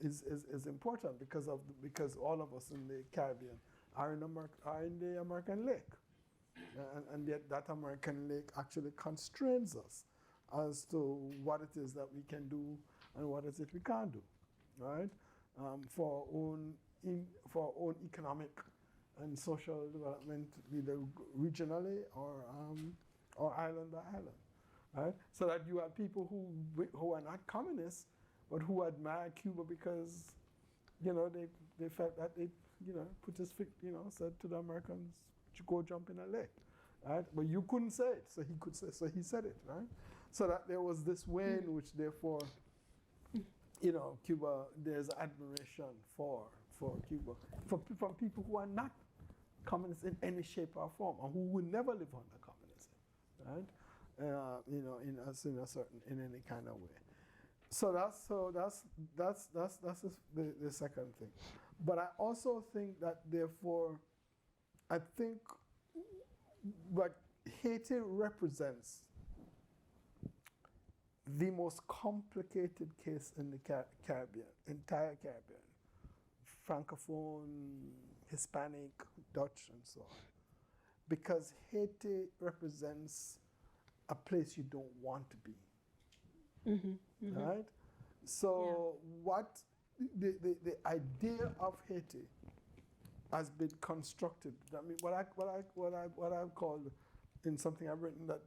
is important because all of us in the Caribbean are in the American lake, and yet that American lake actually constrains us as to what it is that we can do and what is it we can't do, right? For our own economic and social development, either regionally or island by island, right? So that you have people who are not communists, but who admire Cuba because, you know, they felt that they, you know, said to the Americans, "You go jump in a lake," right? But you couldn't say it, so he could say, so he said it, right? So that there was this way in which, therefore, you know, Cuba, there's admiration for Cuba from people who are not communists in any shape or form, and who would never live under communism, right? You know, in any kind of way. So that's the second thing. But I also think that, therefore, I think what Haiti represents the most complicated case in the Caribbean, entire Caribbean, Francophone, Hispanic, Dutch, and so on. Because Haiti represents a place you don't want to be. Mm-hmm, mm-hmm. Right? So what the idea of Haiti has been constructed. I mean, what I've called in something I've written, that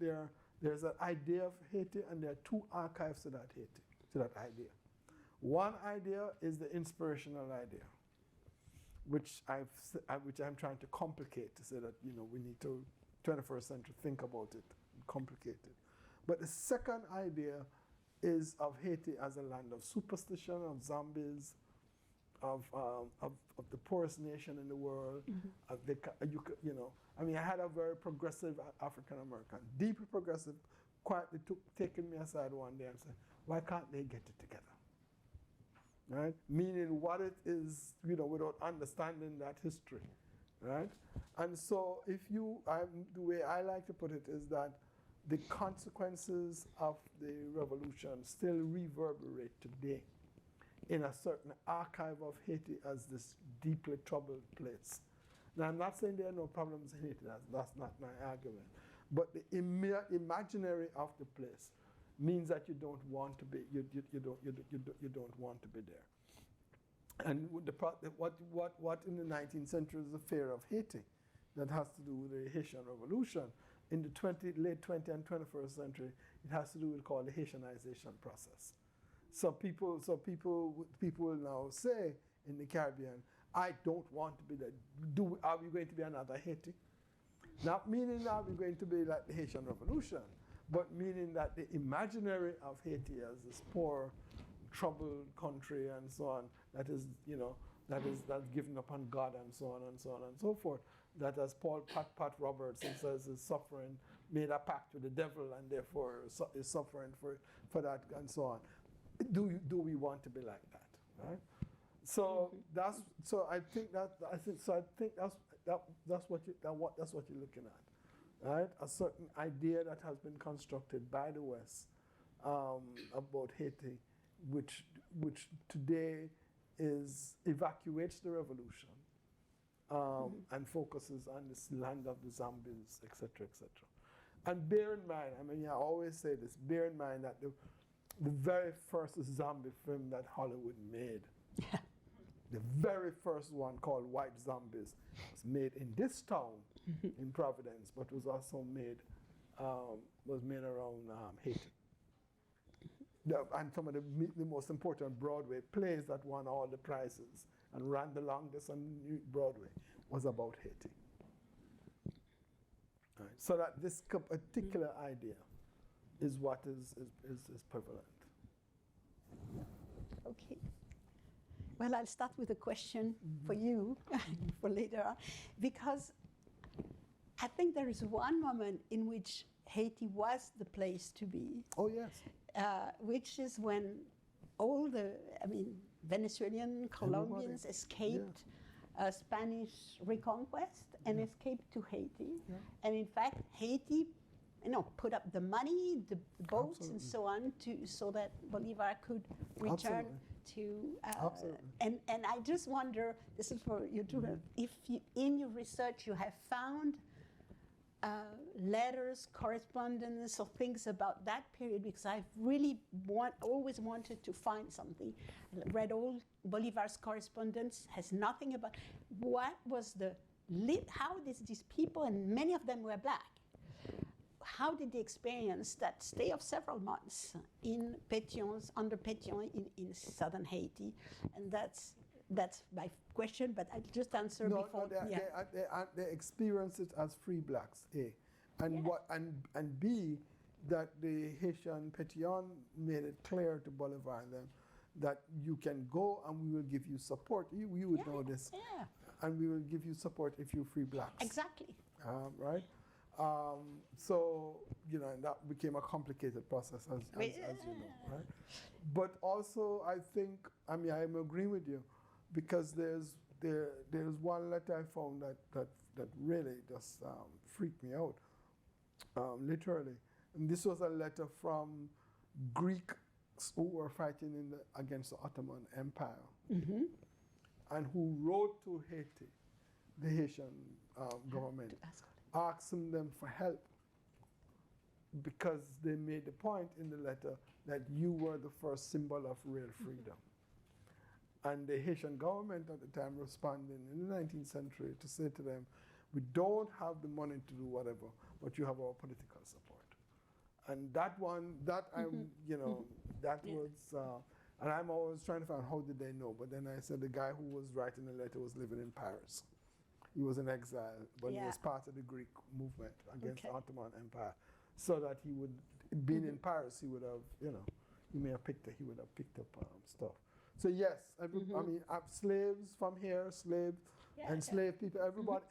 there's an idea of Haiti, and there are two archives to that Haiti, to that idea. One idea is the inspirational idea, which I'm trying to complicate to say that, you know, we need to 21st century think about it, complicate it. But the second idea is of Haiti as a land of superstition, of zombies, of the poorest nation in the world. Mm-hmm. You know, I mean, I had a very progressive African American, deeply progressive, quietly taking me aside one day and said, "Why can't they get it together?" Right? Meaning what it is, you know, without understanding that history, right? And so the way I like to put it is that the consequences of the revolution still reverberate today in a certain archive of Haiti as this deeply troubled place. Now, I'm not saying there are no problems in Haiti, that's not my argument. But the imaginary of the place means that you don't want to be, you don't want to be there. And what in the 19th century is the fear of Haiti that has to do with the Haitian Revolution. In the late 20th and 21st century, it has to do with called the Haitianization process. So people will now say in the Caribbean, "I don't want to be there. Are we going to be another Haiti?" Not meaning that we're going to be like the Haitian Revolution, but meaning that the imaginary of Haiti as this poor, troubled country and so on, that is, you know, that's given upon God and so on and so on and so forth. That, as Pat Roberts says, is suffering, made a pact with the devil, and therefore is suffering for that and so on. Do we want to be like that, right? So that's what you're looking at, right? A certain idea that has been constructed by the West about Haiti, which today evacuates the revolution and focuses on this land of the zombies, etc., etc. And bear in mind, I mean, I always say this, bear in mind that the very first zombie film that Hollywood made, the very first one, called White Zombies, was made in this town in Providence, but was also made around Haiti. And some of the most important Broadway plays that won all the prizes and ran the longest on Broadway was about Haiti. Right. So that this particular idea is what is prevalent. Okay. Well, I'll start with a question for you for later on, because I think there is one moment in which Haiti was the place to be. Oh, yes. Which is when all the, Venezuelan Colombians escaped Spanish reconquest and escaped to Haiti. Yeah. And in fact, Haiti, put up the money, the boats, and so on, so that Bolivar could return to. And I just wonder, this is for you too, if you, in your research you have found letters, correspondence, or things about that period, because I've really always wanted to find something. I read all Bolivar's correspondence, has nothing about what was how did these people, and many of them were black, how did they experience that stay of several months in Pétions, under Pétions in southern Haiti? And that's my question, but I'll just answer before. They experience it as free blacks, A. And and B, that the Haitian Pétion made it clear to Bolivar and them that you can go and we will give you support. You would know this. Yeah. And we will give you support if you free blacks. Exactly. Right? So, and that became a complicated process, as you know, right? But also, I think, I'm agreeing with you, because there's one letter I found that really just freaked me out, literally. And this was a letter from Greeks who were fighting against the Ottoman Empire, and who wrote to Haiti, the Haitian government, asking them for help, because they made the point in the letter that you were the first symbol of real freedom. And the Haitian government at the time responded in the 19th century to say to them, we don't have the money to do whatever, but you have our political support. And that one, that was, and I'm always trying to find how did they know, but then I said the guy who was writing the letter was living in Paris. He was in exile, but he was part of the Greek movement against the Ottoman Empire. So that he would, being in Paris, he would have, he would have picked up stuff. So yes, slaves from here, enslaved people, everybody,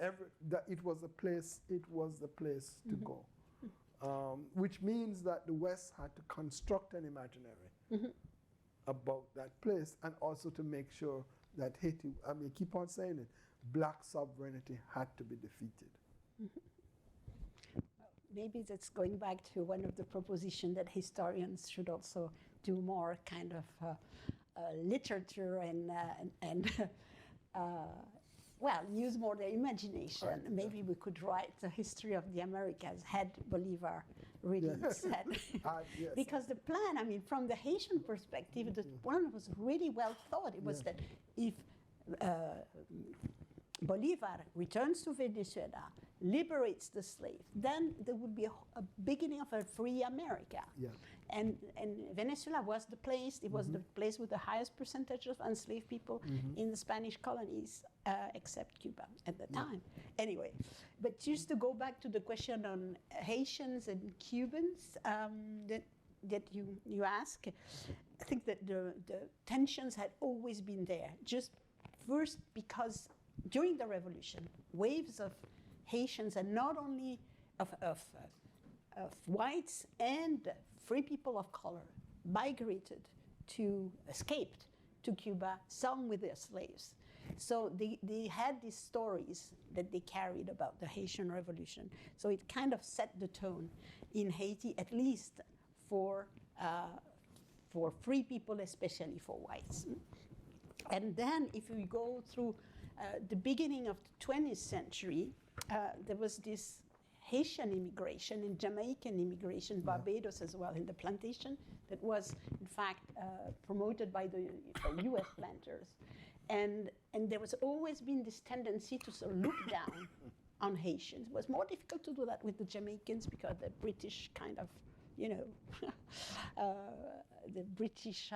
that it was the place to go. Which means that the West had to construct an imaginary about that place, and also to make sure that Haiti, keep on saying it, black sovereignty had to be defeated. Maybe that's going back to one of the propositions that historians should also do more kind of literature and use more their imagination. Right. Maybe we could write the history of the Americas had Bolivar really said. Yes. Because the plan, from the Haitian perspective, the plan was really well thought. It was that if Bolivar returns to Venezuela, liberates the slave, then there would be a beginning of a free America. Yeah. And Venezuela was the place, it was the place with the highest percentage of enslaved people in the Spanish colonies, except Cuba at the time. Anyway, but just to go back to the question on Haitians and Cubans that you ask, I think that the tensions had always been there. Just first, because during the revolution, waves of Haitians, and not only of whites and free people of color, migrated escaped to Cuba, some with their slaves. So they had these stories that they carried about the Haitian Revolution. So it kind of set the tone in Haiti, at least for free people, especially for whites. And then if we go through the beginning of the 20th century, there was this Haitian immigration and Jamaican immigration, Barbados as well, in the plantation, that was, in fact, promoted by the US planters. And there was always been this tendency to sort of look down on Haitians. It was more difficult to do that with the Jamaicans because the British kind of, the British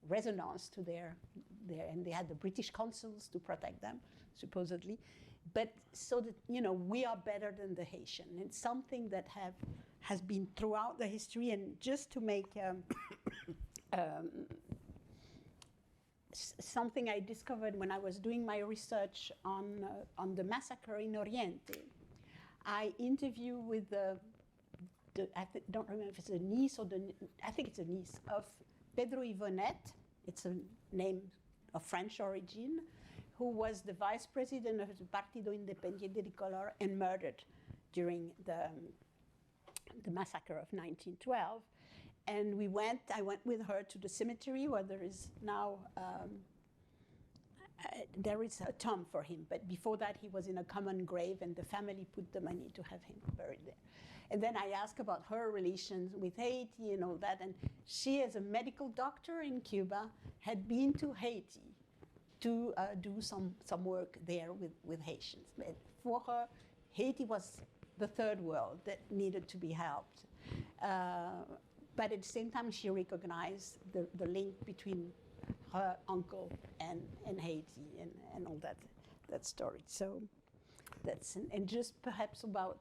resonance to their, and they had the British consuls to protect them, supposedly. But so that, we are better than the Haitian. It's something that has been throughout the history. And just to make something I discovered when I was doing my research on the massacre in Oriente, I interviewed with don't remember if it's a niece or I think it's a niece of Pedro Yvonnet. It's a name of French origin, who was the vice president of the Partido Independiente de Color and murdered during the massacre of 1912. And I went with her to the cemetery where there is now, there is a tomb for him. But before that, he was in a common grave, and the family put the money to have him buried there. And then I asked about her relations with Haiti and all that. And she, as a medical doctor in Cuba, had been to Haiti to do some work there with Haitians. But for her, Haiti was the third world that needed to be helped. But at the same time, she recognized the link between her uncle and Haiti and all that story. So that's, and just perhaps about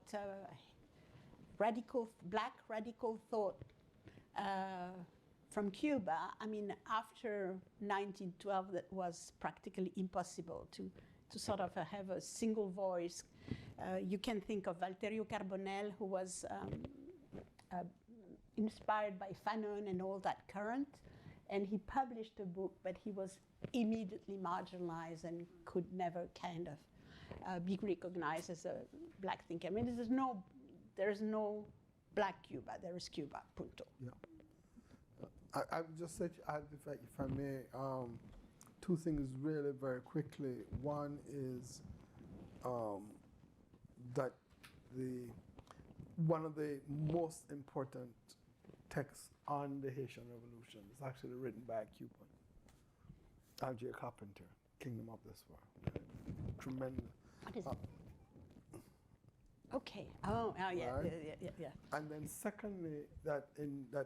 black radical thought from Cuba. I mean, after 1912, that was practically impossible to sort of have a single voice. You can think of Valterio Carbonell, who was inspired by Fanon and all that current, and he published a book, but he was immediately marginalized and could never kind of be recognized as a black thinker. I mean, there is no black Cuba, there is Cuba, punto. Yeah. I would just say to add, if I may, two things really very quickly. One is that one of the most important texts on the Haitian Revolution is actually written by a Cuban, Algier Carpenter, Kingdom of this World. Tremendous. What is it? Okay. Oh, yeah, Right? yeah. And then secondly, that in the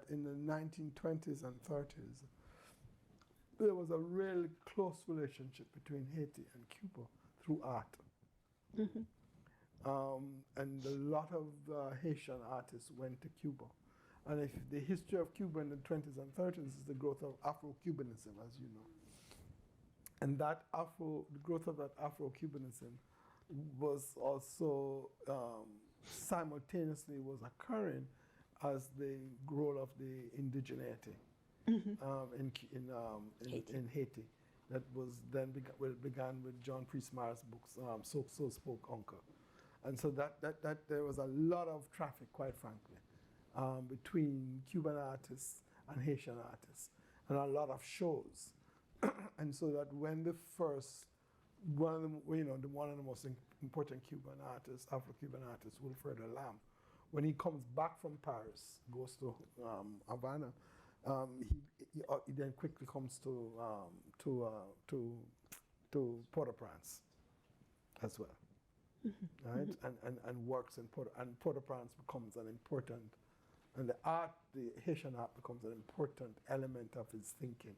1920s and 30s, there was a really close relationship between Haiti and Cuba through art. Mm-hmm. And a lot of Haitian artists went to Cuba. And if the history of Cuba in the 20s and 30s is the growth of Afro-Cubanism, as you know. And the growth of that Afro-Cubanism was also simultaneously was occurring as the growth of the indigeneity in Haiti. That was then began with John Priestmar's books, So Spoke Uncle. And so that there was a lot of traffic, quite frankly, between Cuban artists and Haitian artists, and a lot of shows. And so that when one of the most important Cuban artists, Afro-Cuban artists, Wilfredo Lam, when he comes back from Paris, goes to Havana, he then quickly comes to Port-au-Prince as well, right? And works in Port-au-Prince becomes an important, and the Haitian art becomes an important element of his thinking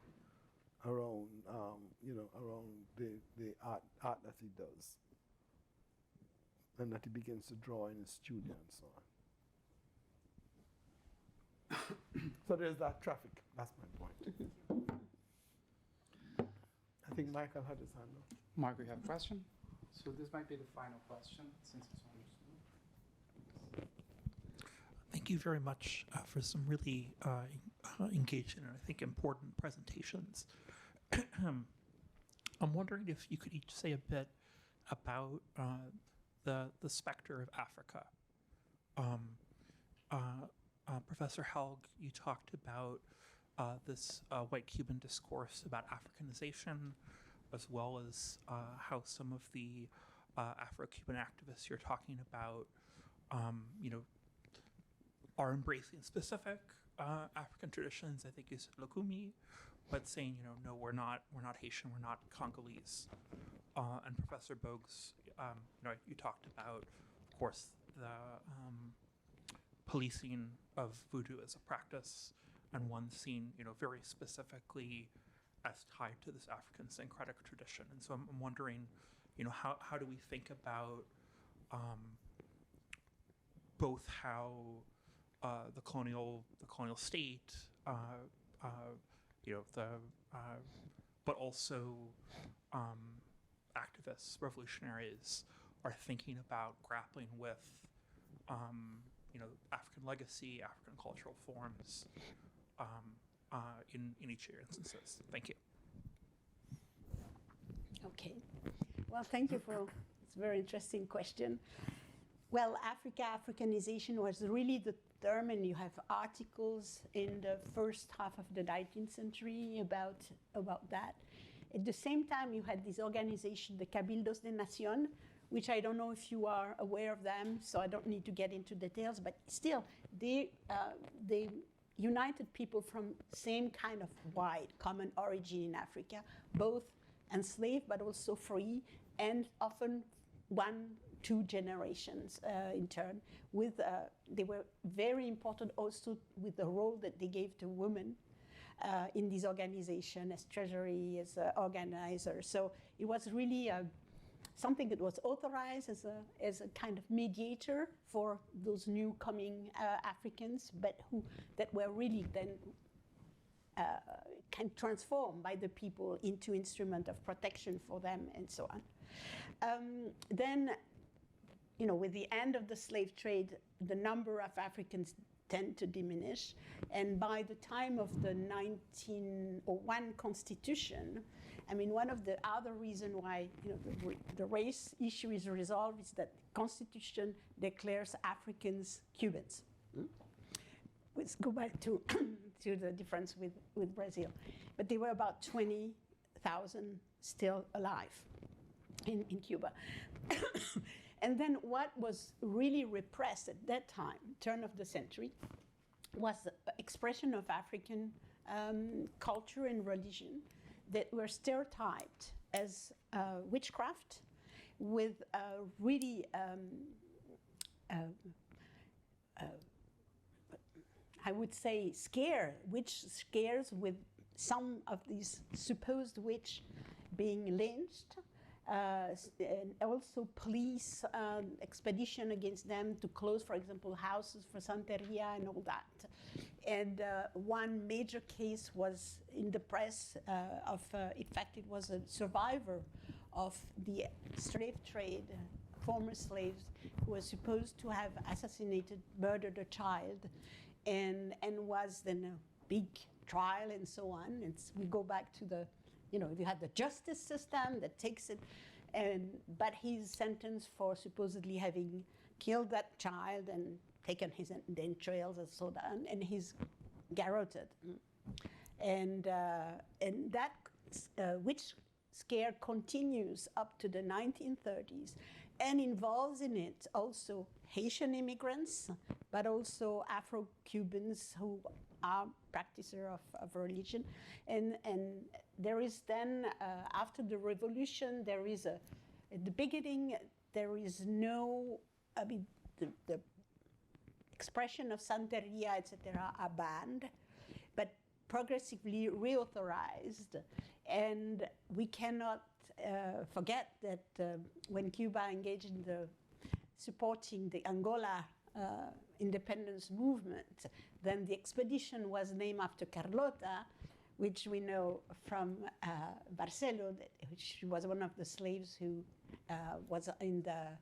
around, around the art that he does, and that he begins to draw in his studio and so on. So there's that traffic. That's my point. I think Michael had his hand up. Mark, you have a question? So this might be the final question, since it's almost done. Thank you very much for some really engaging and I think important presentations. I'm wondering if you could each say a bit about the specter of Africa. Professor Helg, you talked about this white Cuban discourse about Africanization, as well as how some of the Afro-Cuban activists you're talking about, are embracing specific African traditions. I think you said Lukumi, but saying, no, we're not Haitian, we're not Congolese. And Professor Bogues, you talked about, of course, the policing of voodoo as a practice, and one seen, very specifically as tied to this African syncretic tradition. And so I'm wondering, how do we think about both how the colonial state, but also activists, revolutionaries are thinking about grappling with, African legacy, African cultural forms in each of your instances. Thank you. Okay. Well, thank you for it's a very interesting question. Well, Africanization was really the term, and you have articles in the first half of the 19th century about that. At the same time, you had this organization, the Cabildos de Nación, which I don't know if you are aware of them, so I don't need to get into details, but still, they united people from same kind of wide common origin in Africa, both enslaved but also free, and often 1-2 generations in turn. They were very important also with the role that they gave to women in this organization as treasury, as organizers. So it was really something that was authorized as a kind of mediator for those new coming Africans, but that were really then kind of transformed by the people into instrument of protection for them and so on. Then, with the end of the slave trade, the number of Africans tend to diminish, and by the time of the 1901 Constitution, one of the other reasons why the race issue is resolved is that the Constitution declares Africans Cubans. Let's go back to to the difference with Brazil. But there were about 20,000 still alive in Cuba. And then what was really repressed at that time, turn of the century, was the expression of African culture and religion that were stereotyped as witchcraft, with really I would say witch scares, with some of these supposed witch being lynched, and also police expedition against them to close, for example, houses for Santeria and all that. And one major case was in the press in fact, it was a survivor of the slave trade, former slaves, who was supposed to have murdered a child, and was then a big trial and so on. And we go back to the, you had the justice system that takes it, but he's sentenced for supposedly having killed that child and taken his entrails and so on, and he's garroted. And that witch scare continues up to the 1930s, and involves in it also Haitian immigrants, but also Afro-Cubans who are practitioners of religion. And there is then, after the revolution, at the beginning, there is no, the expression of Santeria, etc., are banned, but progressively reauthorized. And we cannot forget that when Cuba engaged in supporting the Angola independence movement, then the expedition was named after Carlota, which we know from Marcelo, that she was one of the slaves who was in the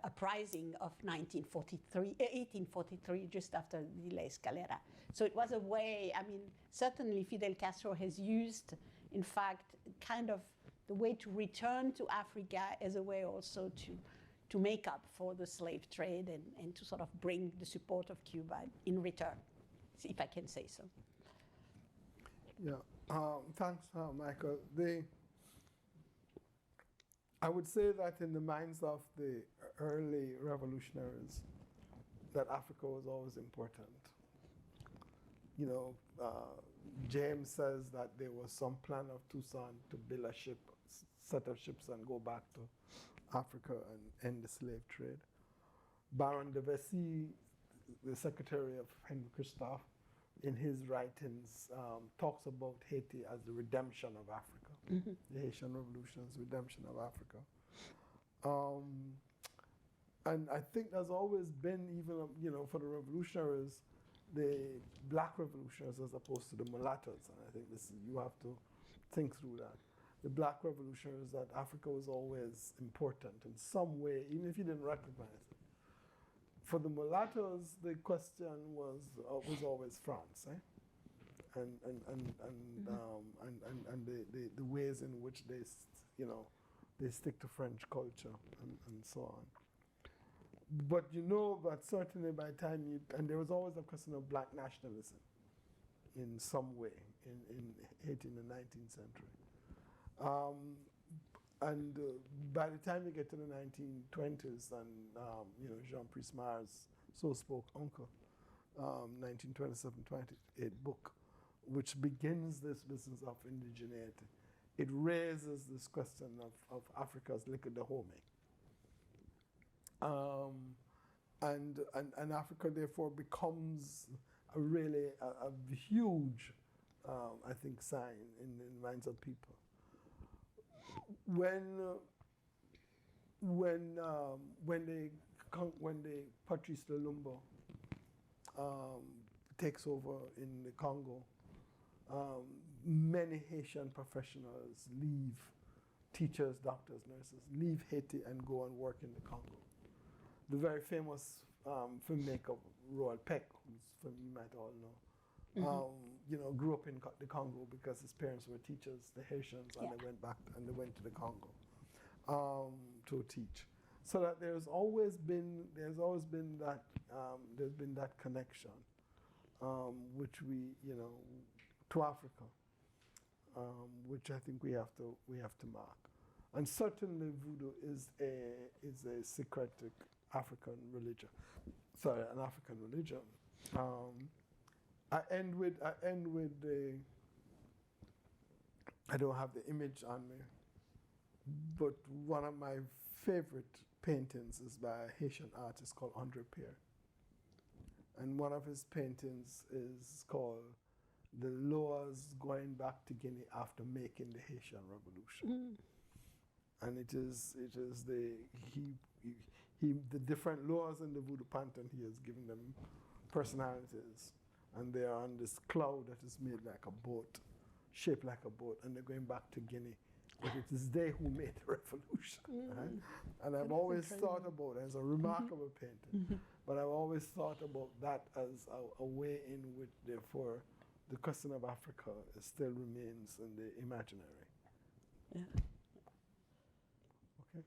uprising of 1843, just after the La Escalera. So it was a way, I mean, certainly Fidel Castro has used, in fact, kind of the way to return to Africa as a way also to make up for the slave trade and to sort of bring the support of Cuba in return, if I can say so. Yeah, thanks, Michael. I would say that in the minds of the early revolutionaries, that Africa was always important. You know, James says that there was some plan of Toussaint to build a ship, set of ships and go back to Africa and end the slave trade. Baron de Vesey, the secretary of Henry Christophe, in his writings, talks about Haiti as the redemption of Africa, the Haitian Revolution's redemption of Africa. And I think there's always been, even, you know, for the revolutionaries, the black revolutionaries as opposed to the mulattoes. And I think you have to think through that. The black revolutionaries, that Africa was always important in some way, even if you didn't recognize it. For the mulattoes, the question was always France, eh? And the ways in which they stick to French culture and so on. But you know that certainly by the time and there was always a question of black nationalism in some way in Haiti in the 19th century. By the time you get to the 1920s, and Jean Prismar's So Spoke Uncle, 1927-28 book, which begins this business of indigeneity, it raises this question of Africa's liquid home. And Africa therefore becomes a really huge, I think, sign in the minds of people. When Patrice Lumumba takes over in the Congo, many Haitian professionals leave, teachers, doctors, nurses, leave Haiti and go and work in the Congo. The very famous filmmaker Roald Peck, whose film you might all know, grew up in the Congo because his parents were teachers, the Haitians, and they went back and they went to the Congo to teach. So that there's always been that there's been that connection, which we to Africa, which I think we have to mark. And certainly voodoo is a syncretic African religion. Sorry, an African religion. I end with the. I don't have the image on me, but one of my favorite paintings is by a Haitian artist called Andre Pierre. And one of his paintings is called "The Loas Going Back to Guinea After Making the Haitian Revolution." And it is the different Loas in the voodoo pantheon, he has given them personalities. And they are on this cloud that is made like a boat, shaped like a boat, and they're going back to Guinea. But it is they who made the revolution. Right? And I've always thought about it as a remarkable painting, but I've always thought about that as a way in which, therefore, the question of Africa still remains in the imaginary. Yeah. Okay.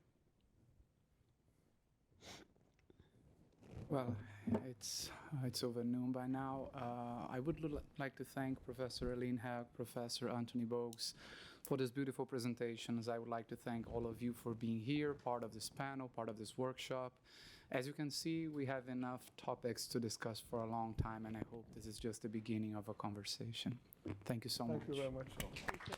Well, it's over noon by now. I would like to thank Professor Aline Haag, Professor Anthony Bogues for this beautiful presentations. I would like to thank all of you for being here, part of this panel, part of this workshop. As you can see, we have enough topics to discuss for a long time, and I hope this is just the beginning of a conversation. Thank you so much. Thank you very much. Thank you.